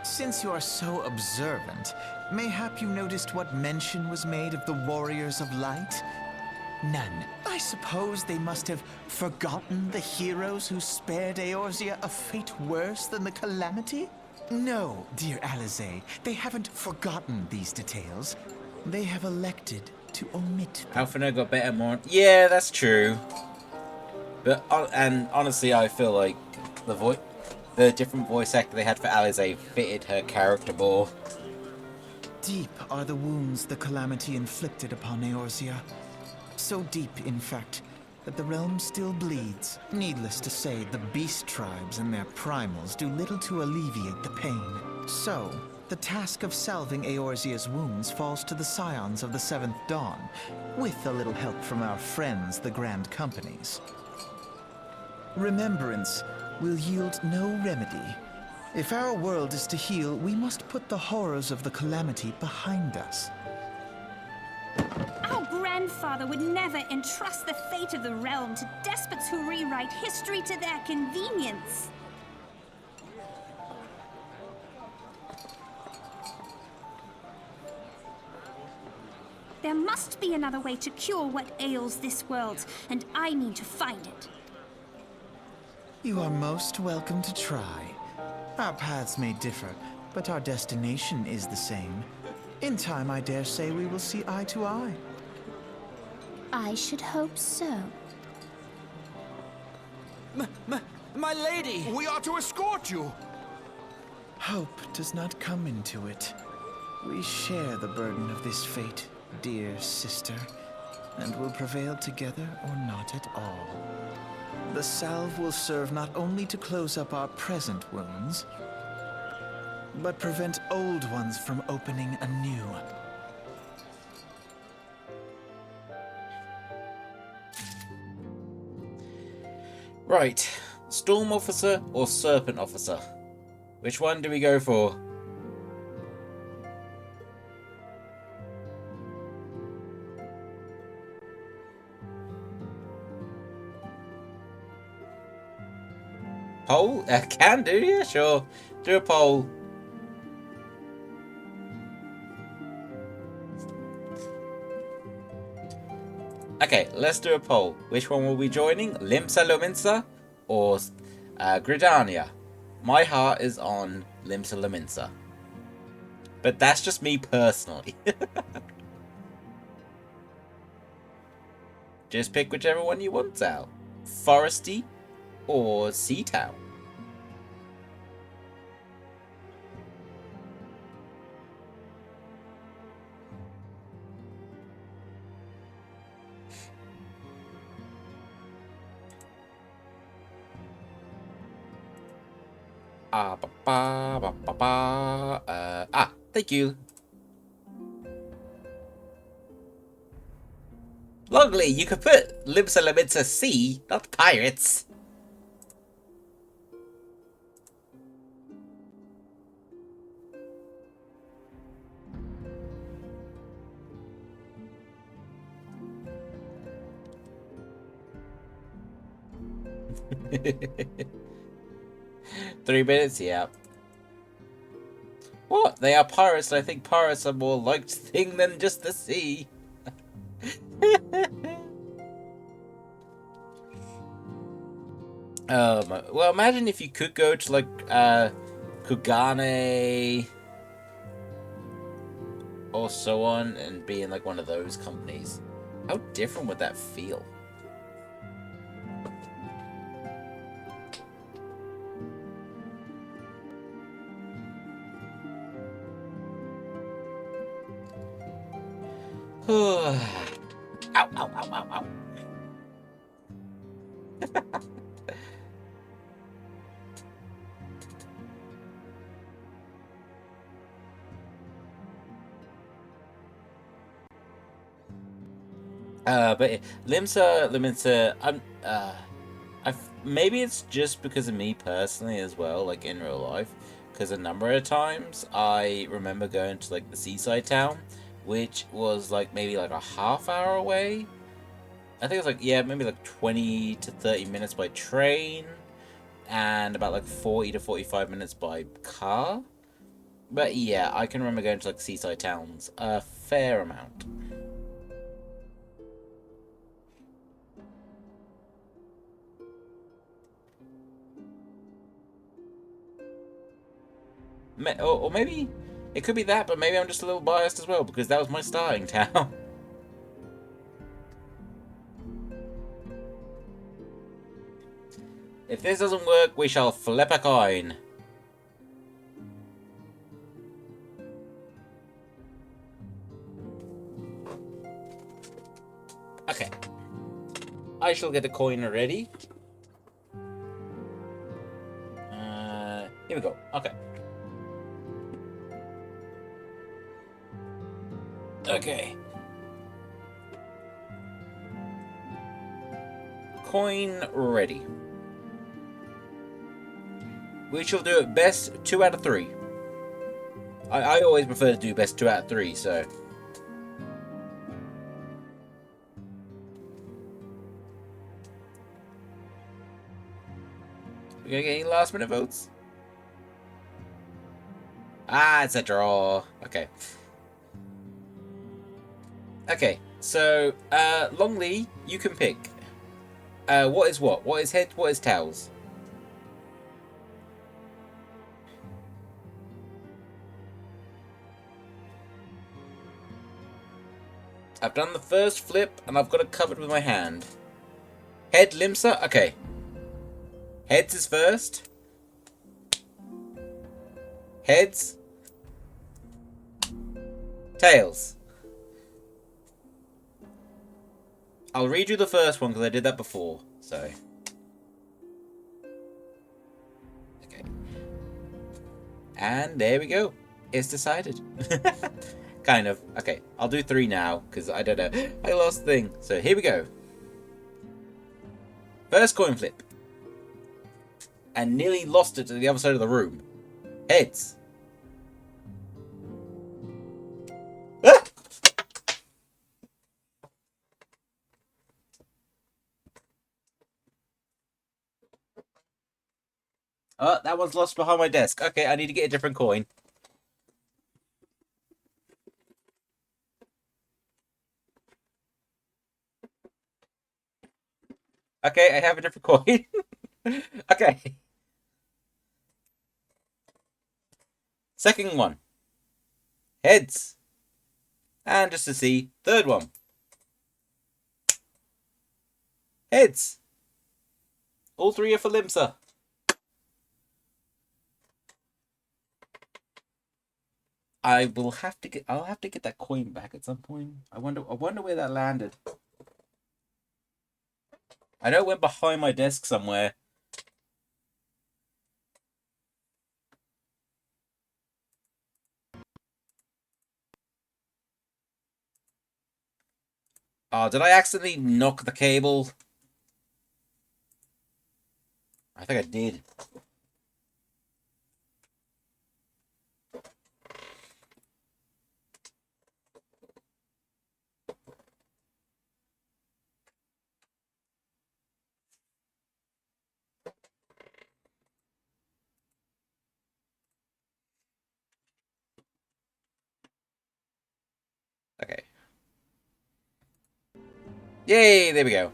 Since you are so observant, mayhap you noticed what mention was made of the Warriors of Light? None. I suppose they must have forgotten the heroes who spared Eorzea a fate worse than the Calamity? No, dear Alize, they haven't forgotten these details. They have elected to omit them. Alphino got better more... Yeah, that's true. But, and honestly, I feel like the different voice actor they had for Alize fitted her character more. Deep are the wounds the Calamity inflicted upon Eorzea. So deep, in fact, that the realm still bleeds. Needless to say, the beast tribes and their primals do little to alleviate the pain. So, the task of salving Eorzea's wounds falls to the scions of the Seventh Dawn, with a little help from our friends, the Grand Companies. Remembrance will yield no remedy. If our world is to heal, we must put the horrors of the calamity behind us. Our grandfather would never entrust the fate of the realm to despots who rewrite history to their convenience. There must be another way to cure what ails this world, and I mean to find it. You are most welcome to try. Our paths may differ, but our destination is the same. In time, I dare say we will see eye to eye. I should hope so. My lady! We are to escort you! Hope does not come into it. We share the burden of this fate, dear sister, and will prevail together or not at all. The salve will serve not only to close up our present wounds, but prevent old ones from opening anew. Right, Storm Officer or Serpent Officer? Which one do we go for? Poll? Can do, yeah, sure. Do a poll. Okay, let's do a poll. Which one will we be joining? Limsa Lominsa or Gridania? My heart is on Limsa Lominsa. But that's just me personally. Just pick whichever one you want, Sal. Foresty or Sea Town? Thank you. Lovely, you could put Limsa Lominsa Sea, not pirates. Three minutes, yeah. What? They are pirates, and I think pirates are more liked thing than just the sea. Well, imagine if you could go to, like, Kugane or so on, and be in, like, one of those companies. How different would that feel? Ow, ow, ow, ow, ow. But Limsa, maybe it's just because of me personally as well, like in real life, because a number of times I remember going to like the seaside town, which was like maybe like a half hour away. I think it was like, yeah, maybe like 20 to 30 minutes by train, and about like 40 to 45 minutes by car. But yeah, I can remember going to like seaside towns a fair amount. Or maybe it could be that, but maybe I'm just a little biased as well, because that was my starting town. If this doesn't work, we shall flip a coin. Okay. I shall get a coin ready. Here we go. Okay. Okay. Coin ready. We shall do it best 2 out of 3. I always prefer to do best 2 out of 3, so... We gonna get any last minute votes? Ah, it's a draw. Okay. Okay, so, Longley, you can pick. What is what? What is head? What is tails? I've done the first flip, and I've got it covered with my hand. Head, Limsa? Okay. Heads is first. Heads. Tails. I'll read you the first one, because I did that before, so... Okay. And there we go. It's decided. Kind of. Okay, I'll do 3 now, because I don't know. I lost the thing. So here we go. First coin flip. And nearly lost it to the other side of the room. Heads. Ah! Oh, that one's lost behind my desk. Okay, I need to get a different coin. Okay, I have a different coin. Okay. Second one. Heads. And just to see, third one. Heads. All 3 are for Limsa. I'll have to get that coin back at some point. I wonder where that landed. I know it went behind my desk somewhere. Oh, did I accidentally knock the cable? I think I did. Okay. Yay, there we go.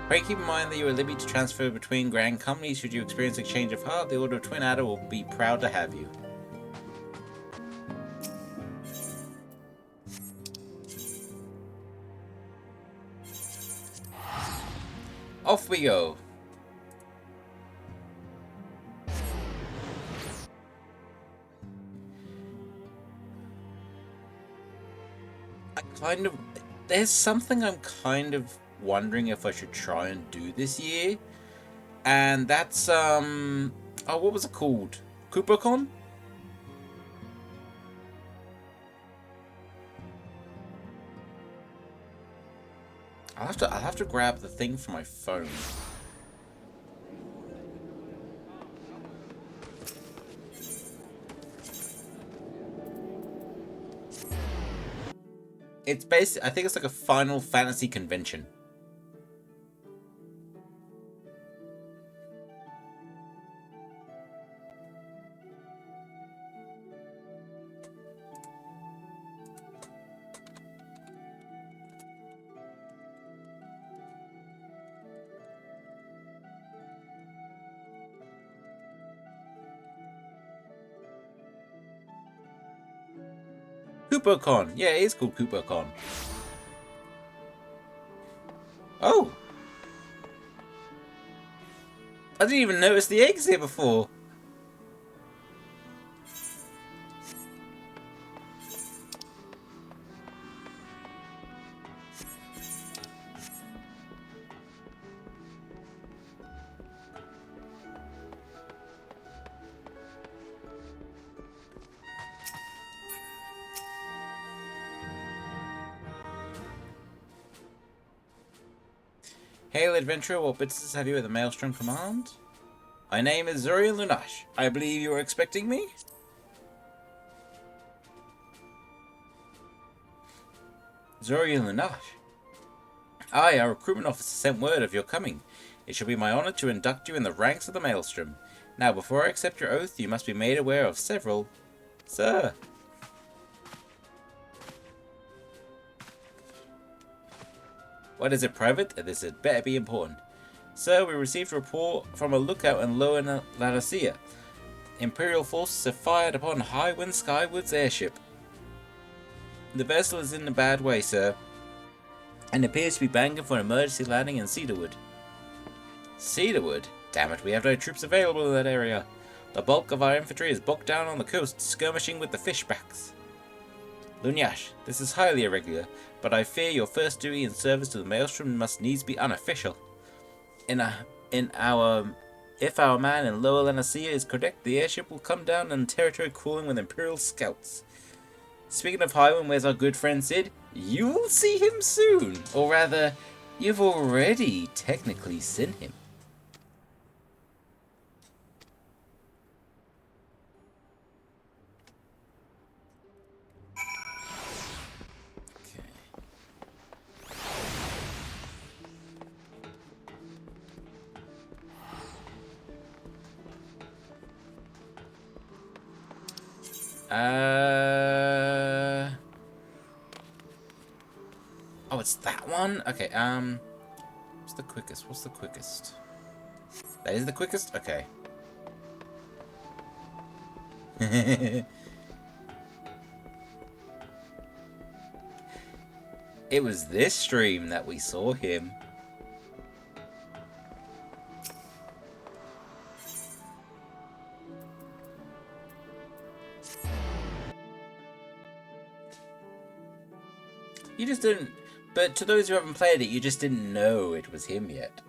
Pray keep in mind that you are at liberty to transfer between grand companies. Should you experience a change of heart, the Order of Twin Adder will be proud to have you. Off we go. There's something I'm kind of wondering if I should try and do this year, and that's oh, what was it called? KoopaCon? I'll have to grab the thing from my phone. It's basically, I think it's like a Final Fantasy convention. CooperCon. Yeah, it is called CooperCon. Oh! I didn't even notice the eggs here before. Hail, adventurer, what business have you at the Maelstrom Command? My name is Zuriel Lunash. I believe you were expecting me? Zuriel Lunash? I, our recruitment officer, sent word of your coming. It shall be my honor to induct you in the ranks of the Maelstrom. Now, before I accept your oath, you must be made aware of several... Sir! What is it, private? This had better be important. Sir, we received a report from a lookout in Lower Laodicea. Imperial forces have fired upon Highwind Skyward's airship. The vessel is in a bad way, sir, and appears to be banking for an emergency landing in Cedarwood. Cedarwood? Damn it, we have no troops available in that area. The bulk of our infantry is bogged down on the coast, skirmishing with the fishbacks. Lunyash, this is highly irregular, but I fear your first duty in service to the Maelstrom must needs be unofficial. If our man in Lower Laodicea is correct, the airship will come down on territory crawling with Imperial scouts. Speaking of Highwind, where's our good friend Sid? You will see him soon. Or rather, you've already technically seen him. Oh, it's that one? Okay, what's the quickest? What's the quickest? That is the quickest? Okay. It was this stream that we saw him. You just didn't... But to those who haven't played it, you just didn't know it was him yet.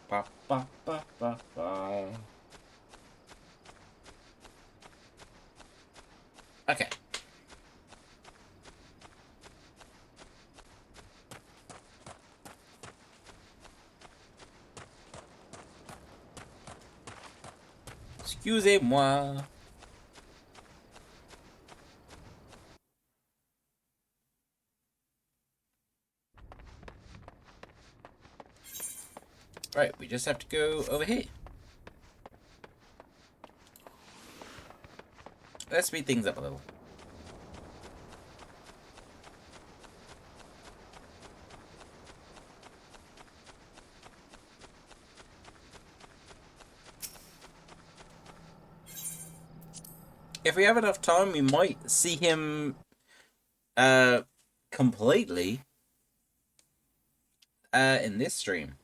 Ba, ba, ba, ba, ba. Okay. Excusez-moi. Right, we just have to go over here. Let's speed things up a little. If we have enough time, we might see him completely in this stream.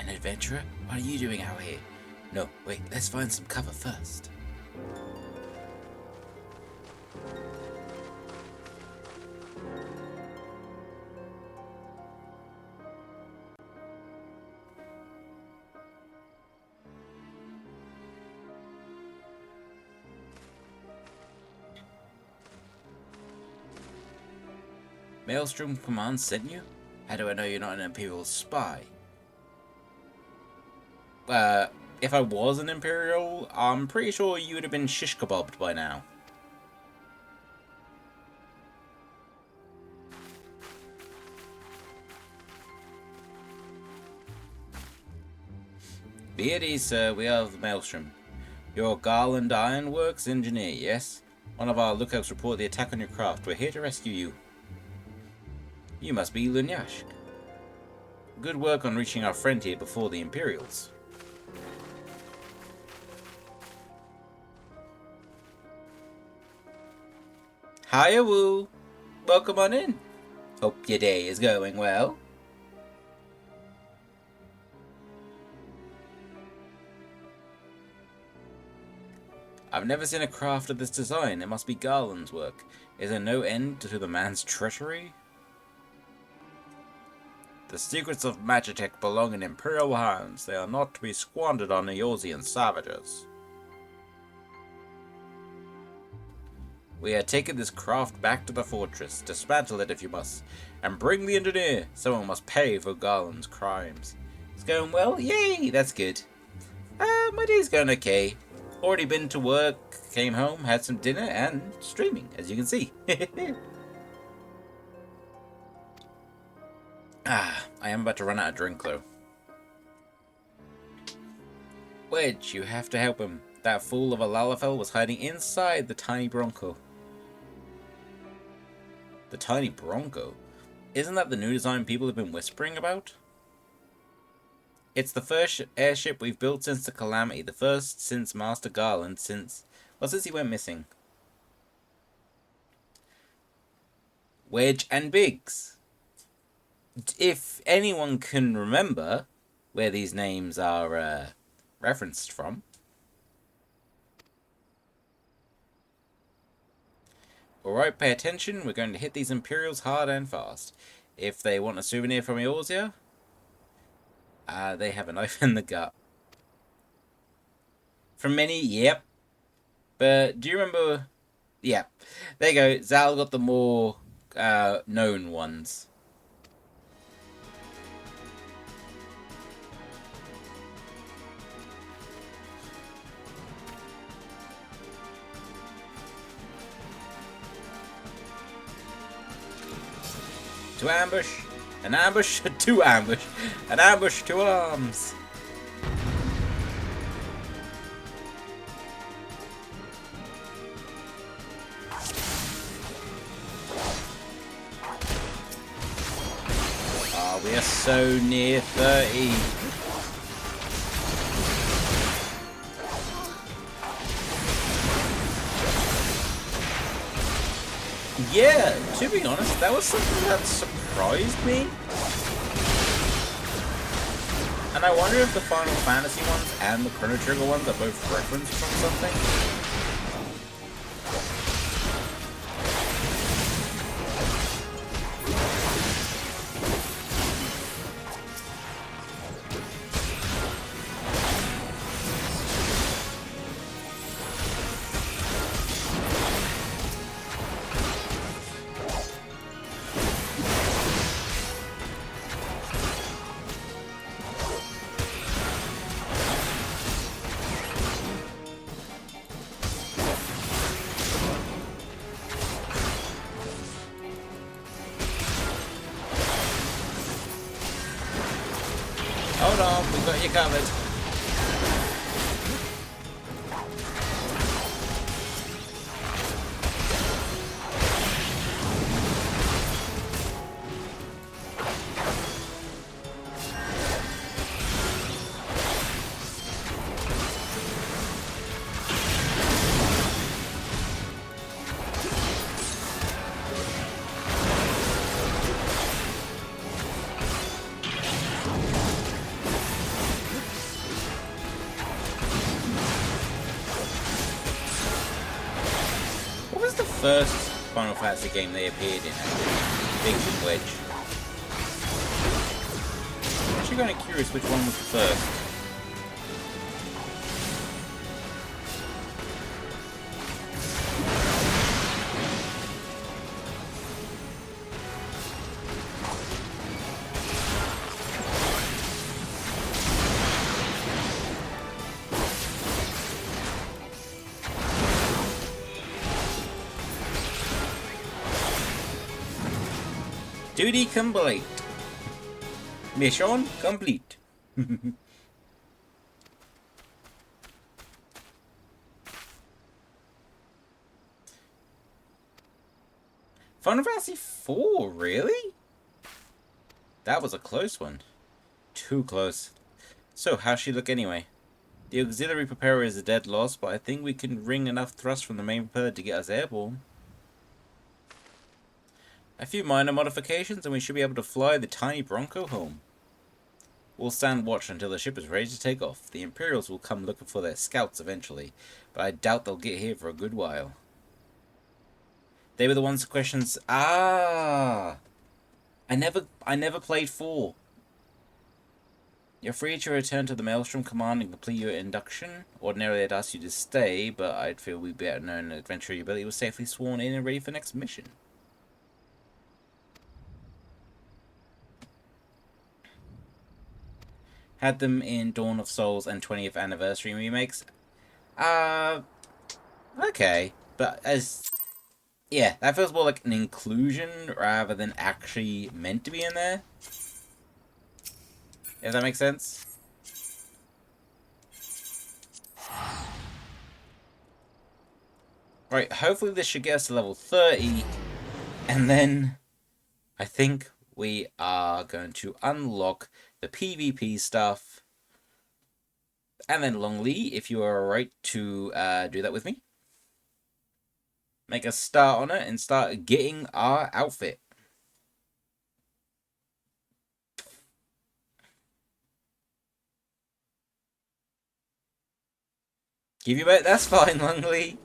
Adventurer, what are you doing out here? No, wait, let's find some cover first. Maelstrom Command sent you? How do I know you're not an Imperial spy? If I was an Imperial, I'm pretty sure you would have been shish kebabbed by now. Be at ease, sir. We are the Maelstrom. You're Garland Ironworks engineer, yes? One of our lookouts reported the attack on your craft. We're here to rescue you. You must be Lunyashk. Good work on reaching our friend here before the Imperials. Hiya, Woo. Welcome on in. Hope your day is going well. I've never seen a craft of this design. It must be Garland's work. Is there no end to the man's treachery? The secrets of Magitech belong in Imperial hands. They are not to be squandered on Eorzean savages. We are taking this craft back to the fortress. Dismantle it if you must. And bring the engineer. Someone must pay for Garland's crimes. It's going well? Yay! That's good. My day's going okay. Already been to work, came home, had some dinner, and streaming, as you can see. I am about to run out of drink, though. Wedge, you have to help him. That fool of a Lalafell was hiding inside the tiny Bronco. The tiny Bronco? Isn't that the new design people have been whispering about? It's the first airship we've built since the Calamity. The first since Master Garland, since he went missing. Wedge and Biggs. If anyone can remember where these names are referenced from. Alright, pay attention. We're going to hit these Imperials hard and fast. If they want a souvenir from Eorzea, they have a knife in the gut. From many, yep. But do you remember? Yeah, there you go. Zal got the more known ones. To ambush. An ambush to ambush. An ambush to arms. Oh, we are so near 30. Yeah, to be honest, that was something that surprised me. And I wonder if the Final Fantasy ones and the Chrono Trigger ones are both referenced from something. Hold on, we've got you covered. First Final Fantasy game they appeared in, Biggs and Wedge. I'm actually kind of curious which one was the first. Duty complete. Mission complete. Final Fantasy 4, really? That was a close one. Too close. So, how's she look anyway? The auxiliary propeller is a dead loss, but I think we can wring enough thrust from the main propeller to get us airborne. A few minor modifications and we should be able to fly the tiny Bronco home. We'll stand watch until the ship is ready to take off. The Imperials will come looking for their scouts eventually, but I doubt they'll get here for a good while. They were the ones who questions. I never played 4. You're free to return to the Maelstrom Command and complete your induction. Ordinarily I'd ask you to stay, but I'd feel we'd better know an adventurer ability was safely sworn in and ready for the next mission. Had them in Dawn of Souls and 20th Anniversary remakes. Okay. But yeah, that feels more like an inclusion rather than actually meant to be in there. If that makes sense. Right, hopefully this should get us to level 30. And then I think we are going to unlock the PvP stuff. And then Longley, if you are alright to do that with me. Make a start on it and start getting our outfit. Give you back, that's fine, Longley.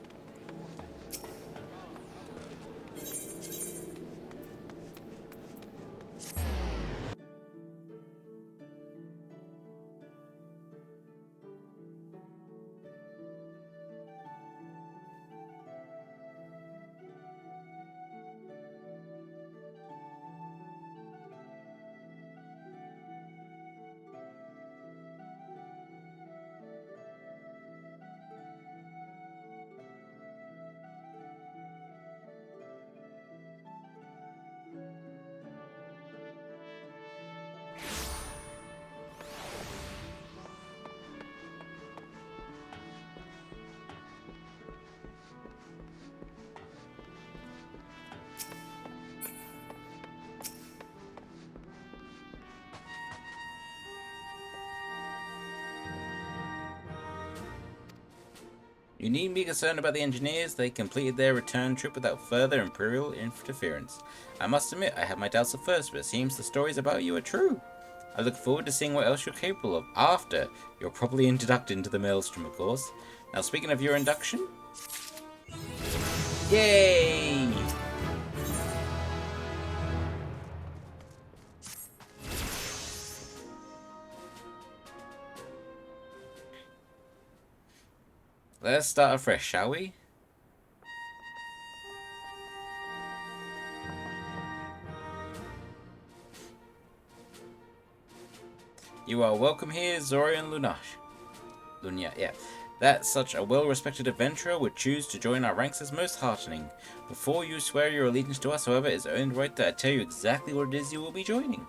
You needn't be concerned about the engineers. They completed their return trip without further Imperial interference. I must admit, I had my doubts at first, but it seems the stories about you are true. I look forward to seeing what else you're capable of after you're properly inducted into the Maelstrom, of course. Now, speaking of your induction... Yay! Let's start afresh, shall we? You are welcome here, Zorian Lunash. Lunya, yeah. That such a well-respected adventurer would choose to join our ranks is most heartening. Before you swear your allegiance to us, however, it is only right that I tell you exactly what it is you will be joining.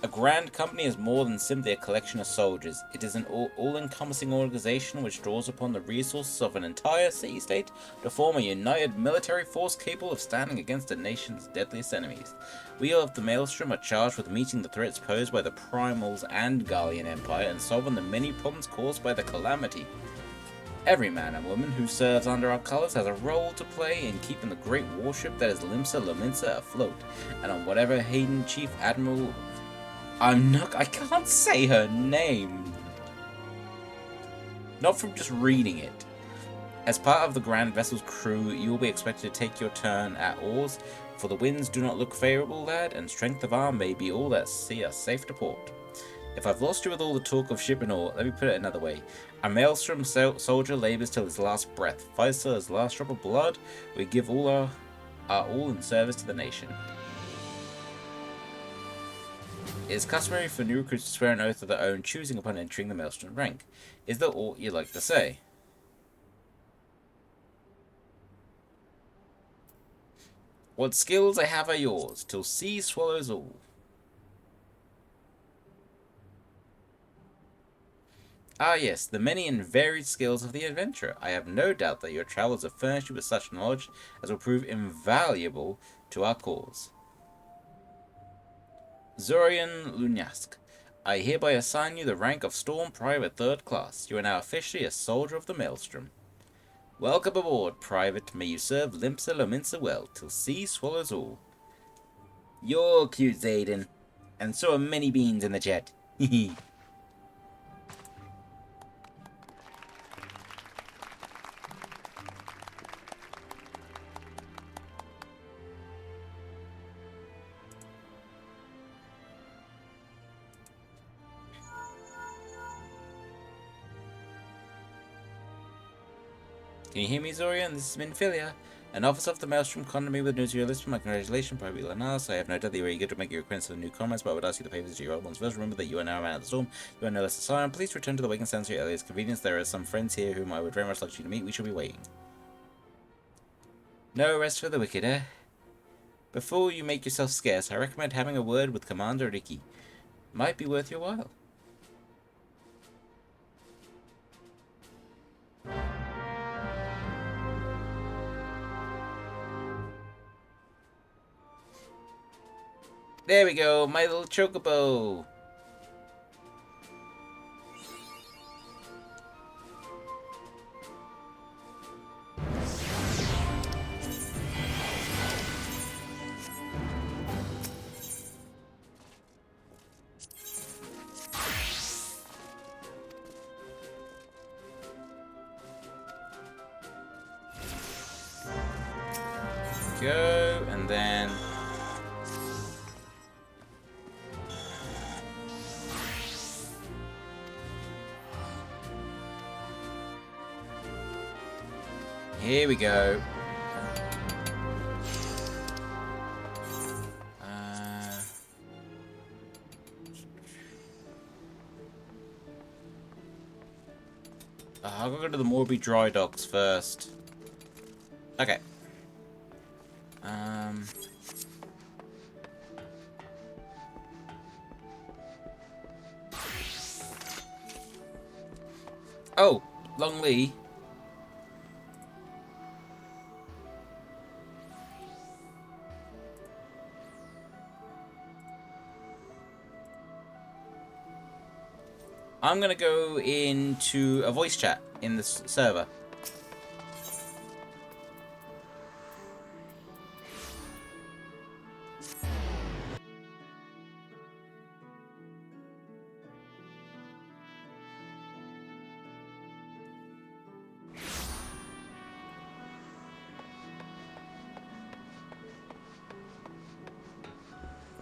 A grand company is more than simply a collection of soldiers. It is an all-encompassing organization which draws upon the resources of an entire city-state to form a united military force capable of standing against a nation's deadliest enemies. We of the Maelstrom are charged with meeting the threats posed by the Primals and Gallian Empire and solving the many problems caused by the Calamity. Every man and woman who serves under our colours has a role to play in keeping the great warship that is Limsa Lominsa afloat, and on whatever Hayden Chief Admiral... I can't say her name. Not from just reading it. As part of the Grand Vessel's crew, you will be expected to take your turn at oars, for the winds do not look favourable, lad, and strength of arm may be all that see us safe to port. If I've lost you with all the talk of ship and all, let me put it another way. A Maelstrom soldier labours till his last breath, fights till his last drop of blood. We give all our all in service to the nation. It is customary for new recruits to swear an oath of their own choosing upon entering the Maelstrom rank. Is there aught you'd like to say? What skills I have are yours, till sea swallows all. Ah yes, the many and varied skills of the adventurer. I have no doubt that your travels have furnished you with such knowledge as will prove invaluable to our cause. Zorian Lunyask, I hereby assign you the rank of Storm Private 3rd Class. You are now officially a soldier of the Maelstrom. Welcome aboard, Private. May you serve Limpsa Lominsa well, till sea swallows all. You're cute, Zayden. And so are many beans in the chat. Hehe. Can you hear me, Zorian? This is Minfilia, an officer of the Maelstrom contact me with news of your list. My congratulations, Private Lenas. I have no doubt that you are eager to make your acquaintance with new comrades, but I would ask you to pay visit to your old ones first. Remember that you are now a man of the storm. You are no less a siren. Please return to the Waking Sands at your earliest convenience. There are some friends here whom I would very much like you to meet. We shall be waiting. No rest for the wicked, eh? Before you make yourself scarce, I recommend having a word with Commander Ricky. Might be worth your while. There we go, my little chocobo. Go, and then here we go. I'll go to the Morby Dry Docks first. Okay. Oh, Long Lee. I'm gonna go into a voice chat in the server.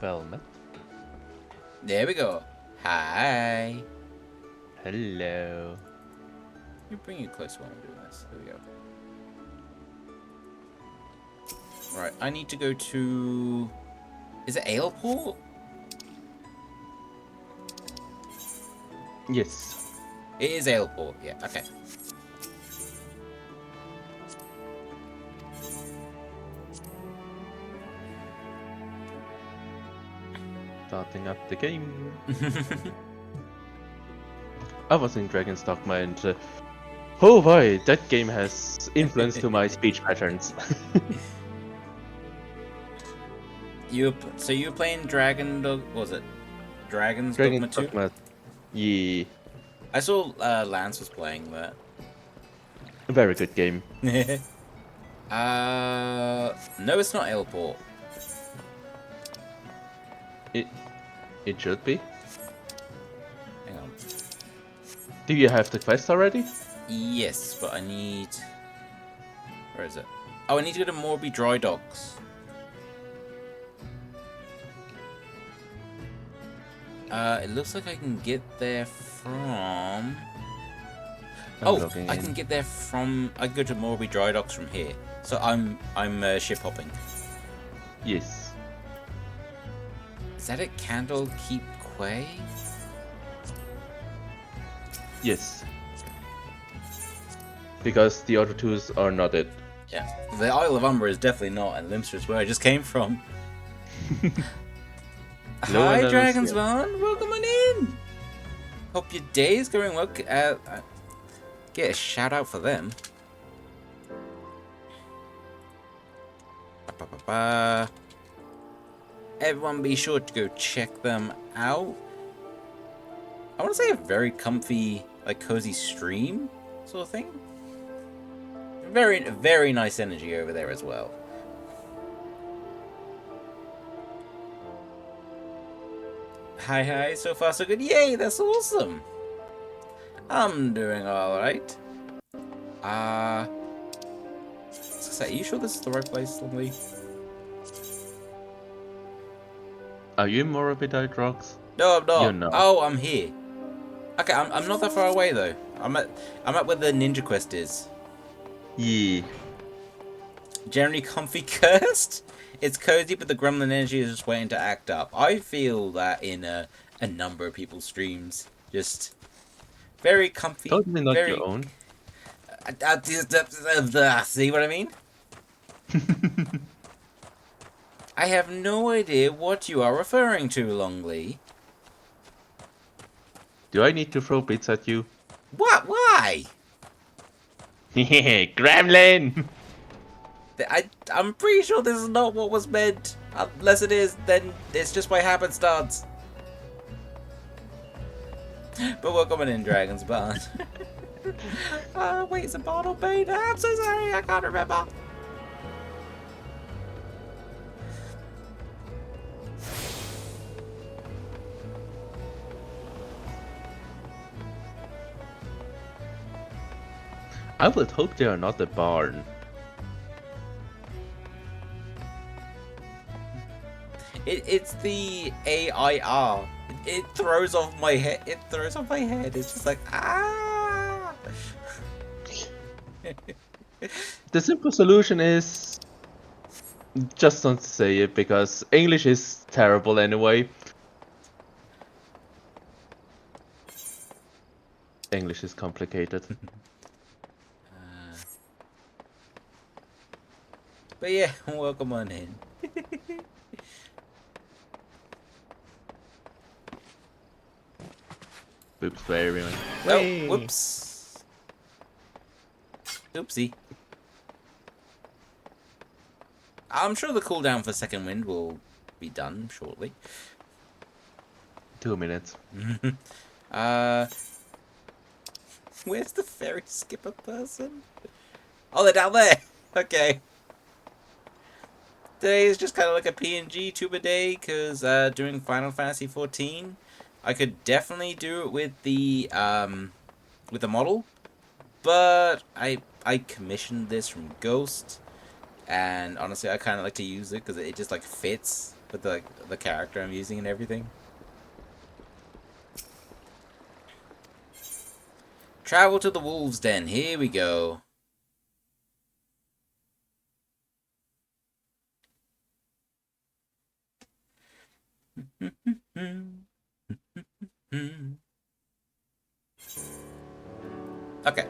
Well met. There we go. Hi. Hello. Let me bring you closer while I'm doing this. There we go. Right, I need to go to... Is it Aleport? Yes. It is Aleport, yeah, okay. Starting up the game. I was in Dragon's Dogma and oh boy, that game has influence to my speech patterns. So you were playing Dragon's Dogma 2? Dogma. Yeah. I saw Lance was playing that. A very good game. No, it's not Aleport. It should be. Hang on. Do you have the quest already? Yes, but I need... Where is it? Oh, I need to go to Morby Dry Docks. It looks like I can get there from... I can get there from... I can go to Morby Dry Docks from here. So I'm ship hopping. Yes. Is that at Candlekeep Quay? Yes. Because the other twos are not it. Yeah, the Isle of Umber is definitely not, and Limster is where I just came from. Hi, Dragonsbond! Welcome on in! Hope your day is going well. Get a shout out for them. Everyone be sure to go check them out. I want to say a very comfy, like, cozy stream sort of thing. Very, very nice energy over there as well. Hi, so far so good. Yay, that's awesome. I'm doing alright. Are you sure this is the right place, Longley? Are you in Morbidite Rocks? No, I'm not. You're not. Oh, I'm here. Okay, I'm not that far away though. I'm at where the Ninja Quest is. Yeah. Generally comfy cursed. It's cozy, but the gremlin energy is just waiting to act up. I feel that in a number of people's streams. Just very comfy. Totally not very... your own. See what I mean? I have no idea what you are referring to, Longley. Do I need to throw bits at you? What? Why? Gremlin! I'm pretty sure this is not what was meant. Unless it is, then it's just by happenstance. But welcome in, Dragon's Barn. Wait, is it Barn or Bane? I'm so sorry, I can't remember. I would hope they are not a barn. It's the AIR. It throws off my head. It throws off my head. It's just like, ah. The simple solution is just don't say it, because English is terrible anyway. English is complicated. But yeah, welcome on in. Oops, for everyone. Oh, whoops. Oopsie. I'm sure the cooldown for Second Wind will be done shortly. 2 minutes. Where's the ferry skipper person? Oh, they're down there. Okay. Today is just kind of like a pngtuber day, because doing Final Fantasy XIV, I could definitely do it with the model, but I commissioned this from Ghost, and honestly I kind of like to use it because it just like fits with the character I'm using and everything. Travel to the Wolves' Den. Here we go. Okay.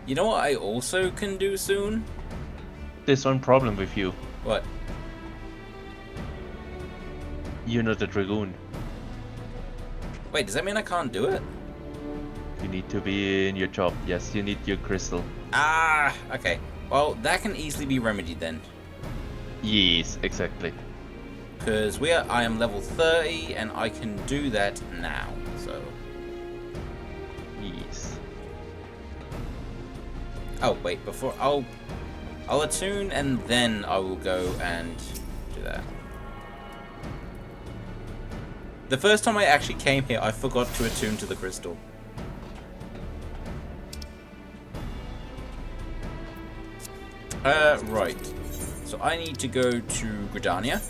You know what I also can do soon? There's one problem with you. What? You're not a dragoon. Wait, does that mean I can't do it? You need to be in your job. Yes, you need your crystal. Ah, okay. Well, that can easily be remedied then. Yes, exactly. Because I am level 30 and I can do that now, so. Yes. Oh, wait, before I'll attune and then I will go and do that. The first time I actually came here, I forgot to attune to the crystal. Right. So I need to go to Gridania.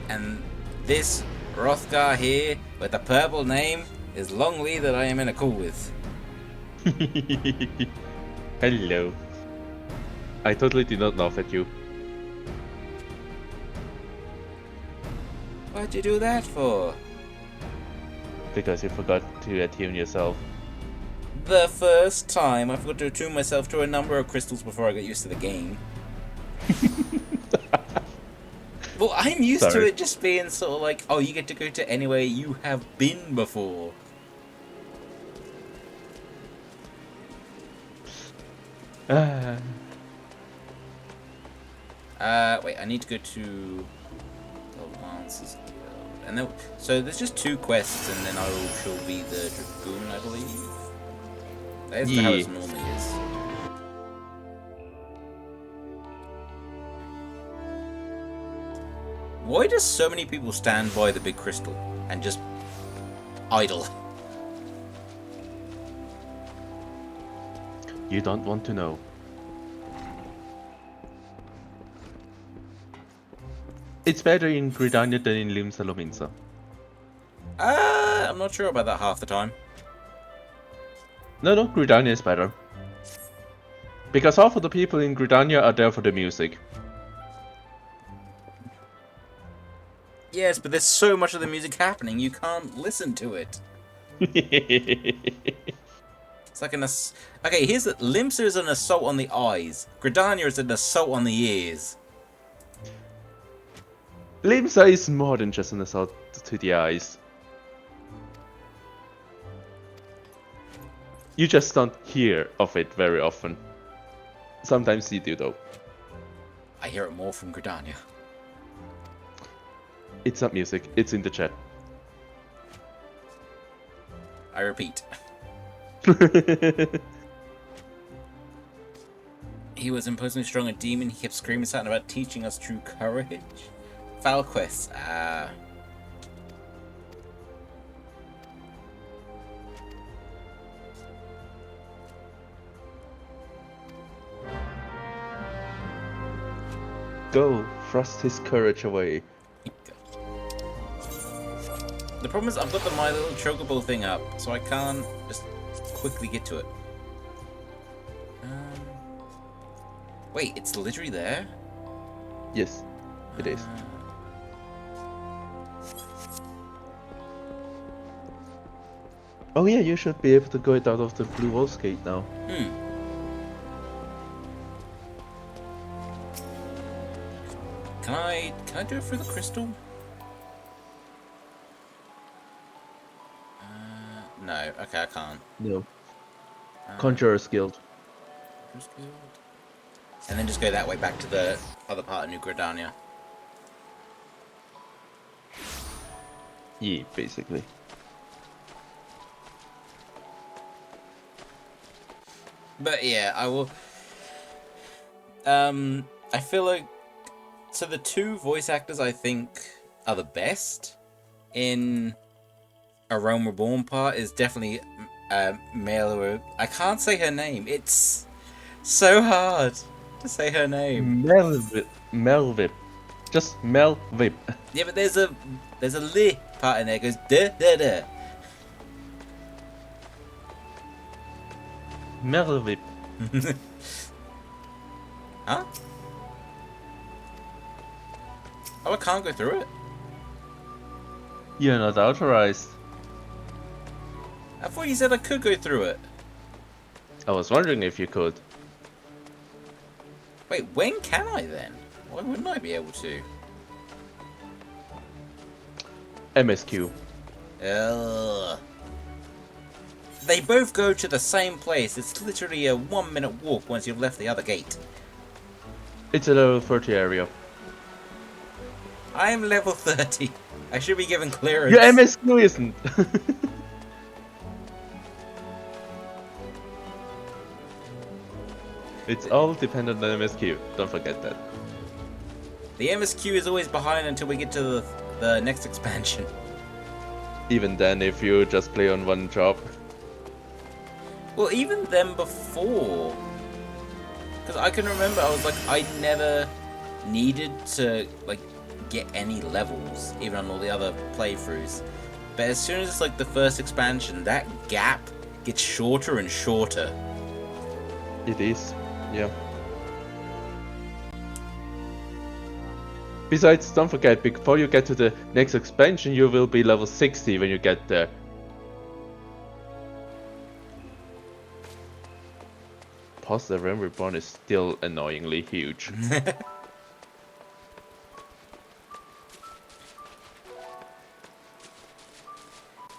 And this Rothgar here, with the purple name, is Longley that I am in a call with. Hello. I totally did not laugh at you. What'd you do that for? Because you forgot to attune yourself. The first time I forgot to attune myself to a number of crystals before I got used to the game. Well, I'm used to it just being sort of like, oh, you get to go to anywhere you have been before. Wait, I need to go to the Lancers Guild. And then, so there's just 2 quests, and then I shall be the Dragoon, I believe. That's how it normally is. Why does so many people stand by the big crystal and just idle? You don't want to know. It's better in Gridania than in Lim Salominsa. I'm not sure about that half the time. No, Gridania is better. Because half of the people in Gridania are there for the music. Yes, but there's so much of the music happening, you can't listen to it. It's like an okay, here's Limsa is an assault on the eyes. Gridania is an assault on the ears. Limsa is more than just an assault to the eyes. You just don't hear of it very often. Sometimes you do though. I hear it more from Gridania. It's not music, it's in the chat. I repeat. He was imposingly strong a demon, he kept screaming something about teaching us true courage. Foul quests, Go, thrust his courage away. The problem is I've got my little chocobo thing up, so I can't just quickly get to it. Wait, it's literally there? Yes, it is. Oh yeah, you should be able to go out of the Blue Wolf's Gate now. Can I do it through the crystal? No, okay, I can't. No. Conjurer's Guild. And then just go that way back to the other part of New Gridania. Yeah, basically. But yeah, I will. I feel like so the 2 voice actors I think are the best in A Realm Reborn part is definitely Male. I can't say her name. It's so hard to say her name. Melvip. Just Melvip. Yeah, but there's a li part in there. It goes da da da. Melvip. Huh? Oh, I can't go through it. You're not authorized. I thought you said I could go through it. I was wondering if you could. Wait, when can I then? Why wouldn't I be able to? MSQ. Ugh. They both go to the same place. It's literally a 1-minute walk once you've left the other gate. It's a level 30 area. I am level 30. I should be given clearance. Your MSQ isn't. It's all dependent on MSQ. Don't forget that. The MSQ is always behind until we get to the next expansion. Even then, if you just play on one job. Well, even then before. Because I can remember I was like, I never needed to like get any levels, even on all the other playthroughs. But as soon as it's like the first expansion, that gap gets shorter and shorter. It is, yeah. Besides, don't forget, before you get to the next expansion, you will be level 60 when you get there. Plus, the Realm Reborn is still annoyingly huge.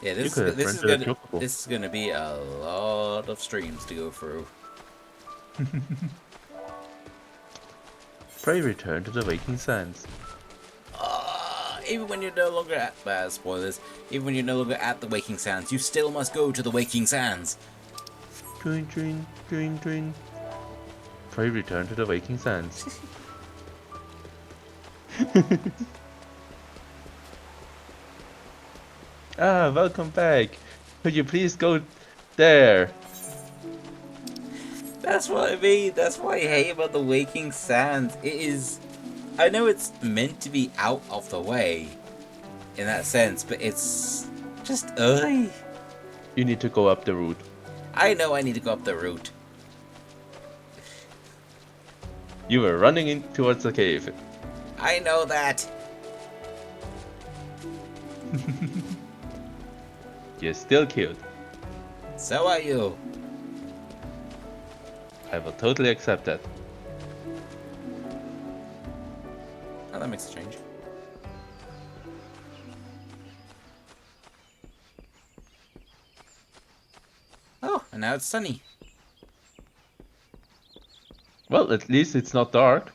Yeah, this is gonna be a lot of streams to go through. Pray return to the Waking Sands. Even when you're no longer at spoilers, even when you're no longer at the Waking Sands, you still must go to the Waking Sands. Pray return to the Waking Sands. Welcome back. Could you please go there? That's what I mean. That's what I hate about the Waking Sands. It is... I know it's meant to be out of the way, in that sense, but it's just... You need to go up the route. I know I need to go up the route. You were running in towards the cave. I know that. You're still cute. So are you. I will totally accept that. Oh, that makes a change. Oh, and now it's sunny. Well, at least it's not dark.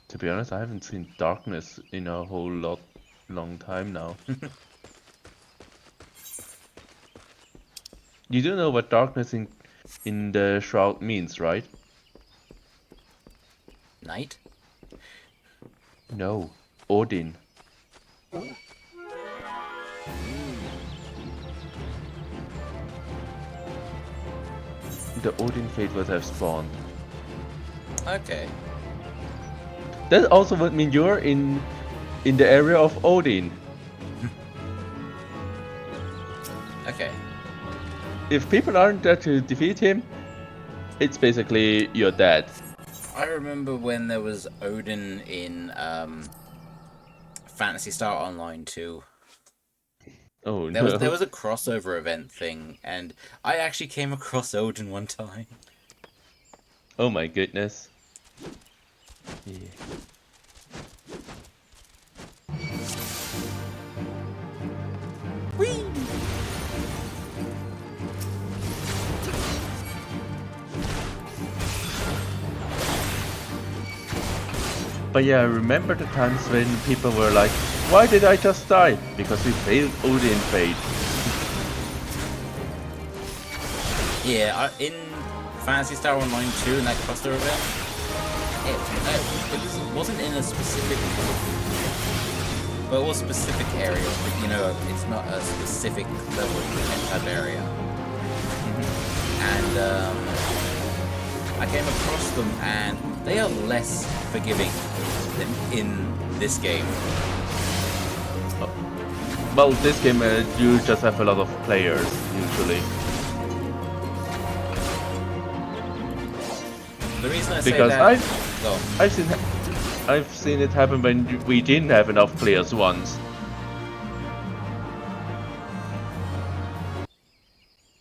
To be honest, I haven't seen darkness in a long time now. You do know what darkness in the Shroud means, right? Night? No, Odin. The Odin fate would have spawned. Okay. That also would mean you're in the area of Odin. Okay. If people aren't there to defeat him, it's basically you're dead. I remember when there was Odin in Phantasy Star Online 2. Oh no. There was a crossover event thing, and I actually came across Odin one time. Oh my goodness. Yeah. Whee! But yeah, I remember the times when people were like, why did I just die? Because we failed Odin Fate. Yeah, in Phantasy Star Online 2, in that crossover event, it wasn't in a specific... Well, it was specific areas, but you know, it's not a specific level type area. And I came across them, and they are less forgiving than in this game. Well, this game you just have a lot of players usually. The reason I say because that, I've seen it happen when we didn't have enough players once.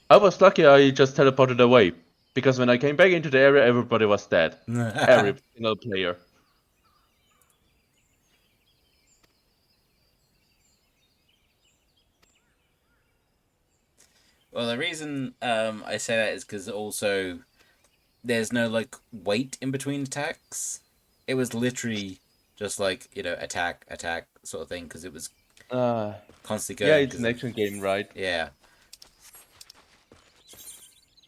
I was lucky I just teleported away, because when I came back into the area, everybody was dead. Every single player. Well, the reason I say that is because also there's no like wait in between attacks. It was literally just like, you know, attack sort of thing, because it was constantly going. Yeah, it's an action game, right? Yeah.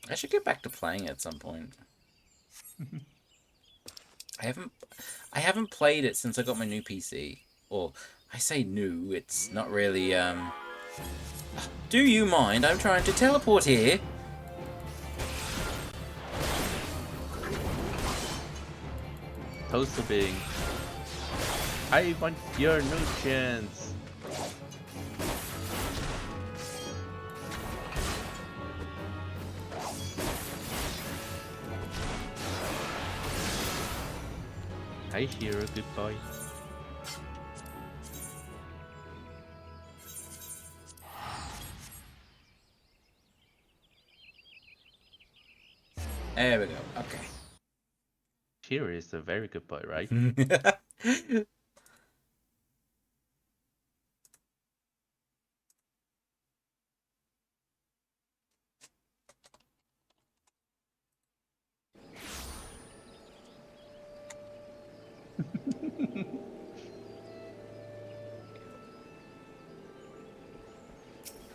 I should get back to playing it at some point. I haven't played it since I got my new PC. Or I say new, it's not really Do you mind? I'm trying to teleport here. Toaster being. I want your nutrients. Hi, Hero. Goodbye. There we go. Okay. Hero is a very good boy, right?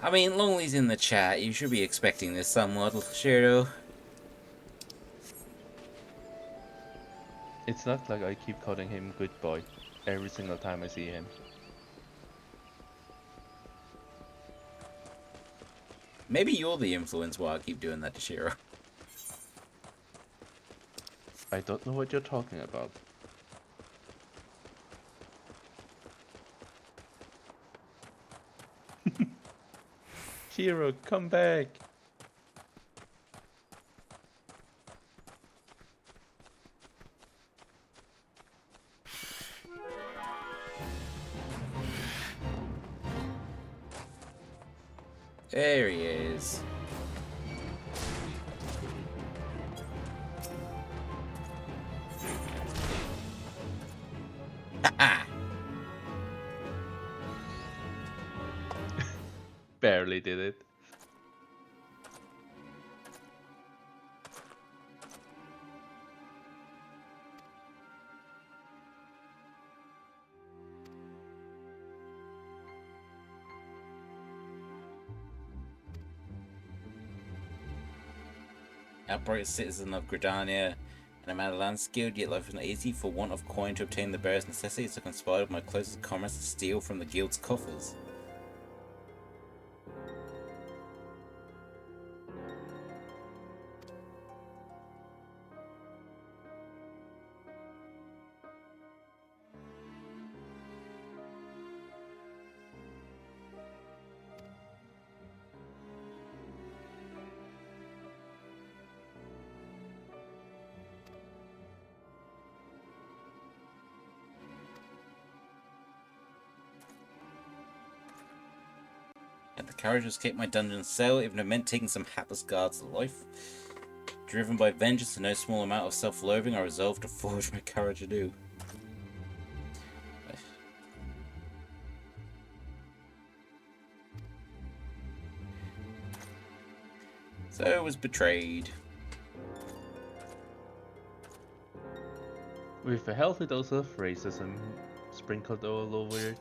I mean, Lonely's in the chat. You should be expecting this somewhat, Shiro. It's not like I keep calling him good boy every single time I see him. Maybe you're the influence why I keep doing that to Shiro. I don't know what you're talking about. Hero, come back! There he is. Barely did it. Upright citizen of Gridania, and a man of land skilled, yet life is not easy. For want of coin to obtain the barest necessities, I conspired with my closest comrades to steal from the guild's coffers. And the courage to escape my dungeon cell, even if it meant taking some hapless guard's life. Driven by vengeance and no small amount of self-loathing, I resolved to forge my courage anew. So I was betrayed. With a healthy dose of racism sprinkled all over it.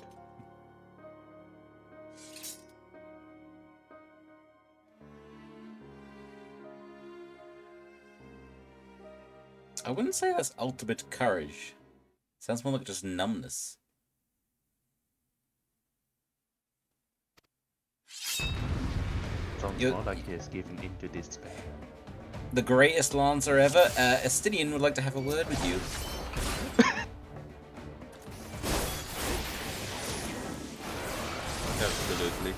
I wouldn't say that's ultimate courage. Sounds more like just numbness. Sounds more like he is giving into despair. The greatest Lancer ever, Estinian would like to have a word with you. Absolutely.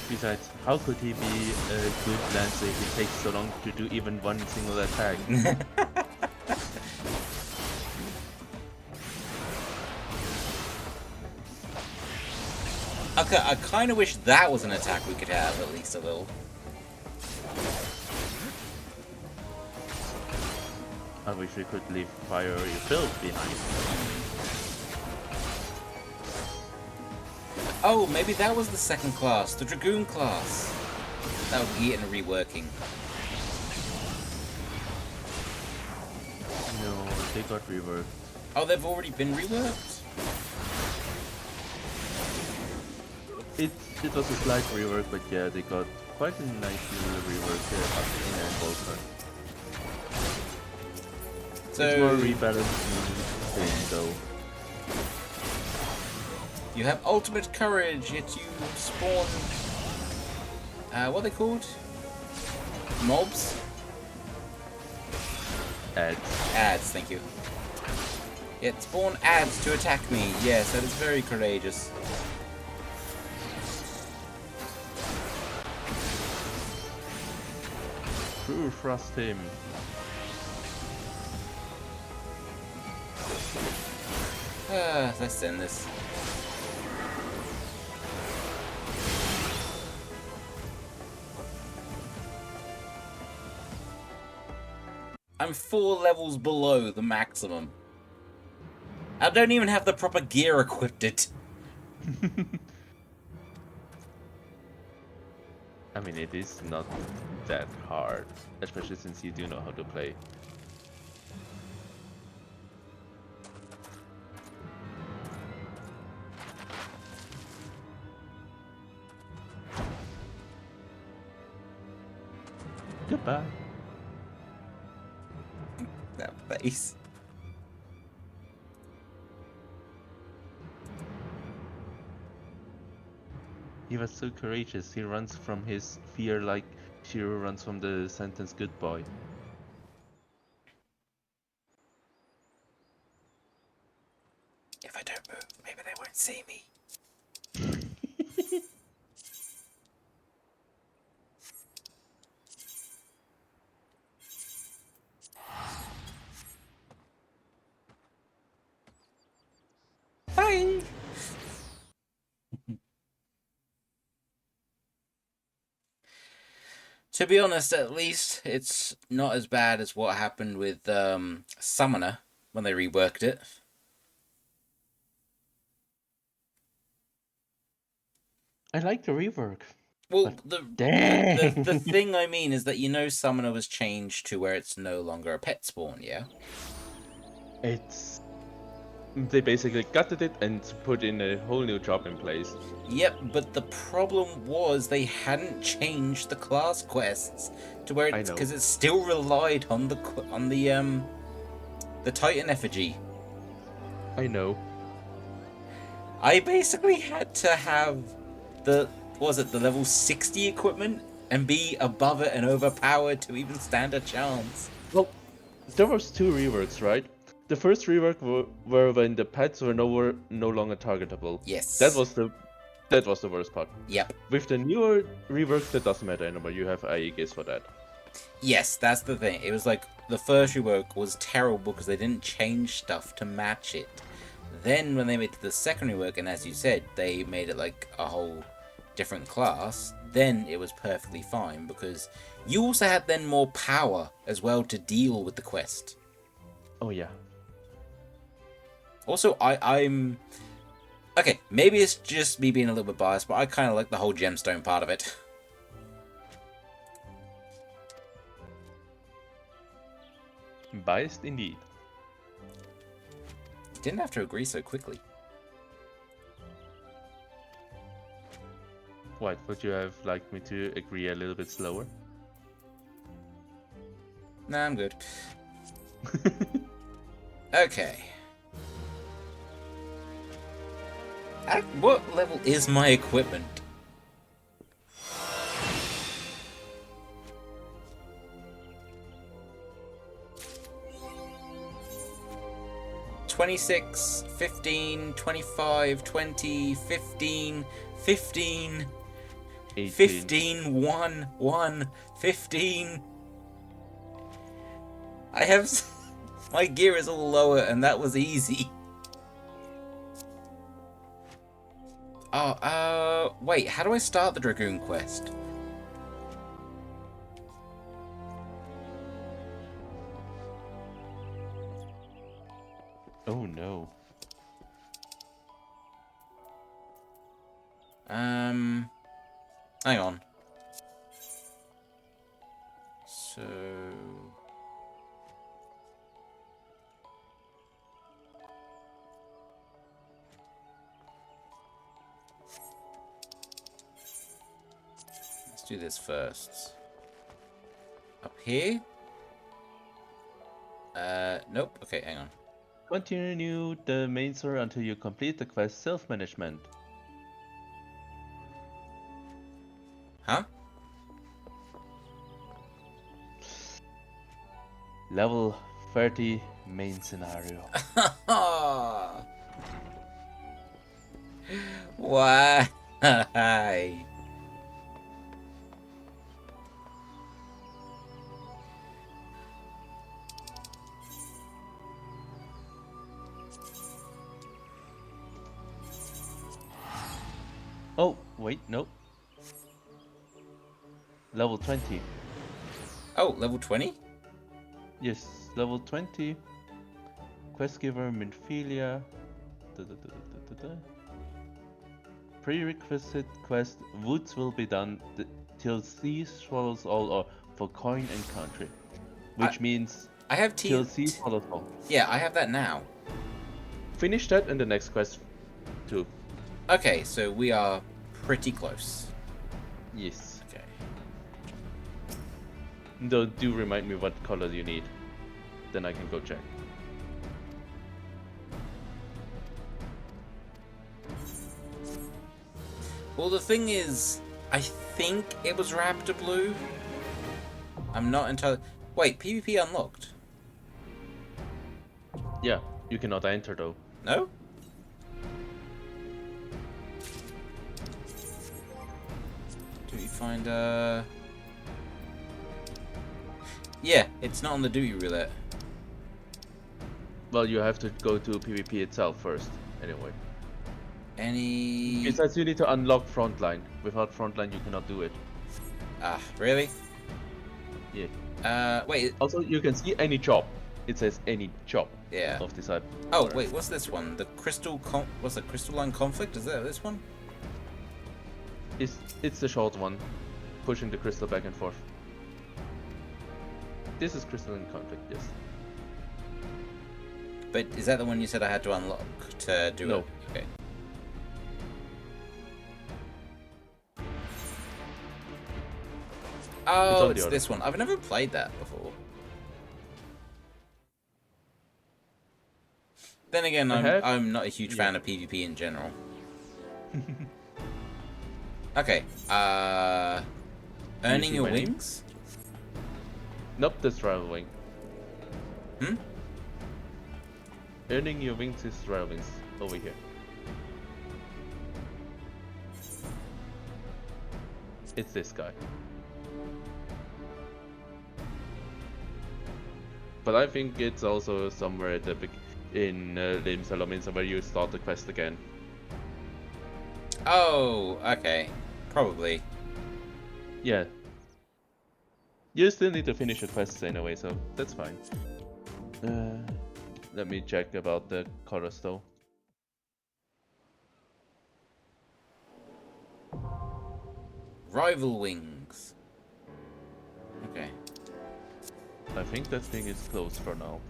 Besides, how could he be a good lancer if it takes so long to do even one single attack? Okay, I kind of wish that was an attack we could have, at least a little. I wish we could leave fire refilled behind. Oh, maybe that was the second class, the Dragoon class. That would be it in reworking. No, they got reworked. Oh, they've already been reworked? It was a slight rework, but yeah, they got quite a nice little rework in their ballpark. So, it's more rebalanced thing, though. You have ultimate courage, yet you spawn... what are they called? Mobs? Ads. Ads, thank you. Yet spawn adds to attack me. Yes, that is very courageous. True thrust him. Let's end this. I'm 4 levels below the maximum. I don't even have the proper gear equipped. I mean, it is not that hard, especially since you do know how to play. Goodbye. That face. He was so courageous. He runs from his fear like Shiro runs from the sentence "good boy." If I don't move, maybe they won't see me. Bye! To be honest, at least it's not as bad as what happened with Summoner when they reworked it. I like the rework. Well, the thing I mean is that Summoner was changed to where it's no longer a pet spawn, yeah? They basically gutted it and put in a whole new job in place. Yep, but the problem was they hadn't changed the class quests to where it's because it still relied on the Titan effigy. I know. I basically had to have the level 60 equipment and be above it and overpowered to even stand a chance. Well, there was 2 reworks, right? The first rework were when the pets were no longer targetable. Yes. That was the worst part. Yep. With the newer rework, that doesn't matter anymore. You have Aegis for that. Yes, that's the thing. It was like the first rework was terrible because they didn't change stuff to match it. Then when they made the second rework, and as you said, they made it like a whole different class, then it was perfectly fine because you also had then more power as well to deal with the quest. Oh yeah. Also, I'm... Okay, maybe it's just me being a little bit biased, but I kind of like the whole gemstone part of it. Biased indeed. You didn't have to agree so quickly. What, would you have liked me to agree a little bit slower? Nah, I'm good. Okay. At what level is my equipment? $26, $15, $25, $20, $15, $15, 18. $15, $1, $15. I have... My gear is all lower, and that was easy. Oh, wait, how do I start the Dragoon quest? Oh no. Hang on. So... Let's do this first. Up here? Nope. Okay, hang on. Continue the main story until you complete the quest self-management. Huh? Level 30 Main scenario. Why? Oh, wait, no. Level 20. Oh, level 20? Yes, level 20. Quest giver, Minfilia. Prerequisite quest, woods will be done till sea swallows all or for coin and country. Which means I have till sea swallows all. Yeah, I have that now. Finish that in the next quest too. Okay, so we are pretty close. Yes. Okay. Though do remind me what color you need. Then I can go check. Well, the thing is, I think it was Raptor Blue. I'm not entirely... Wait, PvP unlocked? Yeah, you cannot enter though. No? Do we find Yeah, it's not on the duty roulette. Well, you have to go to PvP itself first, anyway. Besides, you need to unlock Frontline. Without Frontline, you cannot do it. Ah, really? Yeah. Wait. Also, you can see any job. It says any job. Yeah. Of this type. Oh, wait, what's this one? The what's the Crystalline Conflict? Is that this one? It's the short one. Pushing the crystal back and forth. This is Crystalline Conflict, yes. But is that the one you said I had to unlock to do it? Okay. Oh, it's this one. I've never played that before. Then again, I'm not a huge fan of PvP in general. Okay. Earning your wings? Nope, that's Trial Wing. Hmm? Earning your wings is Trial Wings. Over here. It's this guy. But I think it's also somewhere at the in Lim Salaminsa where you start the quest again. Oh, okay. Probably. Yeah. You still need to finish the quests anyway, so that's fine. Let me check about the colors though. Rival wings. Okay. I think that thing is closed for now.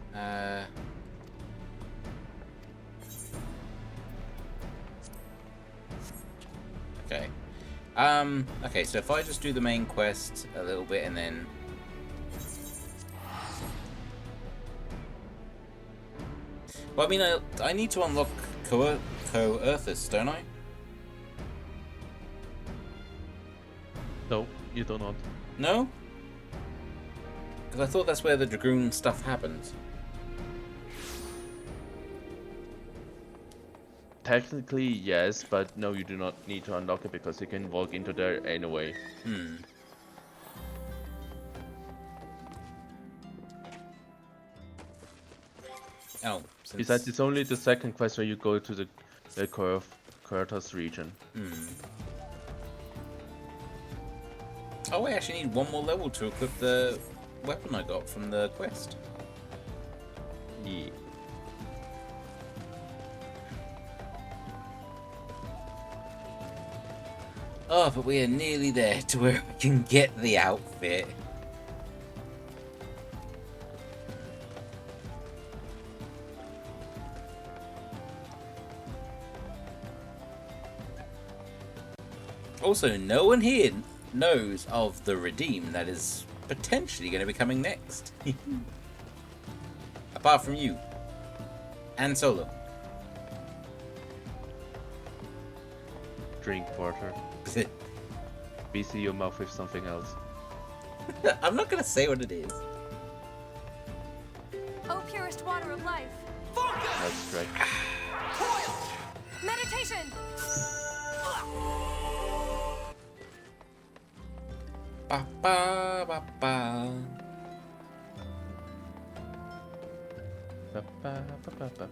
Okay. Okay, so if I just do the main quest a little bit and then... Well, I mean, I need to unlock Coerthus, don't I? No, you do not. No? Because I thought that's where the Dragoon stuff happens. Technically, yes, but no, you do not need to unlock it because you can walk into there anyway. Hmm. Oh. Besides, it's only the second quest where you go to the Coerthus region. Hmm. Oh, I actually need one more level to equip the weapon I got from the quest. Yeah. Oh, but we are nearly there to where we can get the outfit. Also, no one here knows of the Redeem that is potentially going to be coming next. Apart from you. And Solo. Drink water. BC your mouth with something else. I'm not going to say what it is. Okay. purest water of life. That's right. Meditation! Ba ba ba ba. Ba, ba, ba, ba, ba.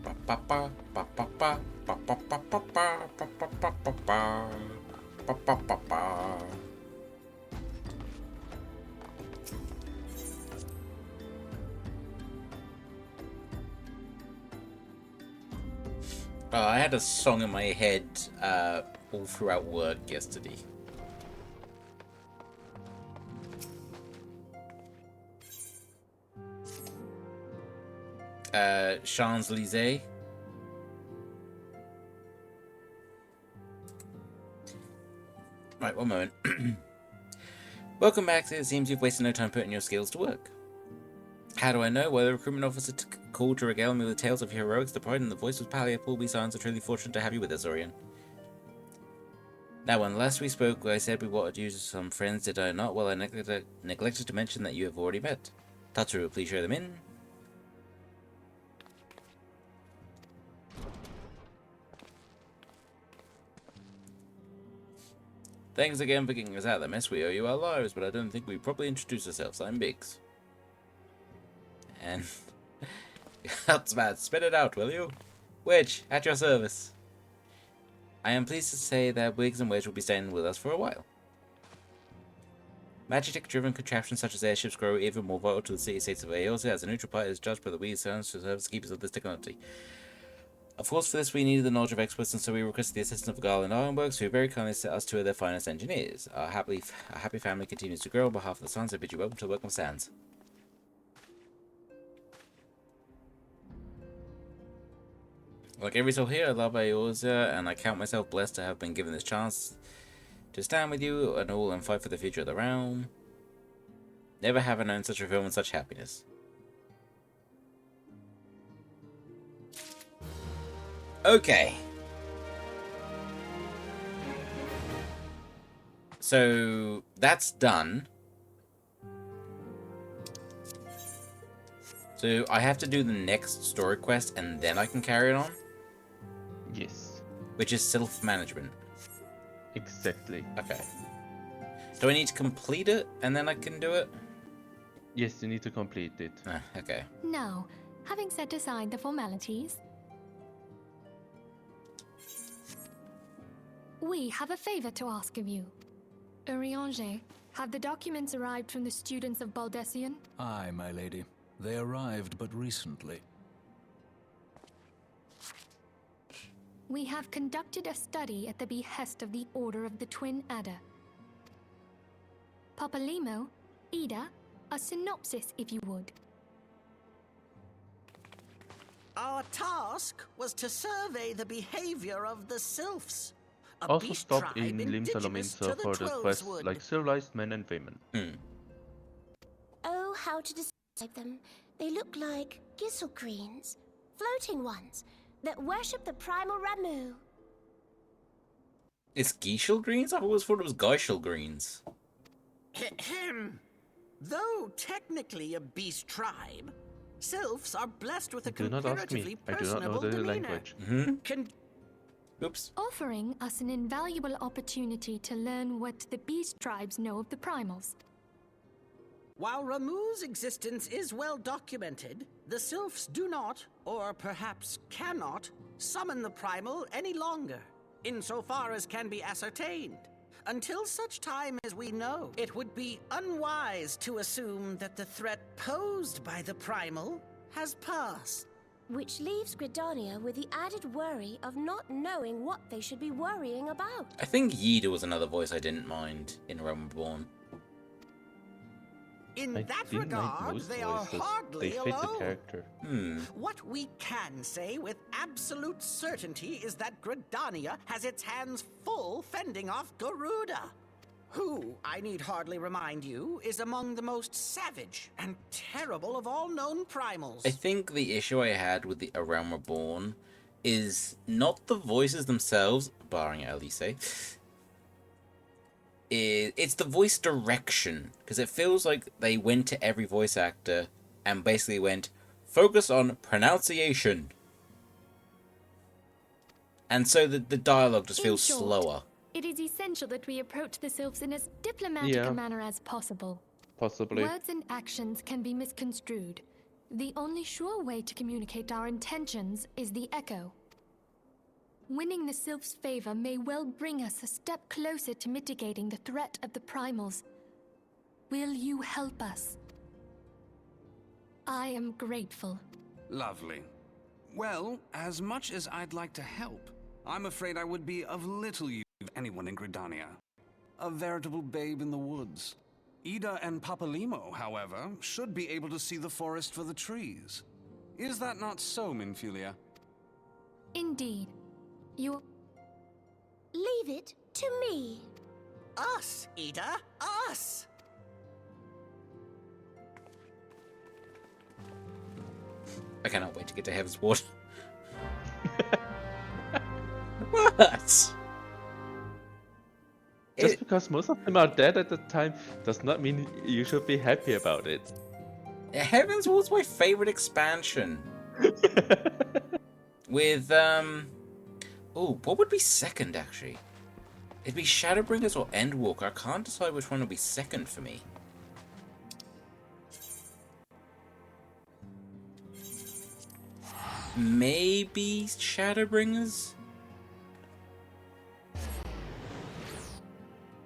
Ba ba ba ba ba ba ba ba ba ba ba ba ba ba ba ba ba ba ba. I had a song in my head all throughout work yesterday. Champs-Élysées. Right, one moment. Welcome back. It seems you've wasted no time putting your skills to work. How do I know? Well, the recruitment officer called to regale me with the tales of your heroics. The pride and the voice was palpable. We Scions are truly fortunate to have you with us, Orion. Now, when last we spoke, I said we wanted you to some friends, did I not? Well, I neglected to mention that you have already met. Tatsuru, please show them in. Thanks again for getting us out of the mess. We owe you our lives, but I don't think we properly introduced ourselves. I'm Biggs. And... that's bad. Spit it out, will you? Wedge, at your service. I am pleased to say that Wiggs and Wedge will be staying with us for a while. Magitek-driven contraptions such as airships grow even more vital to the city-states of Eorzea as a neutral party is judged by the We Scions to serve as keepers of this technology. Of course, for this we needed the knowledge of experts, and so we requested the assistance of Garland Ironworks, who very kindly set us two of their finest engineers. Our happy family continues to grow. On behalf of the Sons, I bid you welcome to the Welcome Sands. Like every soul here, I love Eorzea, and I count myself blessed to have been given this chance to stand with you and all and fight for the future of the realm. Never have I known such a film and such happiness. Okay. So that's done. So I have to do the next story quest and then I can carry it on? Yes. Which is self-management. Exactly. Okay. Do I need to complete it and then I can do it? Yes, you need to complete it. Okay. Now, having set aside the formalities, we have a favor to ask of you. Eorzea, have the documents arrived from the students of Baldessian? Aye, my lady. They arrived but recently. We have conducted a study at the behest of the Order of the Twin Adder. Papalimo, Ida, a synopsis if you would. Our task was to survey the behavior of the sylphs. A Also beast stop tribe in indigenous Limsa to the for the quest Twelveswood. like civilized men and women. Oh, how to describe them. They look like gisselgreens, floating ones, that worship the primal Ramu. It's Geishel Greens? I've always thought it was Geishel Greens. Though technically a beast tribe, sylphs are blessed with a Do not ask comparatively me. I do not know personable the demeanor. language. Oops. Offering us an invaluable opportunity to learn what the beast tribes know of the primals. While Ramu's existence is well documented, the sylphs do not, or perhaps cannot, summon the primal any longer, insofar as can be ascertained. Until such time as we know, it would be unwise to assume that the threat posed by the primal has passed. Which leaves Gridania with the added worry of not knowing what they should be worrying about. I think Yida was another voice I didn't mind in Realm Reborn. In that regard, they are hardly They fit the alone. character. What we can say with absolute certainty is that Gridania has its hands full fending off Garuda, who, I need hardly remind you, is among the most savage and terrible of all known primals. I think the issue I had with the A Realm Reborn is not the voices themselves, barring Elise, it's the voice direction, because it feels like they went to every voice actor and basically went, focus on pronunciation. And so the dialogue just feels slower. It is essential that we approach the sylphs in as diplomatic a manner as possible. Possibly. Words and actions can be misconstrued. The only sure way to communicate our intentions is the echo. Winning the sylph's favor may well bring us a step closer to mitigating the threat of the primals. Will you help us? I am grateful. Lovely. Well, as much as I'd like to help, I'm afraid I would be of little use to anyone in Gridania. A veritable babe in the woods. Ida and Papalimo, however, should be able to see the forest for the trees. Is that not so, Minfilia? Indeed. You... Leave it to me. Us, Ida, us! I cannot wait to get to Heaven's Ward. What? Just because most of them are dead at the time does not mean you should be happy about it. Heaven's Ward's my favorite expansion. With, oh, what would be second, actually? It'd be Shadowbringers or Endwalker. I can't decide which one would be second for me. Maybe Shadowbringers?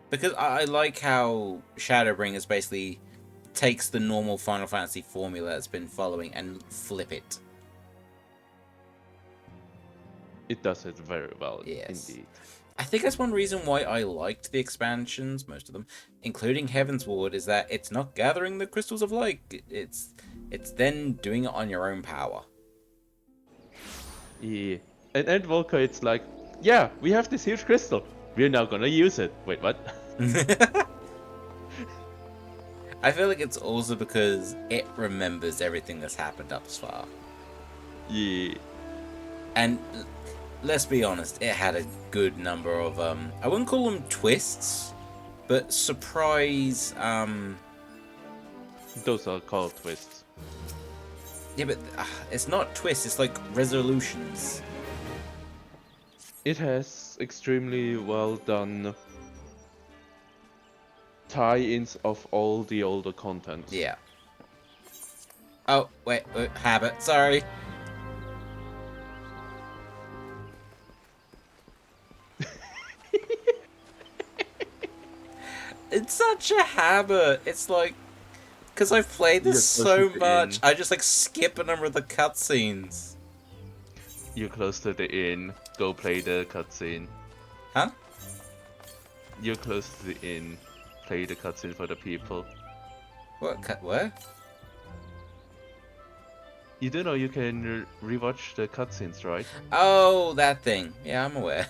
Because I like how Shadowbringers basically takes the normal Final Fantasy formula it's been following and flip it. It does it very well, yes. Indeed. I think that's one reason why I liked the expansions, most of them, including Heaven's Ward, is that it's not gathering the Crystals of Light. It's then doing it on your own power. Yeah. And Endwalker, it's like, yeah, we have this huge crystal. We're now gonna use it. Wait, what? I feel like it's also because it remembers everything that's happened up as far. Yeah. And let's be honest, it had a good number of, I wouldn't call them twists, but surprise, Those are called twists. Yeah, but it's not twists, it's like resolutions. It has extremely well done tie-ins of all the older content. Yeah. Oh, wait, habit, sorry. It's such a habit. It's like, because I've played this so much, I just like skip a number of the cutscenes. You're close to the inn. Go play the cutscene. Huh? You're close to the inn. Play the cutscene for the people. What? Where? You do know you can rewatch the cutscenes, right? Oh, that thing. Yeah, I'm aware.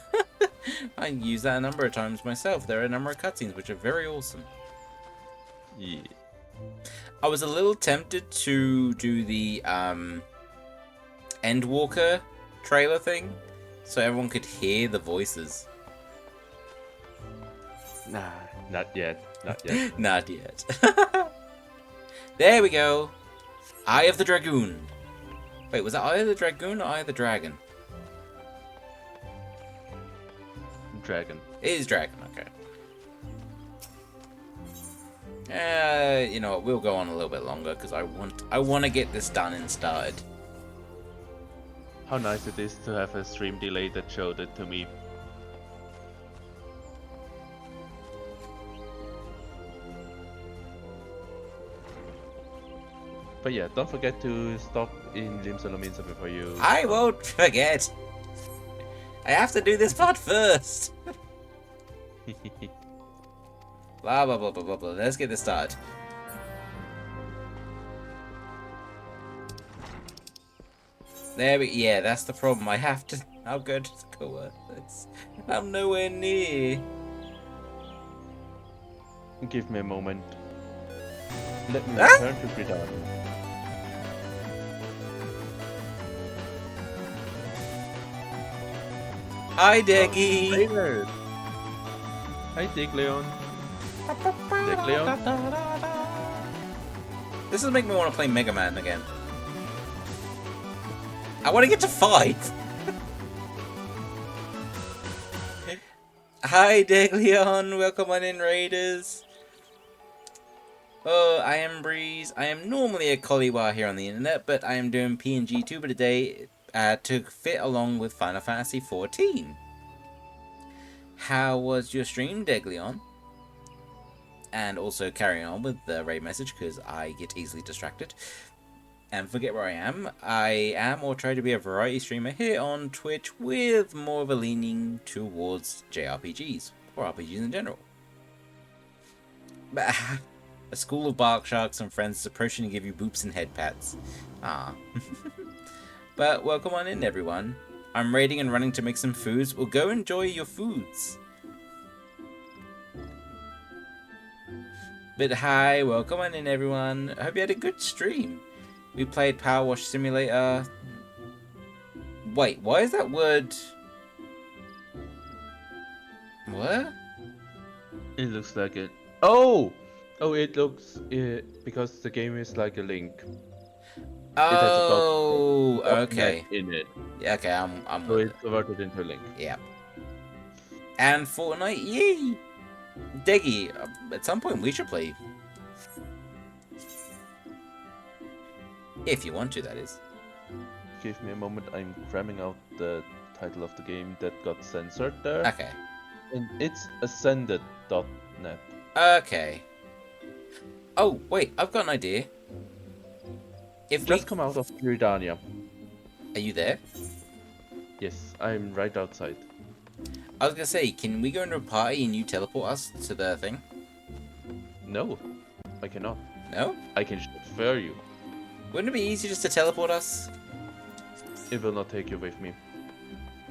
I use that a number of times myself. There are a number of cutscenes which are very awesome. Yeah. I was a little tempted to do the Endwalker trailer thing, so everyone could hear the voices. Nah, not yet. Not yet. Not yet. There we go. Eye of the Dragoon. Wait, was it Eye of the Dragoon or Eye of the Dragon? Dragon. It is Dragon, okay. You know what, we'll go on a little bit longer because I want to get this done and started. How nice it is to have a stream delay that showed it to me. But yeah, don't forget to stop in Limsa before you... I won't forget! I have to do this part first! Blah blah blah blah blah blah. Let's get this started. There we... Yeah, that's the problem. I have to... I'll go to the coordinates. I'm nowhere near. Give me a moment. Let me return to Gridania. Hi, Deggy! Hey there! Hi, Digleon. Leon? This is making me want to play Mega Man again. I want to get to 5! Hi, Deglion! Welcome on in, Raiders! Oh, I am Breeze. I am normally a Collywar here on the internet, but I am doing pngtuber today to fit along with Final Fantasy XIV. How was your stream, Deglion? And also carrying on with the raid message, because I get easily distracted and forget where I am. I am or try to be a variety streamer here on Twitch with more of a leaning towards JRPGs, or RPGs in general. But a school of bark sharks and friends is approaching to give you boops and head pats. Ah. But welcome on in, everyone. I'm raiding and running to make some foods. Well, go enjoy your foods. But hi, welcome on in, everyone. I hope you had a good stream. We played Power Wash Simulator. Wait, why is that word... What? It looks like it. Oh! Oh, it looks... because the game is like a link. Oh, okay. In it. Yeah, okay, I'm so with it's converted into a link. Yeah. And Fortnite, yay! Deggy, at some point we should play. If you want to, that is. Give me a moment, I'm cramming out the title of the game that got censored there. Okay. And it's ascended.net. Okay. Oh, wait, I've got an idea. If Just come out of Gridania. Are you there? Yes, I'm right outside. I was gonna say, can we go into a party and you teleport us to the thing? No, I cannot. No? I can chauffeur you. Wouldn't it be easy just to teleport us? It will not take you with me.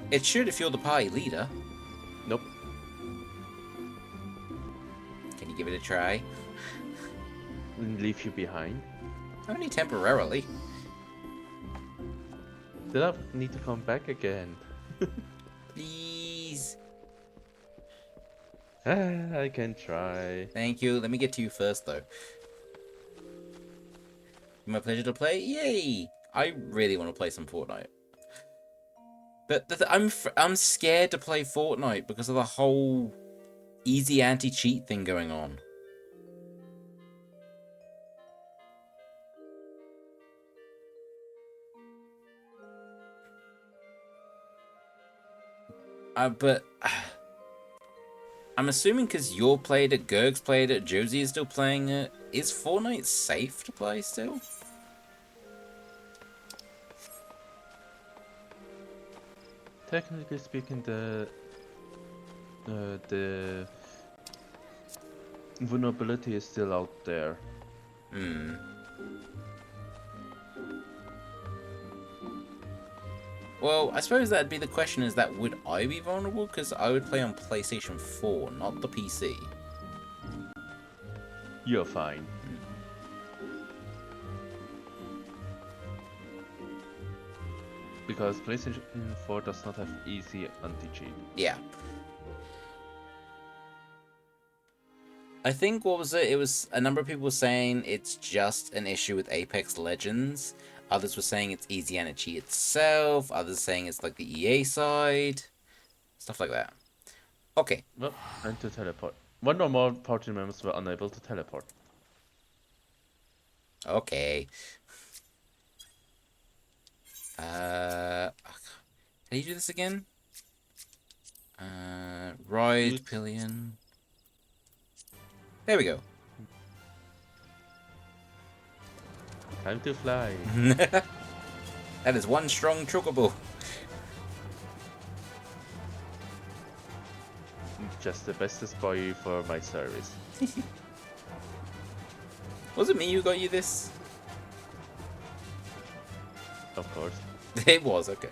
It should if you're the party leader. Nope. Can you give it a try? Leave you behind? Only temporarily. Then I need to come back again. Please. I can try. Thank you. Let me get to you first, though. My pleasure to play. Yay! I really want to play some Fortnite. But I'm scared to play Fortnite because of the whole easy anti-cheat thing going on. But I'm assuming because you're played it, Gerg's played it, Josie is still playing it. Is Fortnite safe to play still? Technically speaking, the vulnerability is still out there. Hmm. Well, I suppose that'd be the question, is that would I be vulnerable? Because I would play on PlayStation 4, not the PC. You're fine. Because PlayStation 4 does not have easy anti-cheat. Yeah. I think, what was it? It was a number of people saying it's just an issue with Apex Legends. Others were saying it's easy anti-cheat itself. Others saying it's like the EA side. Stuff like that. Okay. Well, and to teleport. One or more party members were unable to teleport. Okay. Can you do this again? Ride pillion. There we go. Time to fly. That is one strong chocobo. Just the bestest boy for my service. Was it me who got you this? Of course. It was, okay.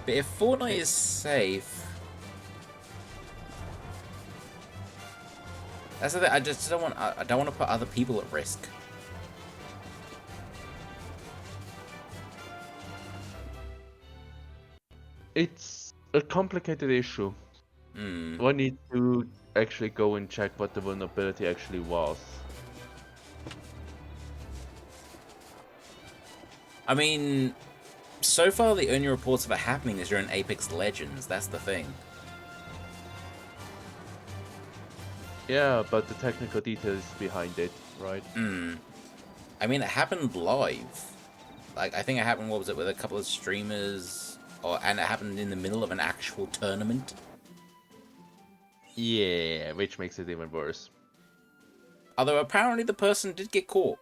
But if Fortnite is safe, that's the thing. I just don't want. I don't want to put other people at risk. It's a complicated issue. One needs to actually go and check what the vulnerability actually was. I mean, so far the only reports of it happening is during Apex Legends. That's the thing. Yeah, but the technical details behind it, right? I mean, it happened live. Like, I think it happened, what was it, with a couple of streamers, and it happened in the middle of an actual tournament. Yeah, which makes it even worse. Although apparently the person did get caught.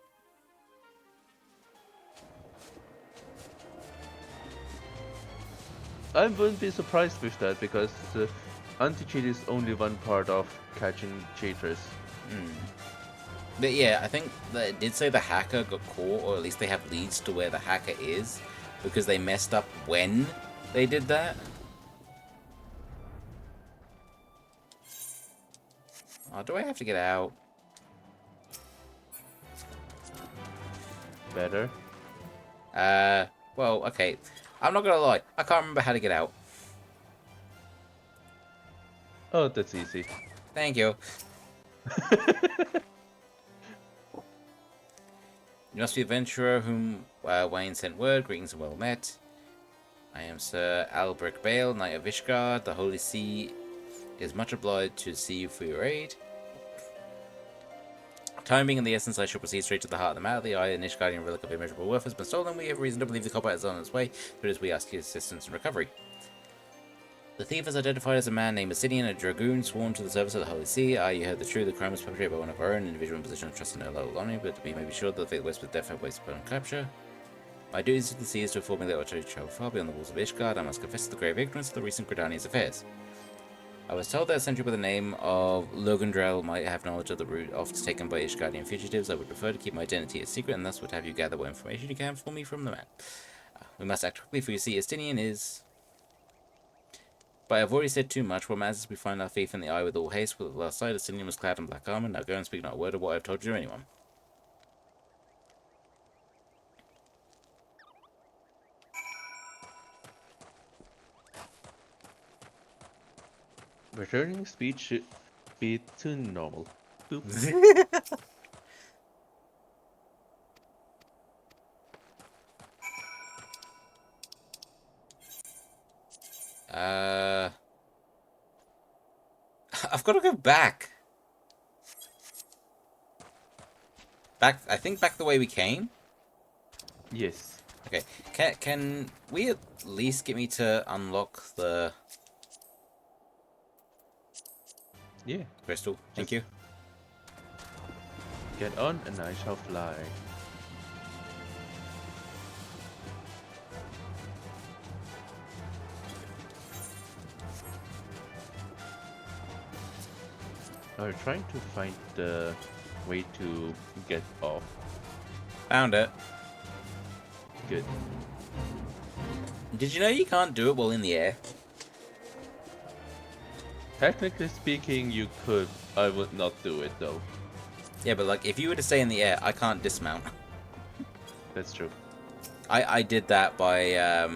I wouldn't be surprised with that, because anti-cheat is only one part of catching cheaters. But yeah, I think that it did say the hacker got caught, or at least they have leads to where the hacker is, because they messed up when they did that. Oh, do I have to get out? Better. Well, okay. I'm not gonna lie, I can't remember how to get out. Oh, that's easy. Thank you. You must be the adventurer whom Wayne sent word. Greetings and well met. I am Sir Albrecht Bale, Knight of Ishgard. The Holy See is much obliged to see you for your aid. Time being in the essence, I shall proceed straight to the heart of the matter. The eye and Ishgardian relic of immeasurable worth has been stolen. We have reason to believe the copper is on its way, but as we ask your assistance in recovery. The thief is identified as a man named Asinian, a dragoon sworn to the service of the Holy See. You heard the truth. The crime was perpetrated by one of our own, individual in position of trust in no local honor, but we may be sure that the fate waits with death and waits upon capture. My duty to the sea is to inform me that I travel far beyond the walls of Ishgard. I must confess to the grave ignorance of the recent Gridani's affairs. I was told that a sentry by the name of Logandrel might have knowledge of the route off taken by Ishgardian fugitives. I would prefer to keep my identity a secret, and thus would have you gather what information you can for me from the man. We must act quickly, for you see, Astinian is... But I have already said too much. What matters is we find our thief in the eye with all haste. With the last sight, Astinian was clad in black armor. Now go and speak not a word of what I have told you to anyone. Returning speed should be to normal. Oops. I've got to go back. I think back the way we came? Yes. Okay. Can we at least get me to unlock the... Yeah. Crystal? Thank you. Get on and I shall fly. I'm trying to find the way to get off. Found it. Good. Did you know you can't do it while in the air? Technically speaking, you could. I would not do it though. Yeah, but like, if you were to stay in the air, I can't dismount. That's true. I did that by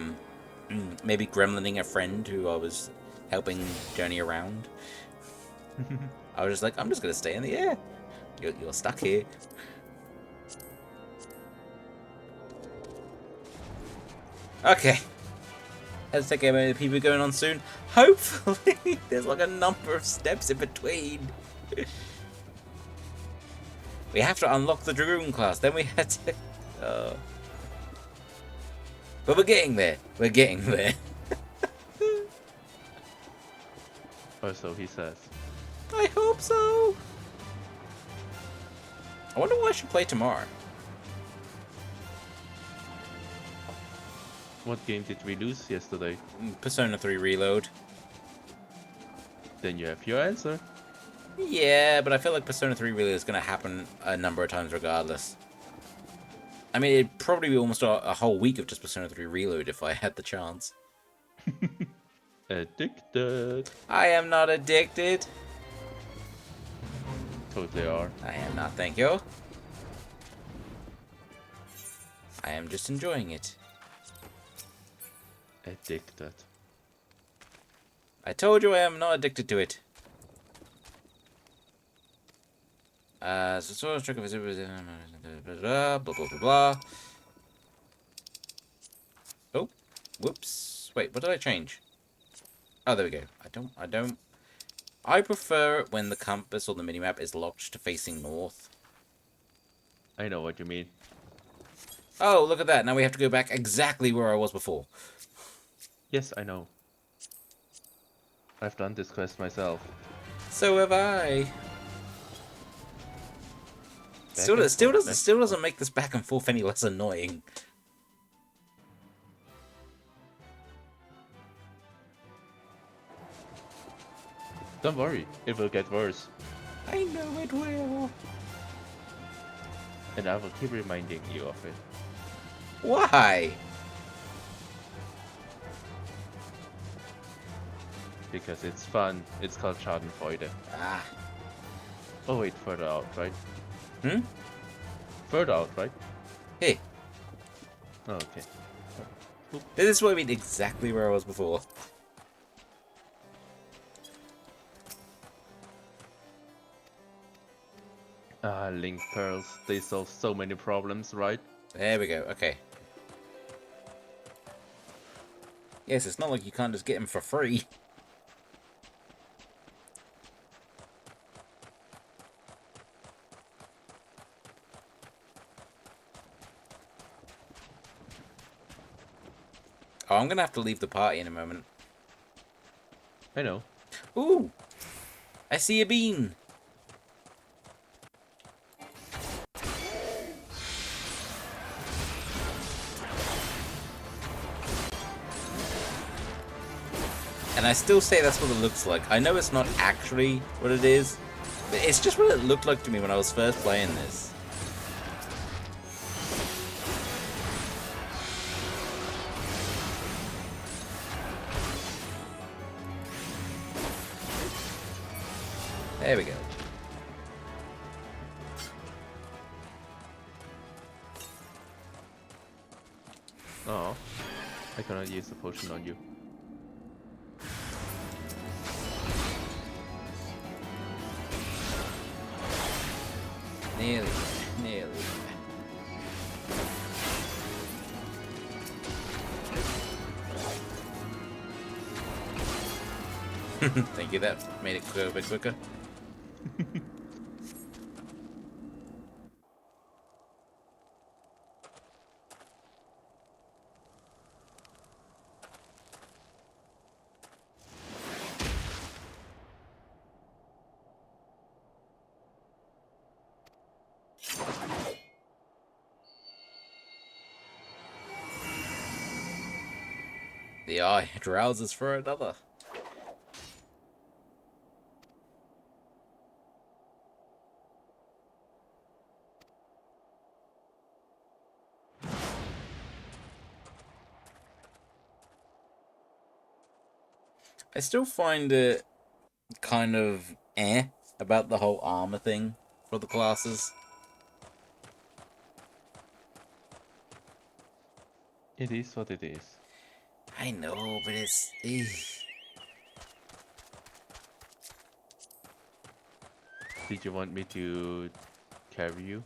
maybe gremlining a friend who I was helping journey around. I was just like, I'm just gonna stay in the air. You're stuck here. Okay. Let's take care of any people going on soon. Hopefully, there's like a number of steps in between. We have to unlock the Dragoon class, then we had to... But we're getting there. We're getting there. Or so he says. I hope so. I wonder what I should play tomorrow. What game did we lose yesterday? Persona 3 Reload. Then you have your answer. Yeah, but I feel like Persona 3 Reload is going to happen a number of times regardless. I mean, it'd probably be almost a whole week of just Persona 3 Reload if I had the chance. Addicted. I am not addicted. Totally are. I am not, thank you. I am just enjoying it. Addicted. I told you I am not addicted to it. So sort of trick of blah blah blah blah. Oh, whoops. Wait, what did I change? Oh, there we go. I prefer it when the compass or the minimap is locked to facing north. I know what you mean. Oh, look at that. Now we have to go back exactly where I was before. Yes, I know. I've done this quest myself. So have I. Still doesn't make this back and forth any less annoying. Don't worry, it will get worse. I know it will. And I will keep reminding you of it. Why? Because it's fun. It's called Schadenfreude. Ah. Oh wait, further out, right? Hmm? Further out, right? Hey. Oh, okay. This is what I mean, exactly where I was before. Ah, link pearls. They solve so many problems, right? There we go, okay. Yes, it's not like you can't just get them for free. Oh, I'm gonna have to leave the party in a moment. I know. Ooh! I see a bean! And I still say that's what it looks like. I know it's not actually what it is, but it's just what it looked like to me when I was first playing this. There we go. Oh, I cannot use the potion on you. Nearly, nearly. Thank you, that made it go a bit quicker. The eye rouses for another. I still find it kind of about the whole armor thing for the classes. It is what it is. I know, but it's... Did you want me to carry you?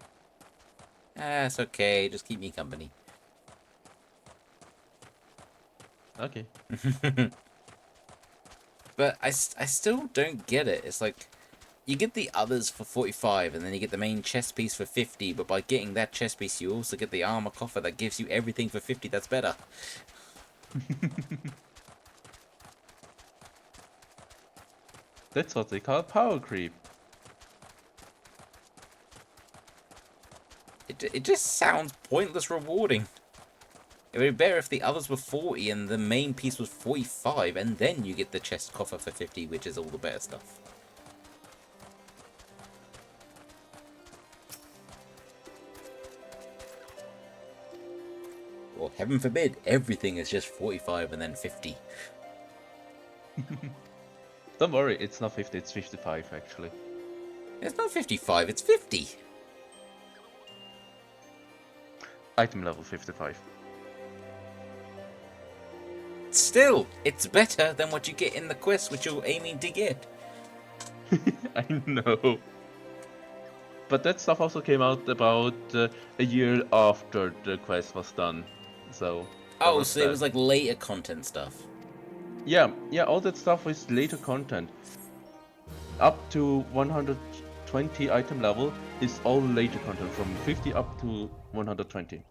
Ah, it's okay. Just keep me company. Okay. But I still don't get it. It's like, you get the others for 45, and then you get the main chest piece for 50, but by getting that chest piece, you also get the armor coffer that gives you everything for 50 that's better. That's what they call power creep. It just sounds pointless rewarding. It would be better if the others were 40 and the main piece was 45, and then you get the chest coffer for 50, which is all the better stuff. Well, heaven forbid, everything is just 45 and then 50. Don't worry, it's not 50, it's 55 actually. It's not 55, it's 50. Item level 55. still, it's better than what you get in the quest, which you're aiming to get. I know. But that stuff also came out about a year after the quest was done. So. Oh, so it was like later content stuff. Yeah, all that stuff is later content. Up to 120 item level is all later content, from 50 up to 120.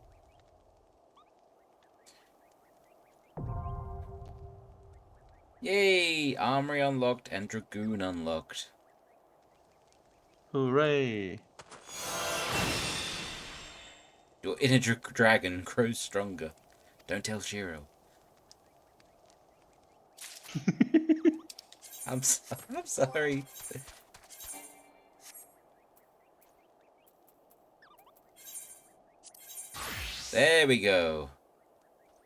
Yay! Armory unlocked and Dragoon unlocked. Hooray! Your inner dragon grows stronger. Don't tell Shiro. I'm sorry. There we go.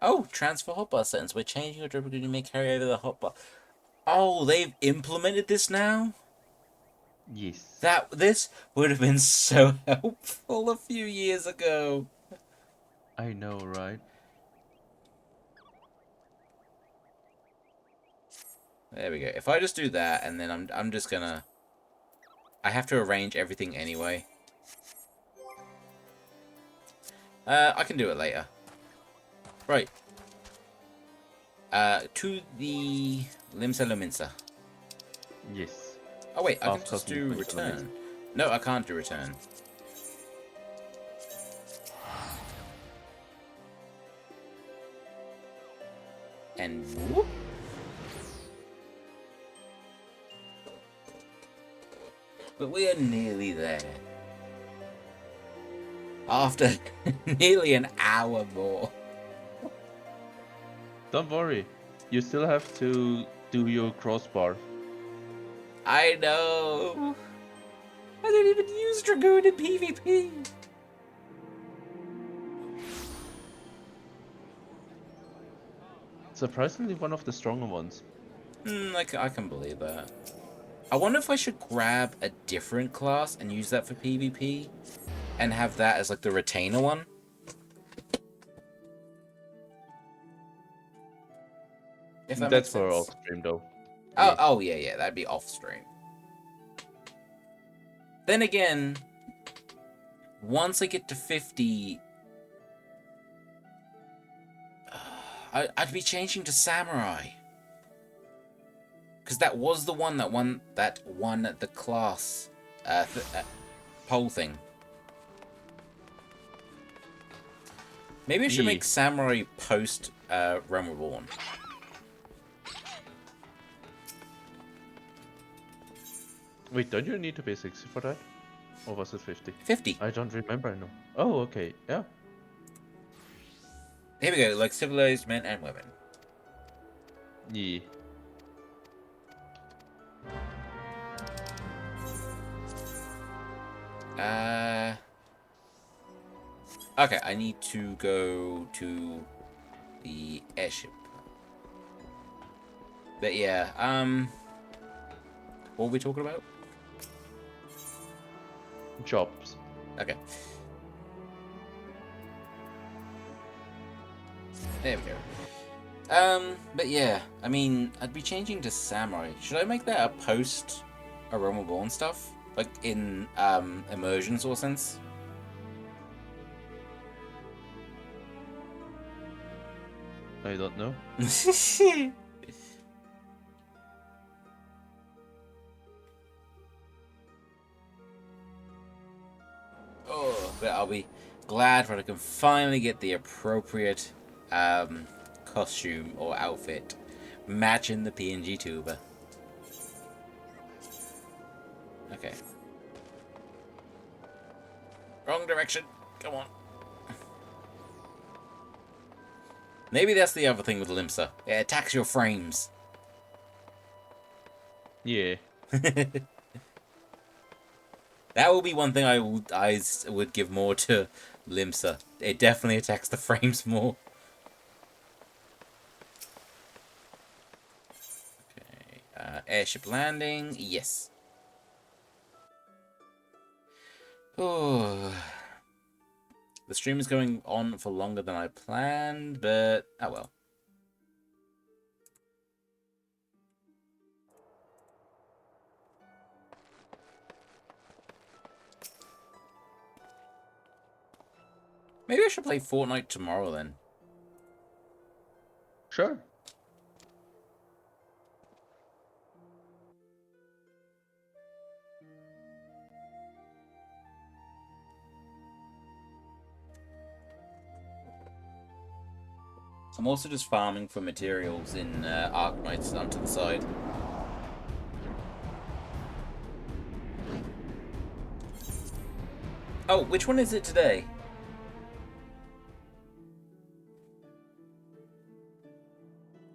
Oh, transfer hotbar settings. We're changing your dribble to make carry over the hotbar. Oh, they've implemented this now? Yes. This would have been so helpful a few years ago. I know, right? There we go. If I just do that, and then I'm just gonna... I have to arrange everything anyway. I can do it later. Right. To the Limsa Luminsa. Yes. Oh wait, I can just do return. No, I can't do return. And whoop. But we are nearly there. After nearly an hour more. Don't worry. You still have to do your crossbar. I know. I didn't even use Dragoon in PvP. Surprisingly, one of the stronger ones. I can believe that. I wonder if I should grab a different class and use that for PvP, and have that as like the retainer one. If that That's makes for sense. off stream though. Oh yeah, that'd be off stream. Then again, once I get to 50, I'd be changing to Samurai. Because that was the one that won the class poll thing. Maybe I should make Samurai post Realm Reborn. Wait, don't you need to be 60 for that? Or was it 50? 50. I don't remember now. Oh, okay, yeah. Here we go, like civilized men and women. Yeah. Okay, I need to go to the airship. But yeah, what were we talking about? Jobs. Okay. There we go. But yeah, I mean, I'd be changing to Samurai. Should I make that a post a Realm Reborn stuff? Like in immersion sort of sense? I don't know. Oh, but I'll be glad when I can finally get the appropriate costume or outfit matching the pngtuber. Okay. Wrong direction. Come on. Maybe that's the other thing with Limsa. It attacks your frames. Yeah. That will be one thing I would give more to Limsa. It definitely attacks the frames more. Okay. Airship landing. Yes. Oh. The stream is going on for longer than I planned, but oh well. Maybe I should play Fortnite tomorrow then. Sure. I'm also just farming for materials in Arknights onto the side. Oh, which one is it today?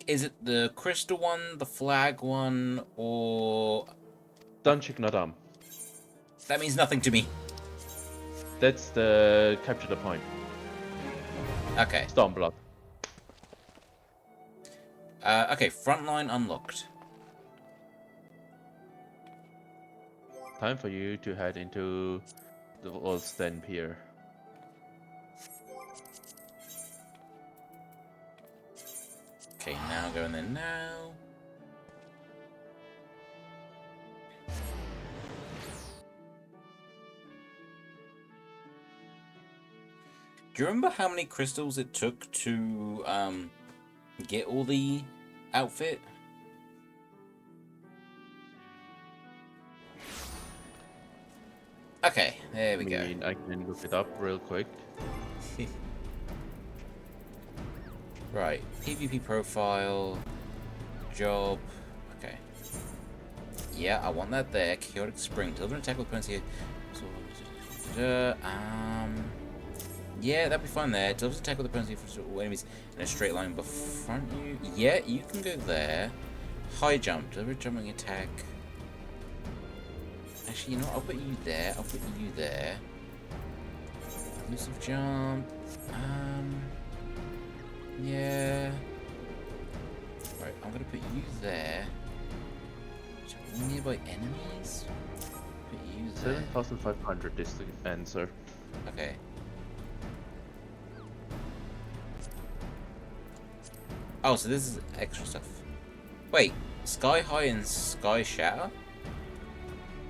Is it the crystal one, the flag one, or... Dunchik Nadam. That means nothing to me. That's the capture the point. Okay. Stormblood. Okay, frontline unlocked. Time for you to head into the old stand here. Okay, now go in there now. Do you remember how many crystals it took to get all the outfit? Okay, there we go. I can look it up real quick. Right, PvP profile, job, okay. Yeah, I want that there. Chaotic Spring, deliver an attack with opponents here. Yeah, that'd be fine there. Delivers attack with opponents here for enemies in a straight line before you. Yeah, you can go there. High jump, deliver a jumping attack. Actually, you know what? I'll put you there. I'll put you there. Elusive jump. Yeah. Right, I'm gonna put you there. Nearby enemies? Put you there. 7,500 is the answer. Okay. Oh, so this is extra stuff. Wait, Sky High and Sky Shatter?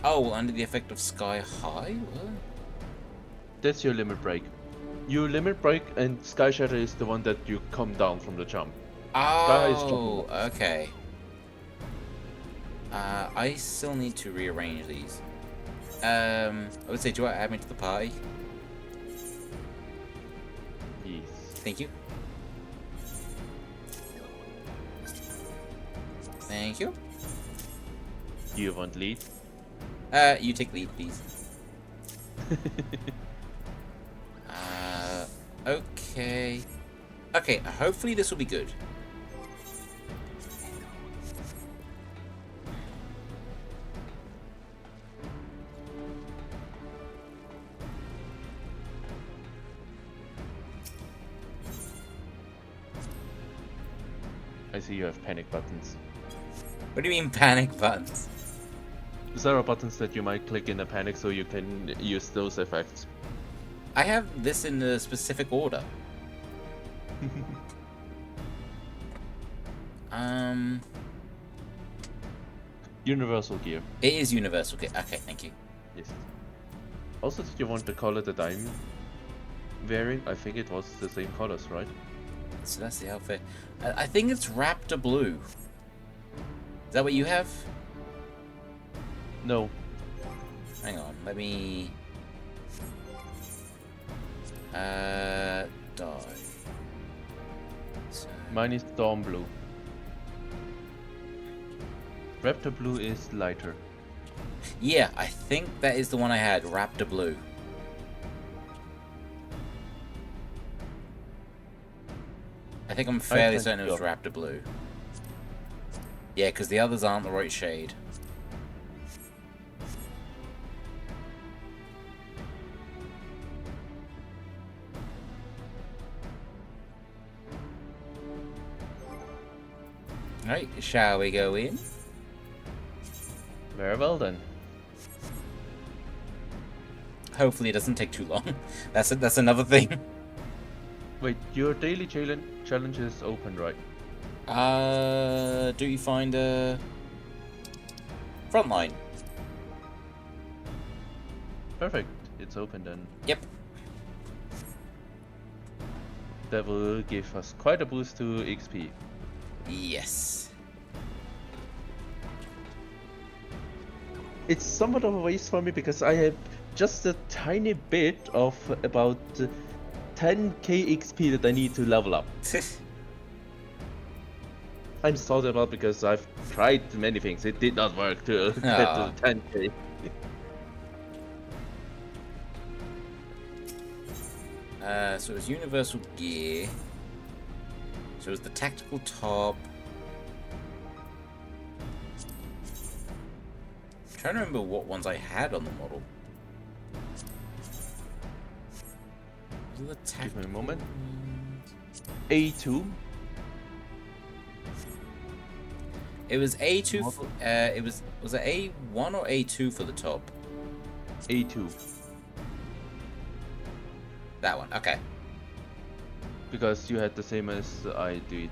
Oh, well, under the effect of Sky High? What? That's your limit break. You limit break and Sky Shatter is the one that you come down from the jump. Oh, okay. I still need to rearrange these. I would say, do I add me to the party? Yes. Thank you. Thank you. Do you want lead? You take lead, please. Okay. Okay, hopefully this will be good. I see you have panic buttons. What do you mean panic buttons? There are buttons that you might click in a panic so you can use those effects. I have this in a specific order. Universal gear. It is universal gear. Okay, thank you. Yes. Also, did you want the color that I'm wearing? I think it was the same colors, right? So that's the outfit. I think it's Raptor Blue. Is that what you have? No. Hang on, let me... die. So... Mine is Storm Blue. Raptor Blue is lighter. Yeah, I think that is the one I had, Raptor Blue. I think I'm fairly certain it was Raptor Blue. Yeah, because the others aren't the right shade. Right, shall we go in? Very well then. Hopefully it doesn't take too long. That's another thing. Wait, your daily challenge is open, right? Do you find a frontline? Perfect. It's open then. Yep. That will give us quite a boost to XP. Yes. It's somewhat of a waste for me because I have just a tiny bit of about 10k XP that I need to level up. I'm salty about because I've tried many things. It did not work to get to the 10k. So it was universal gear. So it was the tactical top. I'm trying to remember what ones I had on the model. Was it the Give me a moment. A2. It was A2. Was it A1 or A2 for the top? A2. That one. Okay. Because you had the same as I did.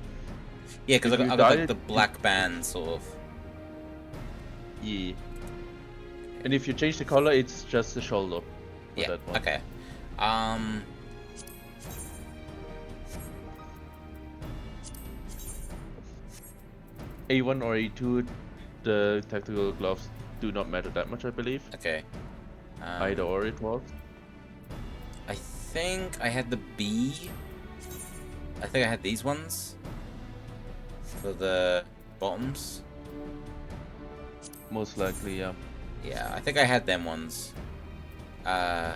Yeah, because I got like the black band sort of. Yeah. And if you change the color, it's just the shoulder. Yeah. That one. Okay. A1 or A2, the tactical gloves do not matter that much, I believe. Okay. Either or it was. I think I had the B. I think I had these ones for the bottoms. Most likely, yeah. Yeah, I think I had them ones. Or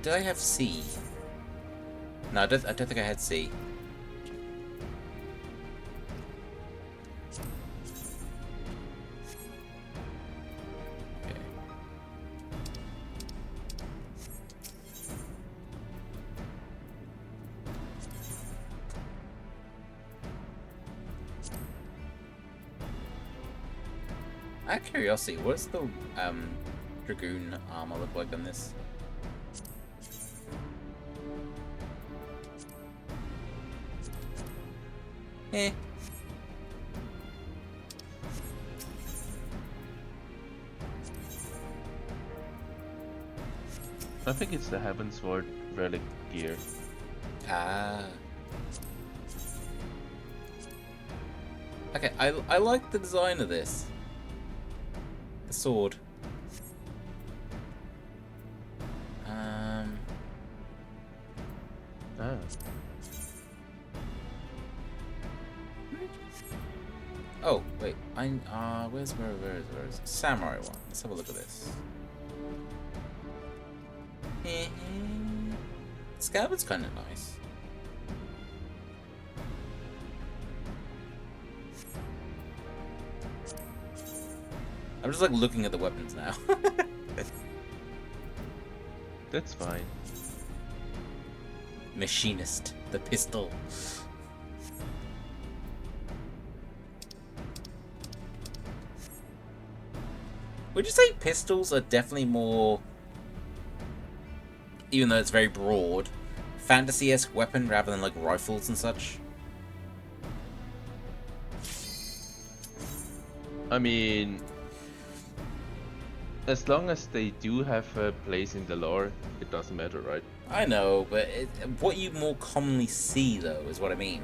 did I have C? No, I don't think I had C. Out of curiosity, what's the Dragoon armor look like on this? Eh. I think it's the Heavensward relic gear. Ah. Okay, I like the design of this. The sword. Oh, wait. Where's Samurai one? Let's have a look at this. Scabbard's kind of nice. I'm just like looking at the weapons now. That's fine. Machinist, the pistol. Would you say pistols are definitely more, even though it's very broad, fantasy-esque weapon rather than like rifles and such? I mean, as long as they do have a place in the lore, it doesn't matter, right? I know, but what you more commonly see, though, is what I mean.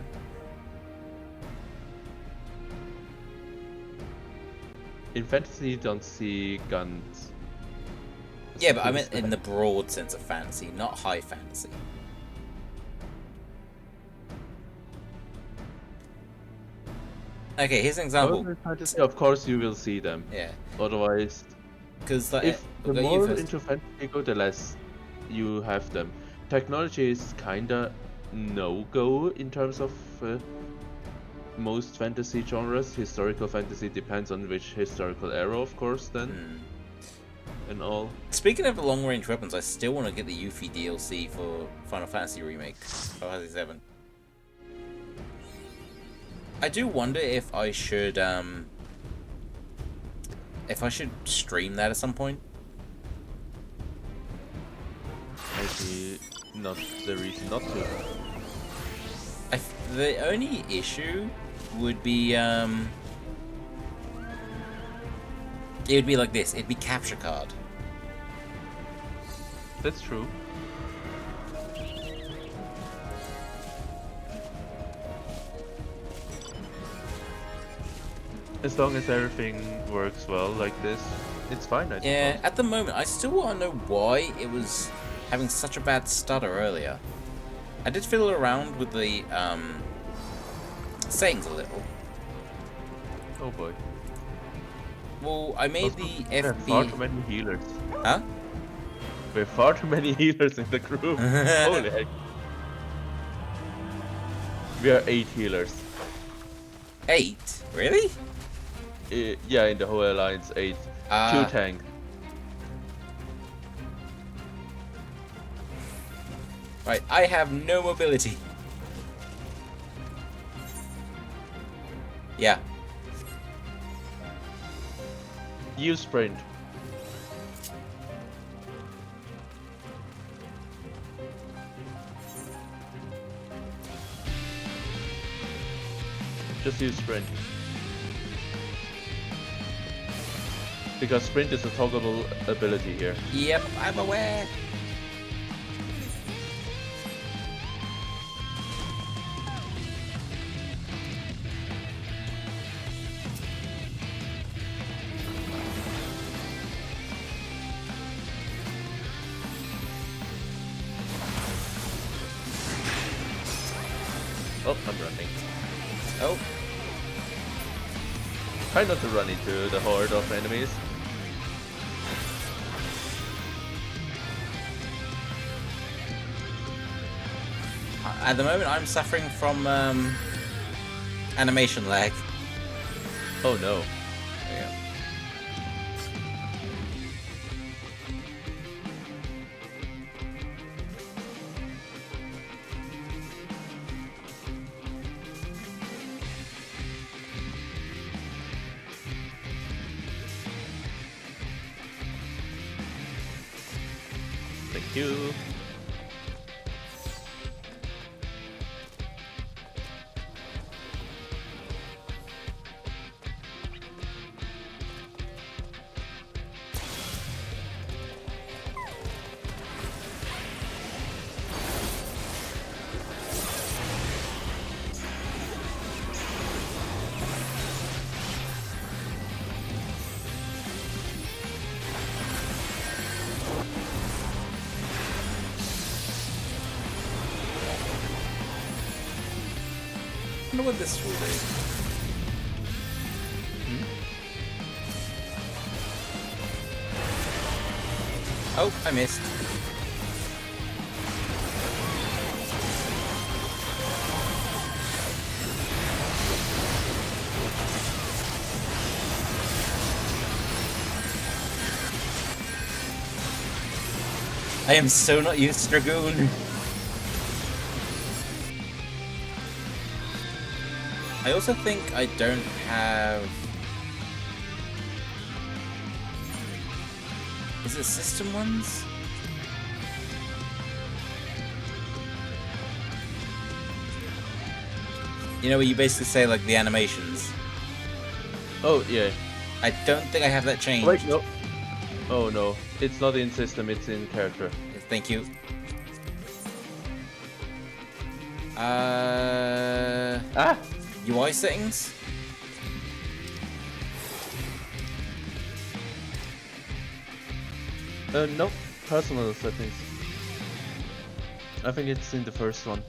In fantasy, you don't see guns. Yeah, but I meant in the broad sense of fantasy, not high fantasy. Okay, here's an example. Fantasy, of course, you will see them. Yeah. Otherwise, because like, if the more into fantasy you go, the less you have them. Technology is kinda no-go in terms of most fantasy genres. Historical fantasy depends on which historical era, of course, then. And all. Speaking of long-range weapons, I still want to get the Yuffie DLC for Final Fantasy Remake, Final Fantasy VII. I do wonder if I should stream that at some point. Maybe not the reason not to. The only issue would be it would be like this. It'd be capture card. that's true. As long as everything works well like this, it's fine, I Yeah, suppose. at the moment, I still want to know why it was having such a bad stutter earlier. I did fiddle around with the settings a little. Oh boy. Well, I made Also, the there are far too many healers. Huh? There are far too many healers in the group. Holy heck. We are 8 healers. 8? Really? Yeah, in the whole alliance, 8. 2 tank. Right, I have no mobility. Yeah. Use sprint. Just use sprint. Because sprint is a toggleable ability here. Yep, I'm aware. Oh, I'm running. Oh. Try not to run into the horde of enemies. At the moment, I'm suffering from animation lag. Oh no. Yeah. Thank you. I wonder what this will do. Oh, I missed. I am so not used to Dragoon. I also think I don't have... Is it system ones? You know where you basically say like the animations? Oh, yeah. I don't think I have that changed. Wait, no. Oh no. It's not in system, it's in character. Yes, thank you. UI settings? No. Personal settings. I think it's in the first one.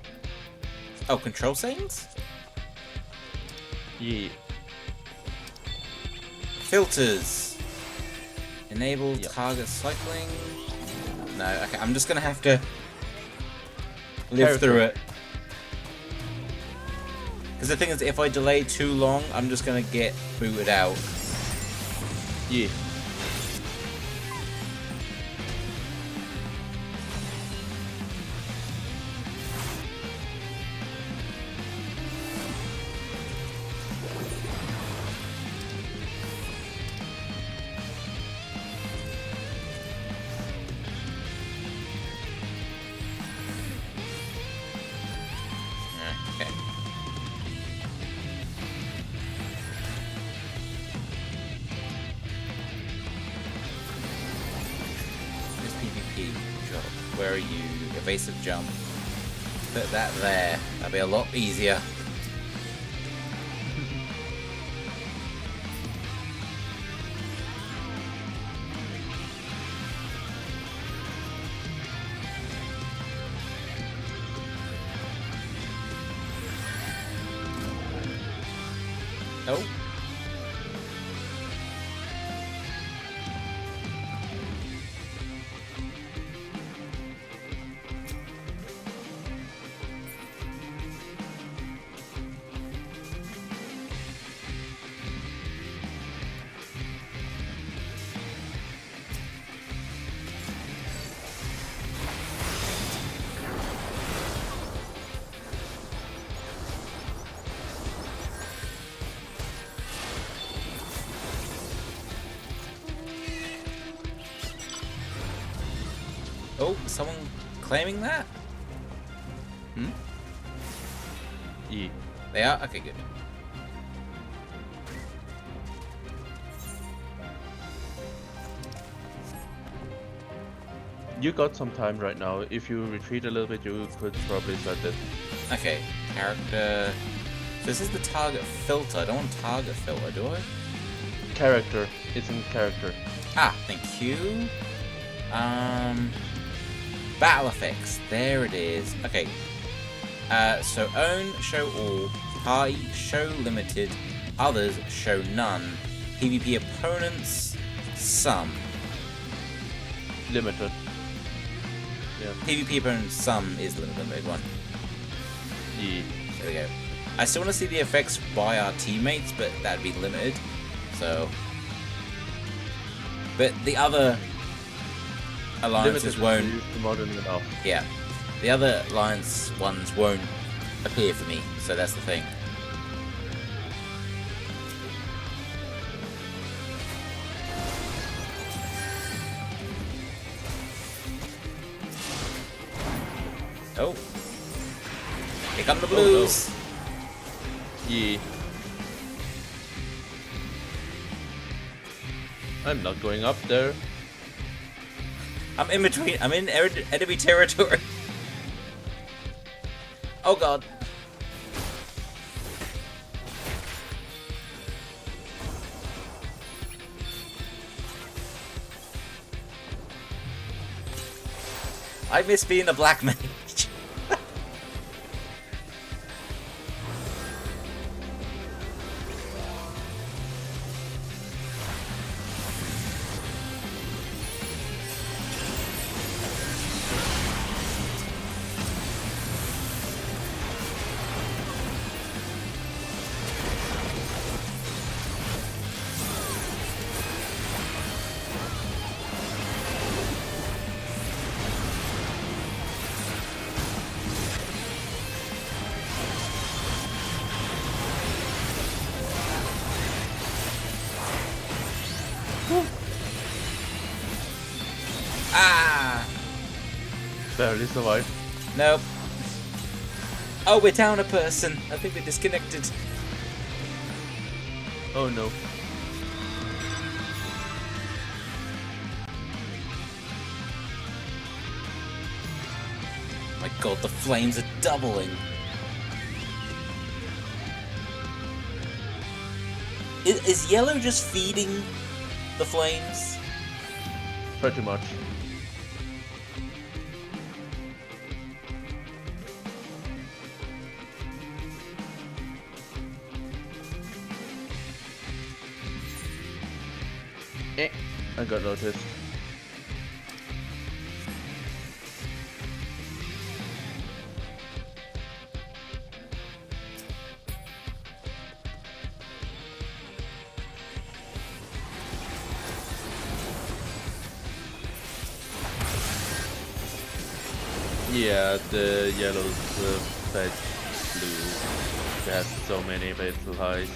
Oh, control settings? Yeah. Filters. Enable target cycling. No, okay, I'm just gonna have to live through it. Because the thing is, if I delay too long, I'm just gonna get booted out. Yeah. Okay. Here's PvP. drop. Where are you? Evasive jump. Put that there. That'll be a lot easier. Oh. Oh, someone claiming that? Hmm? Yeah. They are? Okay, good. You got some time right now. If you retreat a little bit, you could probably start this. Okay, character. So this is the target filter. I don't want target filter, do I? Character. It's in character. Ah, thank you. Battle effects. There it is. Okay. So own, show all. Party, show limited. Others, show none. PvP opponents, some. Limited. Yeah. PvP opponents, some is the limited one. Yeah. There we go. I still want to see the effects by our teammates, but that'd be limited. So. But the other alliances won't. Yeah, the other alliance ones won't appear for me, so that's the thing. Oh, here come the blues. Oh, no. Yeah. I'm not going up there. I'm in between. I'm in enemy territory. Oh god. I miss being a black mage. Ah! Barely survived. Nope. Oh, we're down a person. I think we're disconnected. Oh no. My god, the flames are doubling. Is yellow just feeding the flames? Pretty much. I got noticed. Yeah, the yellow's fed blue. It has so many fatal highs.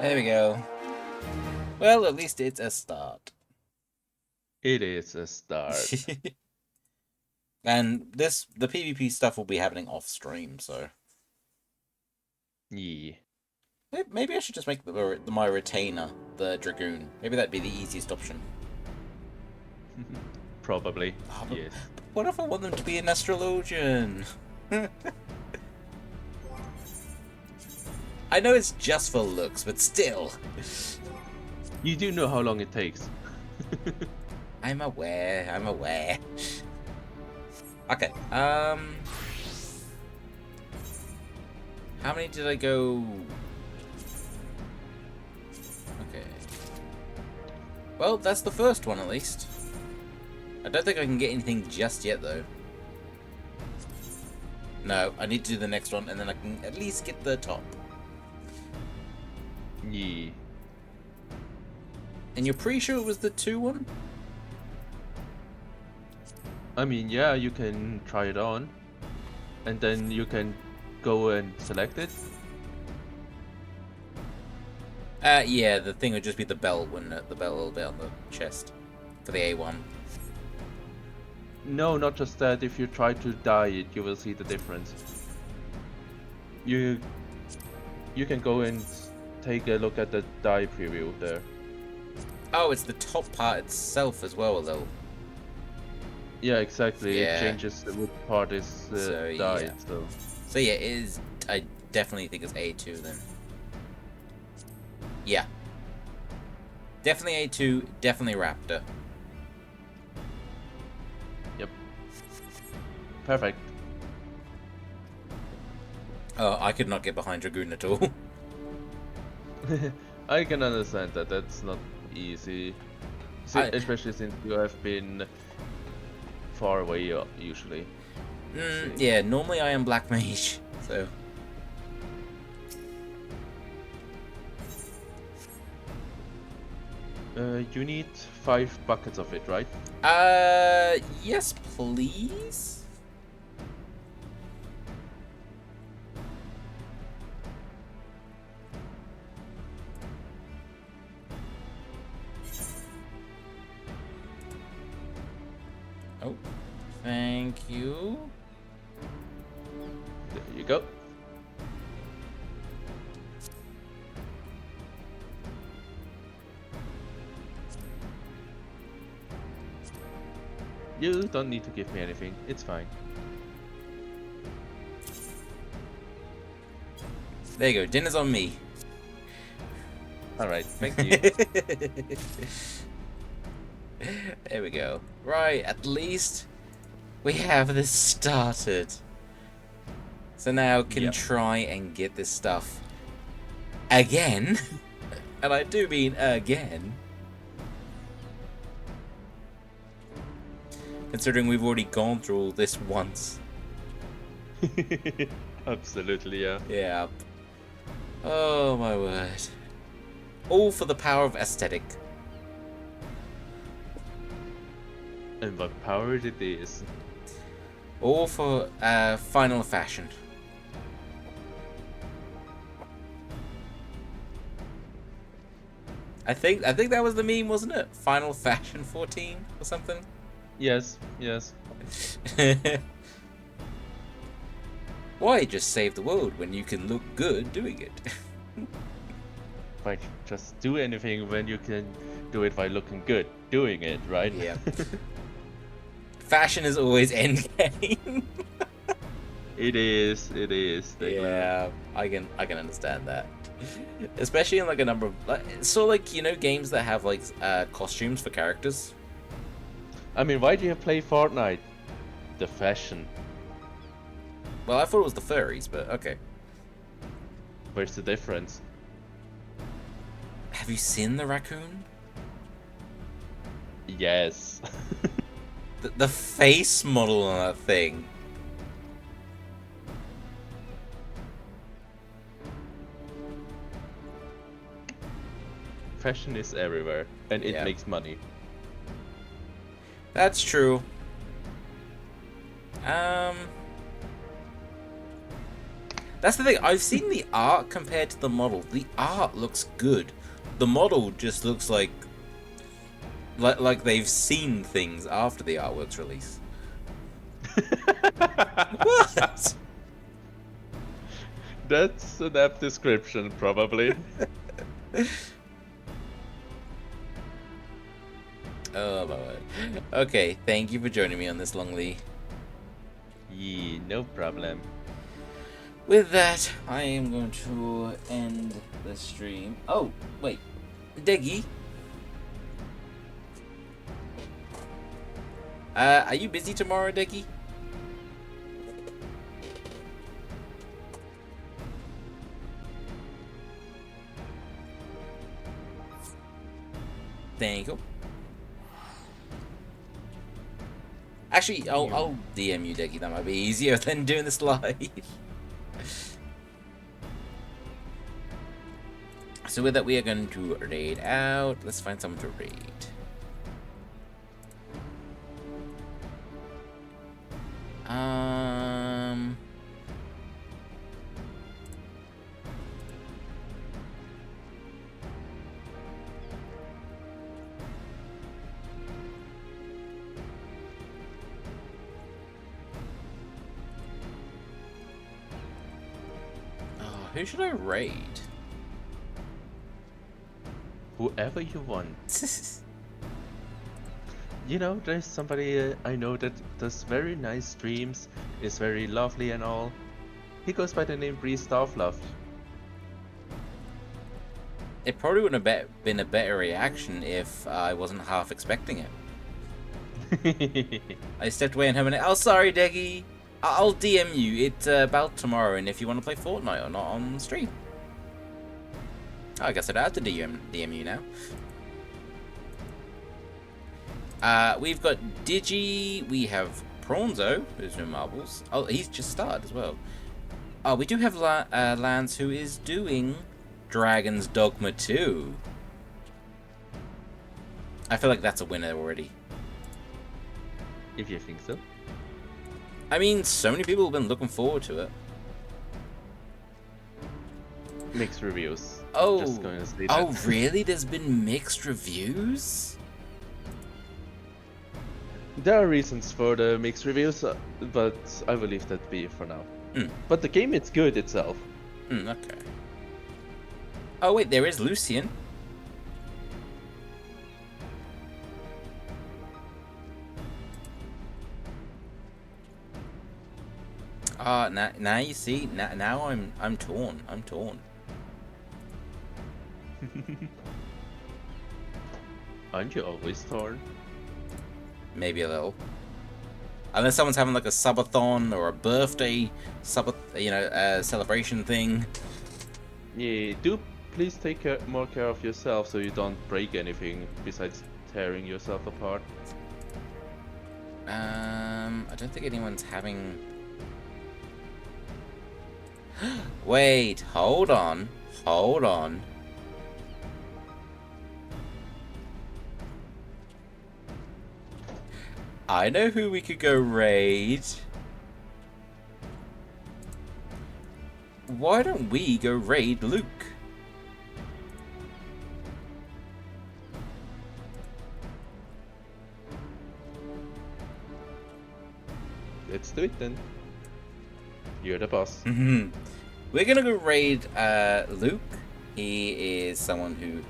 There we go. Well, at least it's a start. It is a start. And the PvP stuff will be happening off stream, so. Yeah. Maybe I should just make my retainer the Dragoon. Maybe that'd be the easiest option. Probably, yes. What if I want them to be an astrologian? I know it's just for looks, but still. You do know how long it takes. I'm aware. Okay, how many did I go? Okay. Well, that's the first one at least. I don't think I can get anything just yet though. No, I need to do the next one and then I can at least get the top. Yeah. And you're pretty sure it was the 2 one? I mean, yeah, you can try it on. And then you can go and select it. Yeah, the thing would just be the belt, wouldn't it? The belt a little bit on the chest. For the A1. No, not just that. If you try to dye it, you will see the difference. You can go and take a look at the dye preview there. Oh, it's the top part itself as well, though. Yeah, exactly. Yeah. It changes which part is dyed. Yeah. So yeah, it is. I definitely think it's A2 then. Yeah. Definitely A2, definitely Raptor. Yep. Perfect. Oh, I could not get behind Dragoon at all. I can understand that. That's not easy. Especially since you have been far away usually. Yeah, normally I am Black Mage, so. You need 5 buckets of it, right? Yes, please. Oh, thank you. There you go. You don't need to give me anything, it's fine. There you go, dinner's on me. Alright, thank you. There we go. Right, at least we have this started. So now can try and get this stuff again. And I do mean again. Considering we've already gone through all this once. Absolutely, yeah. Yeah. Oh my word. All for the power of aesthetic. And what power it is. All for final fashion. I think that was the meme, wasn't it? Final Fashion 14 or something? Yes, yes. Why just save the world when you can look good doing it? Like, just do anything when you can do it by looking good doing it, right? Yeah. Fashion is always endgame. It is. Yeah, I can understand that. Especially in like a number of like you know, games that have like costumes for characters. I mean, why do you play Fortnite? The fashion. Well, I thought it was the furries, but okay. Where's the difference? Have you seen the raccoon? Yes. the face model on that thing. Fashion is everywhere, and it makes money. That's true. That's the thing. I've seen the art compared to the model. The art looks good. The model just looks like they've seen things after the artwork's release. What? That's an apt description, probably. Oh boy. Okay, thank you for joining me on this Longley. Yeah, no problem. With that, I am going to end the stream. Oh, wait. Deggy? Are you busy tomorrow, Deggy? Thank you. Actually, I'll DM you, Deggy. That might be easier than doing this live. So with that, we are going to raid out. Let's find someone to raid. Who should I raid? Whoever you want. You know, there's somebody I know that does very nice streams, is very lovely and all. He goes by the name Bree Starfluff. It probably wouldn't have been a better reaction if I wasn't half expecting it. I stepped away and have oh, sorry, Deggy. I'll DM you. It's about tomorrow, and if you want to play Fortnite or not on stream. Oh, I guess I'd have to DM you now. We've got Digi, we have Prawnzo, who's doing marbles. Oh, he's just started as well. Oh, we do have Lance, who is doing Dragon's Dogma 2. I feel like that's a winner already. If you think so. I mean, so many people have been looking forward to it. Mixed reviews. Oh, just going to say oh, that. really? There's been mixed reviews? There are reasons for the mixed reviews, but I will leave that be for now. But the game is good itself. Okay. Oh wait, there is Lucian. Now you see. Now I'm torn. I'm torn. Aren't you always torn? Maybe a little. Unless someone's having like a subathon or a birthday celebration thing. Yeah, do please take more care of yourself so you don't break anything besides tearing yourself apart. I don't think anyone's having... Wait, hold on. Hold on. I know who we could go raid. Why don't we go raid Luke? Let's do it then. You're the boss. We're gonna go raid Luke. He is someone who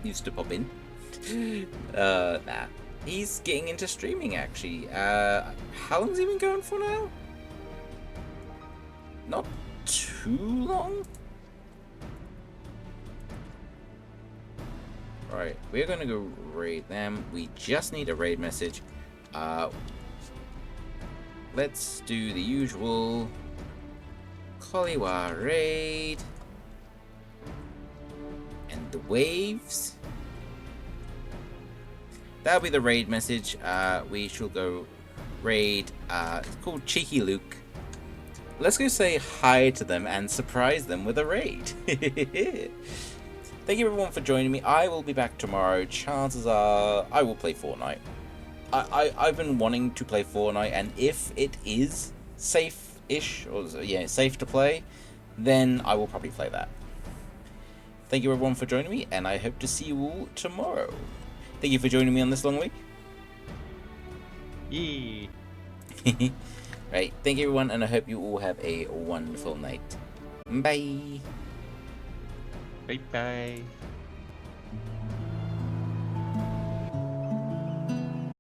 used to pop in. Nah. He's getting into streaming actually. How long's he been going for now? Not too long? Right, we're gonna go raid them. We just need a raid message. Let's do the usual Koliwa raid. And the waves. That'll be the raid message. We shall go raid. It's called Cheeky Luke. Let's go say hi to them and surprise them with a raid. Thank you everyone for joining me. I will be back tomorrow. Chances are I will play Fortnite. I've been wanting to play Fortnite, and if it is safe ish, or yeah, safe to play, then I will probably play that. Thank you everyone for joining me, and I hope to see you all tomorrow. Thank you for joining me on this long week. Yee. Right, thank you everyone, and I hope you all have a wonderful night. Bye. Bye bye.